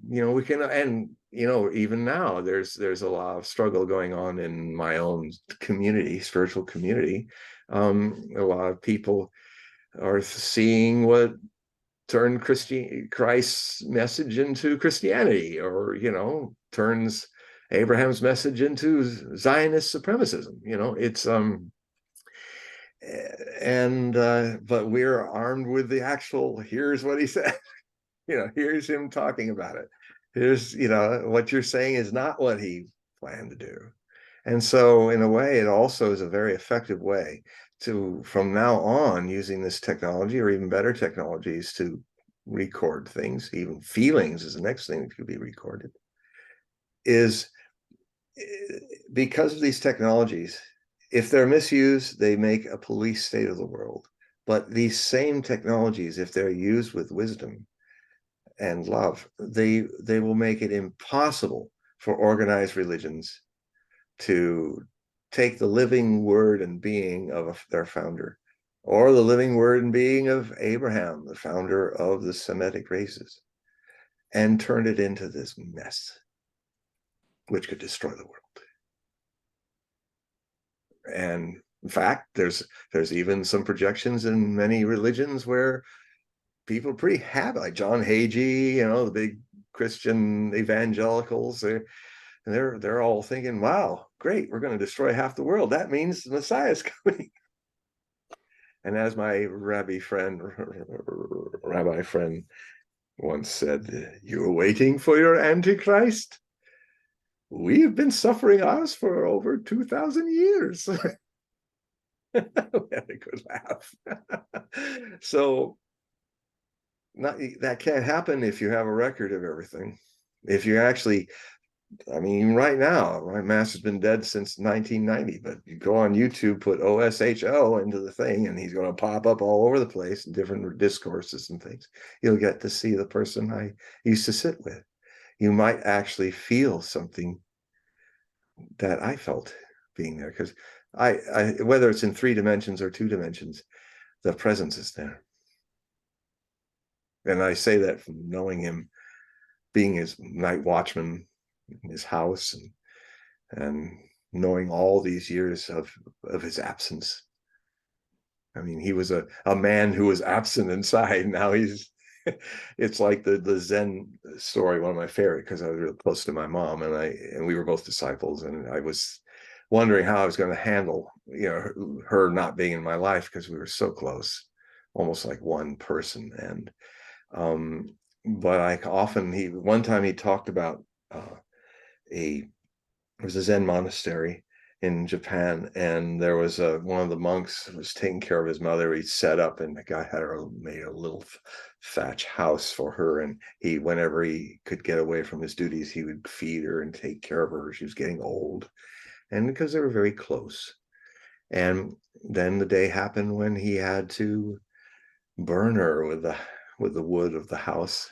we can, and even now there's a lot of struggle going on in my own community, spiritual community. A lot of people are seeing what turned Christ's message into Christianity, or turns Abraham's message into Zionist supremacism. It's and but we're armed with the actual, here's what he said. here's him talking about it. Here's, what you're saying is not what he planned to do. And so in a way, it also is a very effective way to, from now on, using this technology or even better technologies to record things. Even feelings is the next thing that could be recorded, is because of these technologies. If they're misused, they make a police state of the world. But these same technologies, if they're used with wisdom and love, they will make it impossible for organized religions to take the living word and being of their founder, or the living word and being of Abraham, the founder of the Semitic races, and turn it into this mess, which could destroy the world. And in fact, there's even some projections in many religions where people are pretty happy, like John Hagee, the big Christian evangelicals. They're all thinking, wow, great, we're going to destroy half the world. That means the Messiah is coming. And as my rabbi friend once said, "You're waiting for your Antichrist? We have been suffering ours for over 2,000 years." We had a good laugh. So that can't happen if you have a record of everything. If you actually, right now, my master's been dead since 1990, but you go on YouTube, put OSHO into the thing, and he's going to pop up all over the place in different discourses and things. You'll get to see the person I used to sit with. You might actually feel something that I felt being there, because I whether it's in 3 dimensions or 2 dimensions, the presence is there. And I say that from knowing him, being his night watchman in his house, and knowing all these years of his absence. He was a man who was absent inside. Now he's it's like the Zen story, one of my favorite, because I was really close to my mom, and we were both disciples, and I was wondering how I was going to handle her not being in my life, because we were so close, almost like one person. And but one time he talked about it was a Zen monastery in Japan, and there was one of the monks was taking care of his mother. He set up, and the guy had made a little thatch house for her, and whenever he could get away from his duties, he would feed her and take care of her. She was getting old, and because they were very close. And then the day happened when he had to burn her with the wood of the house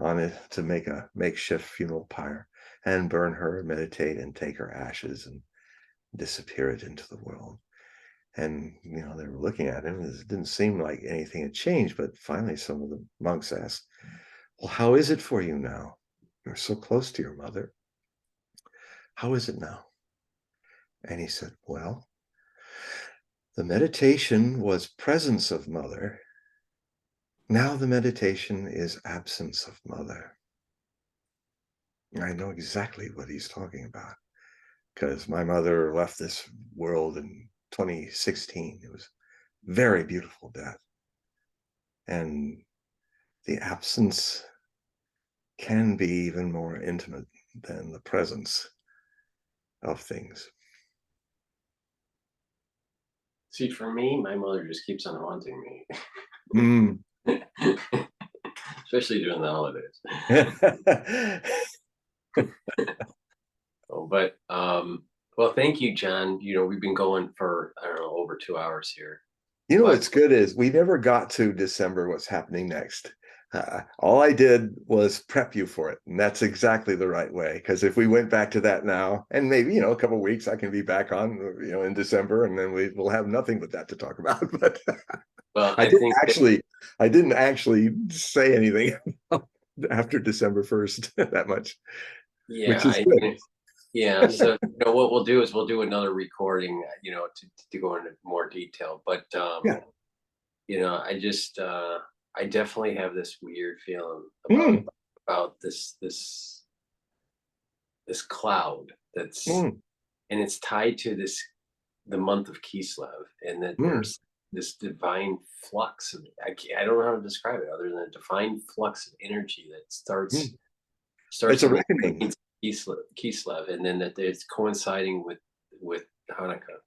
on it to make a makeshift funeral pyre, and burn her, meditate, and take her ashes and disappear it into the world. And they were looking at him. It didn't seem like anything had changed, but finally some of the monks asked, "Well, how is it for you now? You're so close to your mother. How is it now?" And he said, "Well, the meditation was presence of mother. Now the meditation is absence of mother." I know exactly what he's talking about, because my mother left this world in 2016. It was a very beautiful death. And the absence can be even more intimate than the presence of things. See, for me, my mother just keeps on haunting me. Especially during the holidays. But well, thank you, John. We've been going for, I don't know, over 2 hours here. What's good is we never got to December, what's happening next. All I did was prep you for it, and that's exactly the right way. Because if we went back to that now, and maybe a couple of weeks, I can be back on in December, and then we'll have nothing but that to talk about. But well, I didn't actually say anything after December 1st that much, which is good. Yeah. So what we'll do is we'll do another recording, to go into more detail. But Yeah. I definitely have this weird feeling about this cloud that's and it's tied to the month of Kislev, and that there's this divine flux. I don't know how to describe it other than a divine flux of energy that Hmm. starts It's a on the reckoning. 18th Kislev, and then that it's coinciding with Hanukkah.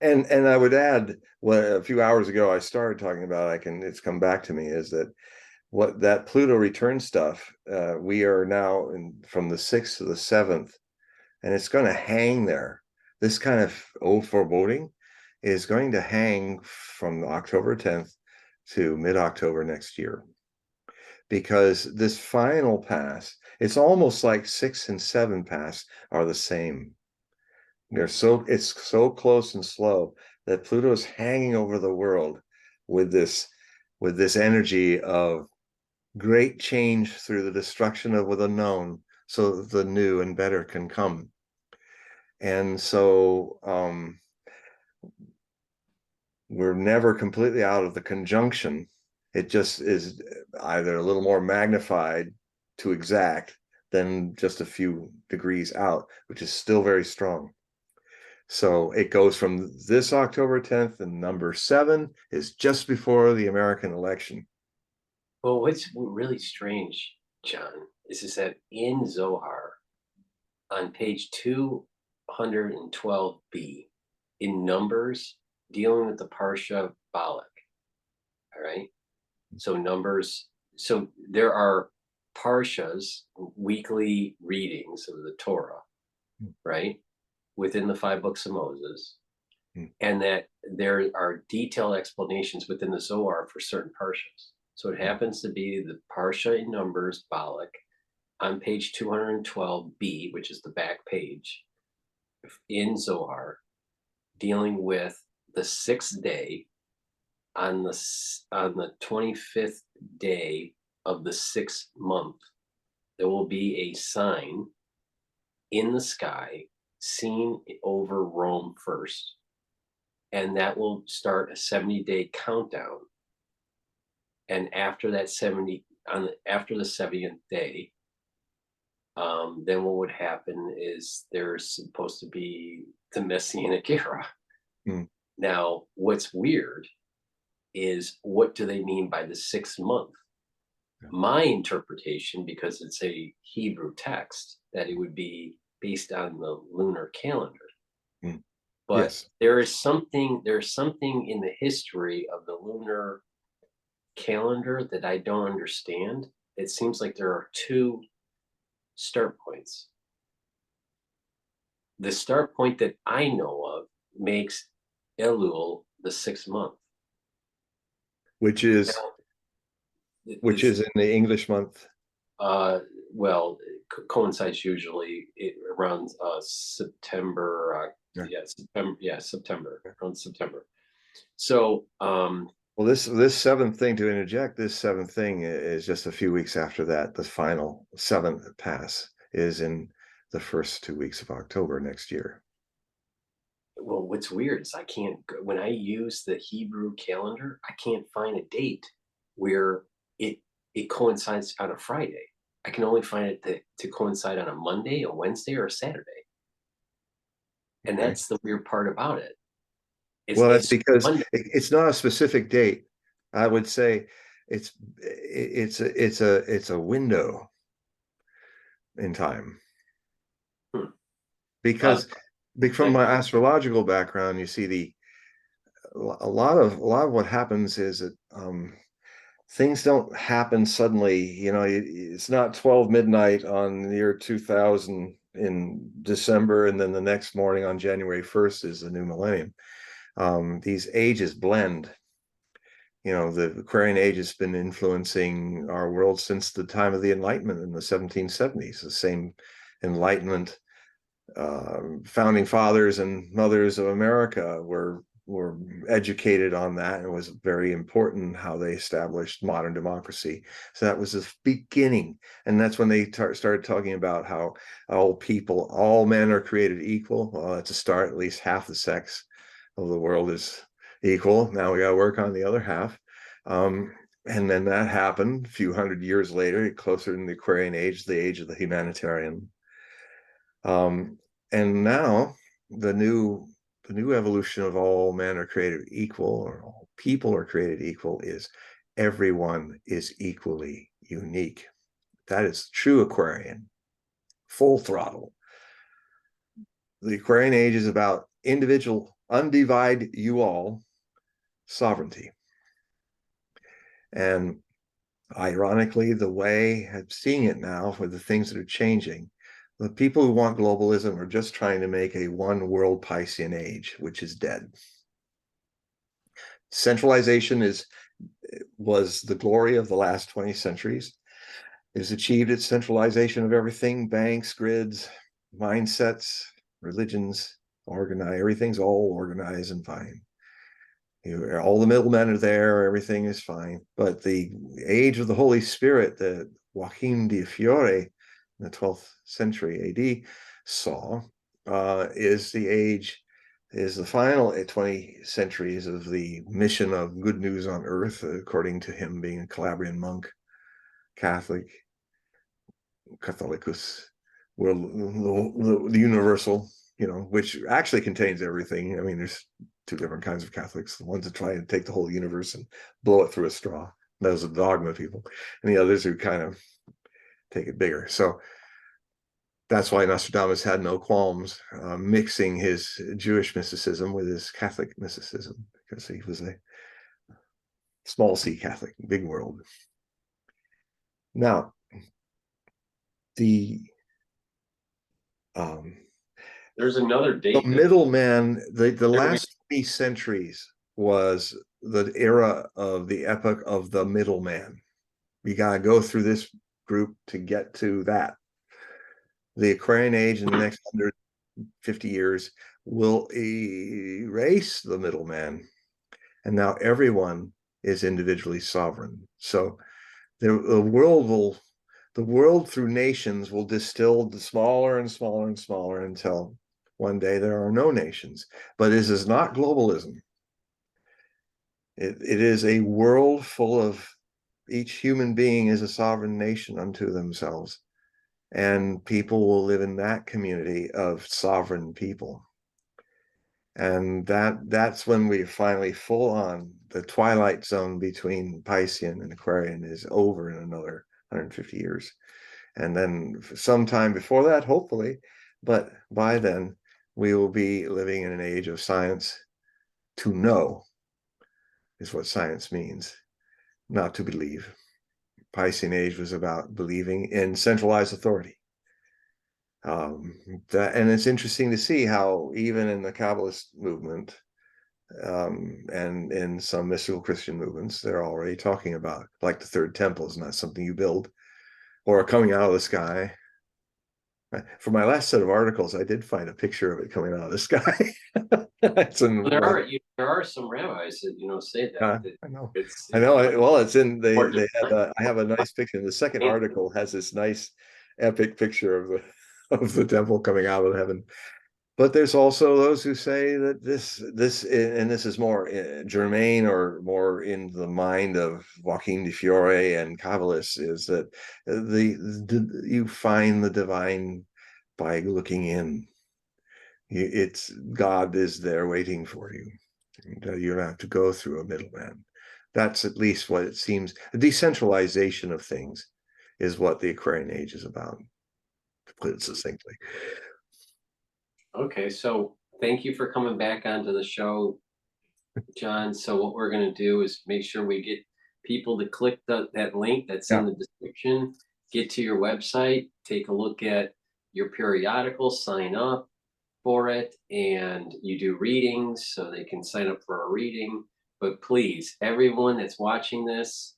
And I would add, what a few hours ago I started talking about, it's come back to me, is that what that Pluto return stuff, we are now from the 6th to the 7th, and it's going to hang there. This kind of old foreboding is going to hang from October 10th to mid-October next year, because this final pass, it's almost like 6 and 7 pass are the same. It's so close and slow that Pluto's hanging over the world with this energy of great change through the destruction of the known, so that the new and better can come. And so we're never completely out of the conjunction. It just is either a little more magnified to exact than just a few degrees out, which is still very strong. So it goes from this October 10th, and number 7 is just before the American election. Well, what's really strange, John, is that in Zohar, on page 212b, in Numbers, dealing with the Parsha Balak, all right? So Numbers, so there are Parshas, weekly readings of the Torah, right? Within the 5 books of Moses, and that there are detailed explanations within the Zohar for certain Parshas. So it happens to be the Parsha in Numbers, Balak, on page 212b, which is the back page in Zohar, dealing with the 6th day on the 25th day of the 6th month. There will be a sign in the sky seen over Rome first, and that will start a 70-day countdown. And after that after the 70th day, then what would happen is there's supposed to be the Messianic era. Now, what's weird is, what do they mean by the 6th month? My interpretation, because it's a Hebrew text, that it would be based on the lunar calendar. But Yes. there's something in the history of the lunar calendar that I don't understand. It seems like there are 2 start points. The start point that I know of makes Elul the 6th month. Which is Now, in the English month? Well, it coincides usually around September. September, around September. So, well, this 7th thing, to interject, this 7th thing is just a few weeks after that. The final 7th pass is in the first 2 weeks of October next year. well, what's weird is when I use the Hebrew calendar, I can't find a date where it coincides on a Friday. I can only find it to coincide on a Monday, a Wednesday, or a Saturday. And Okay. that's the weird part about it. Well, that's because it's not a specific date. I would say it's a window in time. Because from my astrological background, you see a lot of what happens is that things don't happen suddenly. It's not 12 midnight on the year 2000 in December, and then the next morning on January 1st is the new millennium. These ages blend. The Aquarian age has been influencing our world since the time of the Enlightenment in the 1770s. The same Enlightenment founding fathers and mothers of America were educated on that, and it was very important how they established modern democracy. So that was the beginning, and that's when they started talking about how all men are created equal. Well, that's a start. At least half the sex of the world is equal. Now we got to work on the other half. And then that happened a few hundred years later, closer in the Aquarian age, the age of the humanitarian. And now the new evolution of all men are created equal, or all people are created equal is everyone is equally unique. That is true Aquarian, full throttle. The Aquarian age is about individual, undivide you all sovereignty. And ironically, the way I'm seeing it now for the things that are changing, the people who want globalism are just trying to make a one world Piscean age, which is dead. Centralization was the glory of the last 20 centuries. It has achieved its centralization of everything, banks, grids, mindsets, religions, organized, everything's all organized and fine. All the middlemen are there, everything is fine. But the age of the Holy Spirit that Joachim de Fiore in the 12th century AD saw is the final 20 centuries of the mission of good news on earth, according to him being a Calabrian monk, Catholic, Catholicus, world, the universal, which actually contains everything. I mean, there's two different kinds of Catholics: the ones that try and take the whole universe and blow it through a straw, those are the dogma people, and the others who kind of take it bigger. So that's why Nostradamus had no qualms mixing his Jewish mysticism with his Catholic mysticism, because he was a small c Catholic, big world. Now, there's another date. The middleman, the last 3 centuries was the era of the epoch of the middleman. You got to go through this group to get to that. The Aquarian age in the next 150 years will erase the middleman. And now everyone is individually sovereign. So the world through nations will distill smaller and smaller and smaller until one day there are no nations. But this is not globalism. It is a world full of each human being is a sovereign nation unto themselves. And people will live in that community of sovereign people. And that's when we finally full on, the twilight zone between Piscean and Aquarian is over in another 150 years. And then sometime before that, hopefully, but by then we will be living in an age of science. To know is what science means, not to believe. Piscean age was about believing in centralized authority. And it's interesting to see how even in the Kabbalist movement and in some mystical Christian movements, they're already talking about, like, the third temple is not something you build or coming out of the sky. For my last set of articles, I did find a picture of it coming out of the sky. There are some rabbis that say that. I know. Well, it's in they had. I have a nice picture. The second and- article has this nice, epic picture of the temple coming out of heaven. But there's also those who say that this is more germane or more in the mind of Joachim de Fiore and Kabbalists, is that you find the divine by looking in. It's God is there waiting for you. You don't have to go through a middleman. That's at least what it seems. The decentralization of things is what the Aquarian age is about, to put it succinctly. Okay, so thank you for coming back onto the show, John. So what we're going to do is make sure we get people to click that link that's in the description, get to your website, take a look at your periodical, sign up for it, and you do readings, so they can sign up for a reading. But please, everyone that's watching this,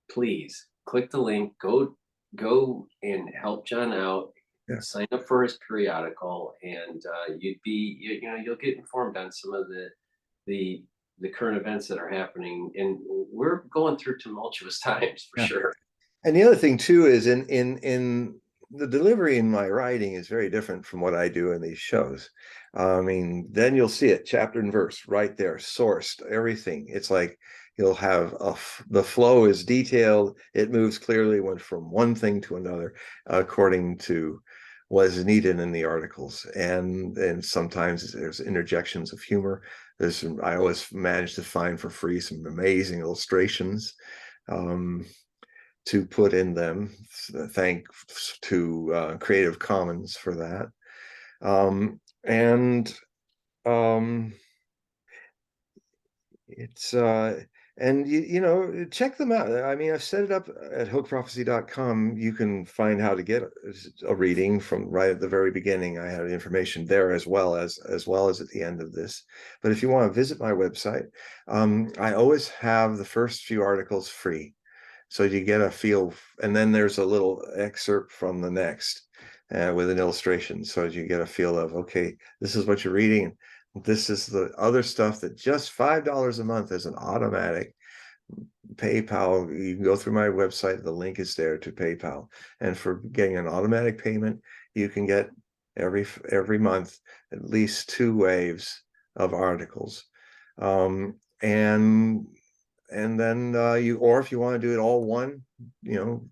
please click the link, go and help John out. Sign up for his periodical, and you'll get informed on some of the current events that are happening. And we're going through tumultuous times for sure. And the other thing too is in the delivery in my writing is very different from what I do in these shows. I mean, then you'll see it chapter and verse right there, sourced, everything. It's like you'll have the flow is detailed. It moves clearly, went from one thing to another according to was needed in the articles, and sometimes there's interjections of humor. I always manage to find for free some amazing illustrations to put in them. Thanks to Creative Commons for that. And it's and you know, check them out. I mean, I've set it up at HogueProphecy.com. You can find how to get a reading from right at the very beginning. I have information there as well as at the end of this. But if you want to visit my website, I always have the first few articles free, so you get a feel, and then there's a little excerpt from the next with an illustration, so you get a feel of, okay, this is what you're reading. This is the other stuff that just $5 a month is an automatic PayPal. You can go through my website, the link is there to PayPal, and for getting an automatic payment, you can get every month at least 2 waves of articles. And then or if you want to do it all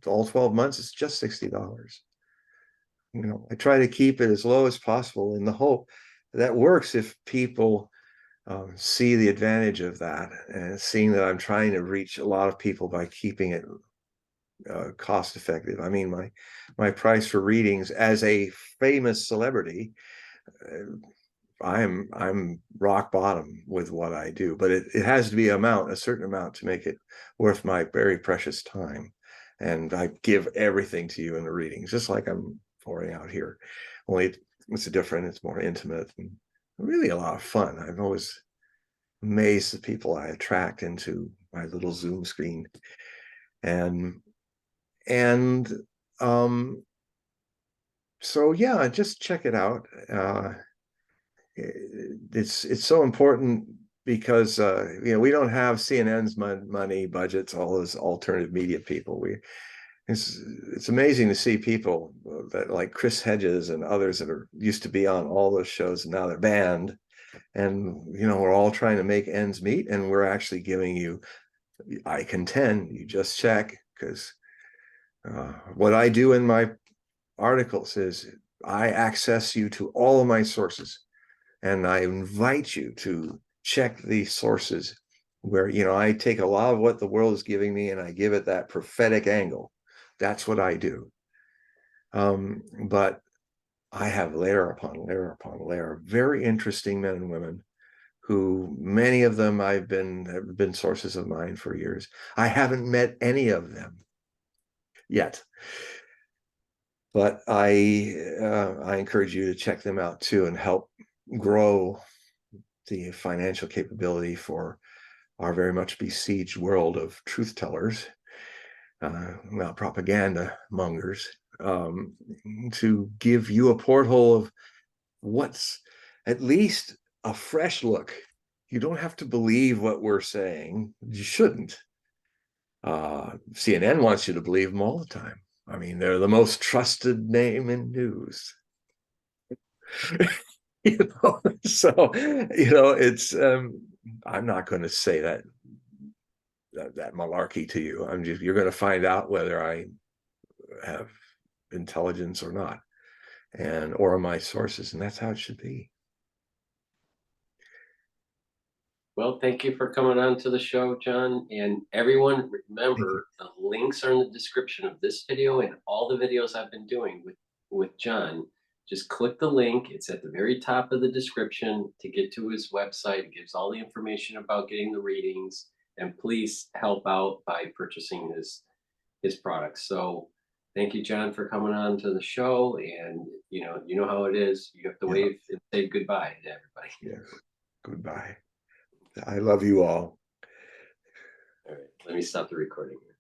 all 12 months, it's just $60. I try to keep it as low as possible in the hope that works if people see the advantage of that, and seeing that I'm trying to reach a lot of people by keeping it cost effective. I mean, my price for readings as a famous celebrity, I'm rock bottom with what I do, but it has to be a certain amount to make it worth my very precious time. And I give everything to you in the readings, just like I'm pouring out here. Only it's different, it's more intimate, and really a lot of fun. I'm always amazed at people I attract into my little Zoom screen. And so yeah, just check it out. It's so important because we don't have CNN's money budgets, all those alternative media people. It's amazing to see people that like Chris Hedges and others that used to be on all those shows, and now they're banned. And we're all trying to make ends meet, and we're actually giving you, I contend, you just check, because what I do in my articles is I access you to all of my sources, and I invite you to check these sources where I take a lot of what the world is giving me and I give it that prophetic angle. That's what I do. But I have layer upon layer upon layer of very interesting men and women who, many of them have been sources of mine for years. I haven't met any of them yet, but I encourage you to check them out too, and help grow the financial capability for our very much besieged world of truth tellers, not propaganda mongers, to give you a porthole of what's at least a fresh look. You don't have to believe what we're saying. You shouldn't. CNN wants you to believe them all the time. I mean, they're the most trusted name in news. So it's I'm not going to say that malarkey to you. You're going to find out whether I have intelligence or not, or my sources, and that's how it should be. Well, thank you for coming on to the show, John. And everyone, remember, the links are in the description of this video and all the videos I've been doing with John. Just click the link. It's at the very top of the description to get to his website. It gives all the information about getting the readings. And please help out by purchasing his products. So thank you, John, for coming on to the show. And you know how it is. You have to wave and say goodbye to everybody. Yes. Goodbye. I love you all. All right, let me stop the recording here.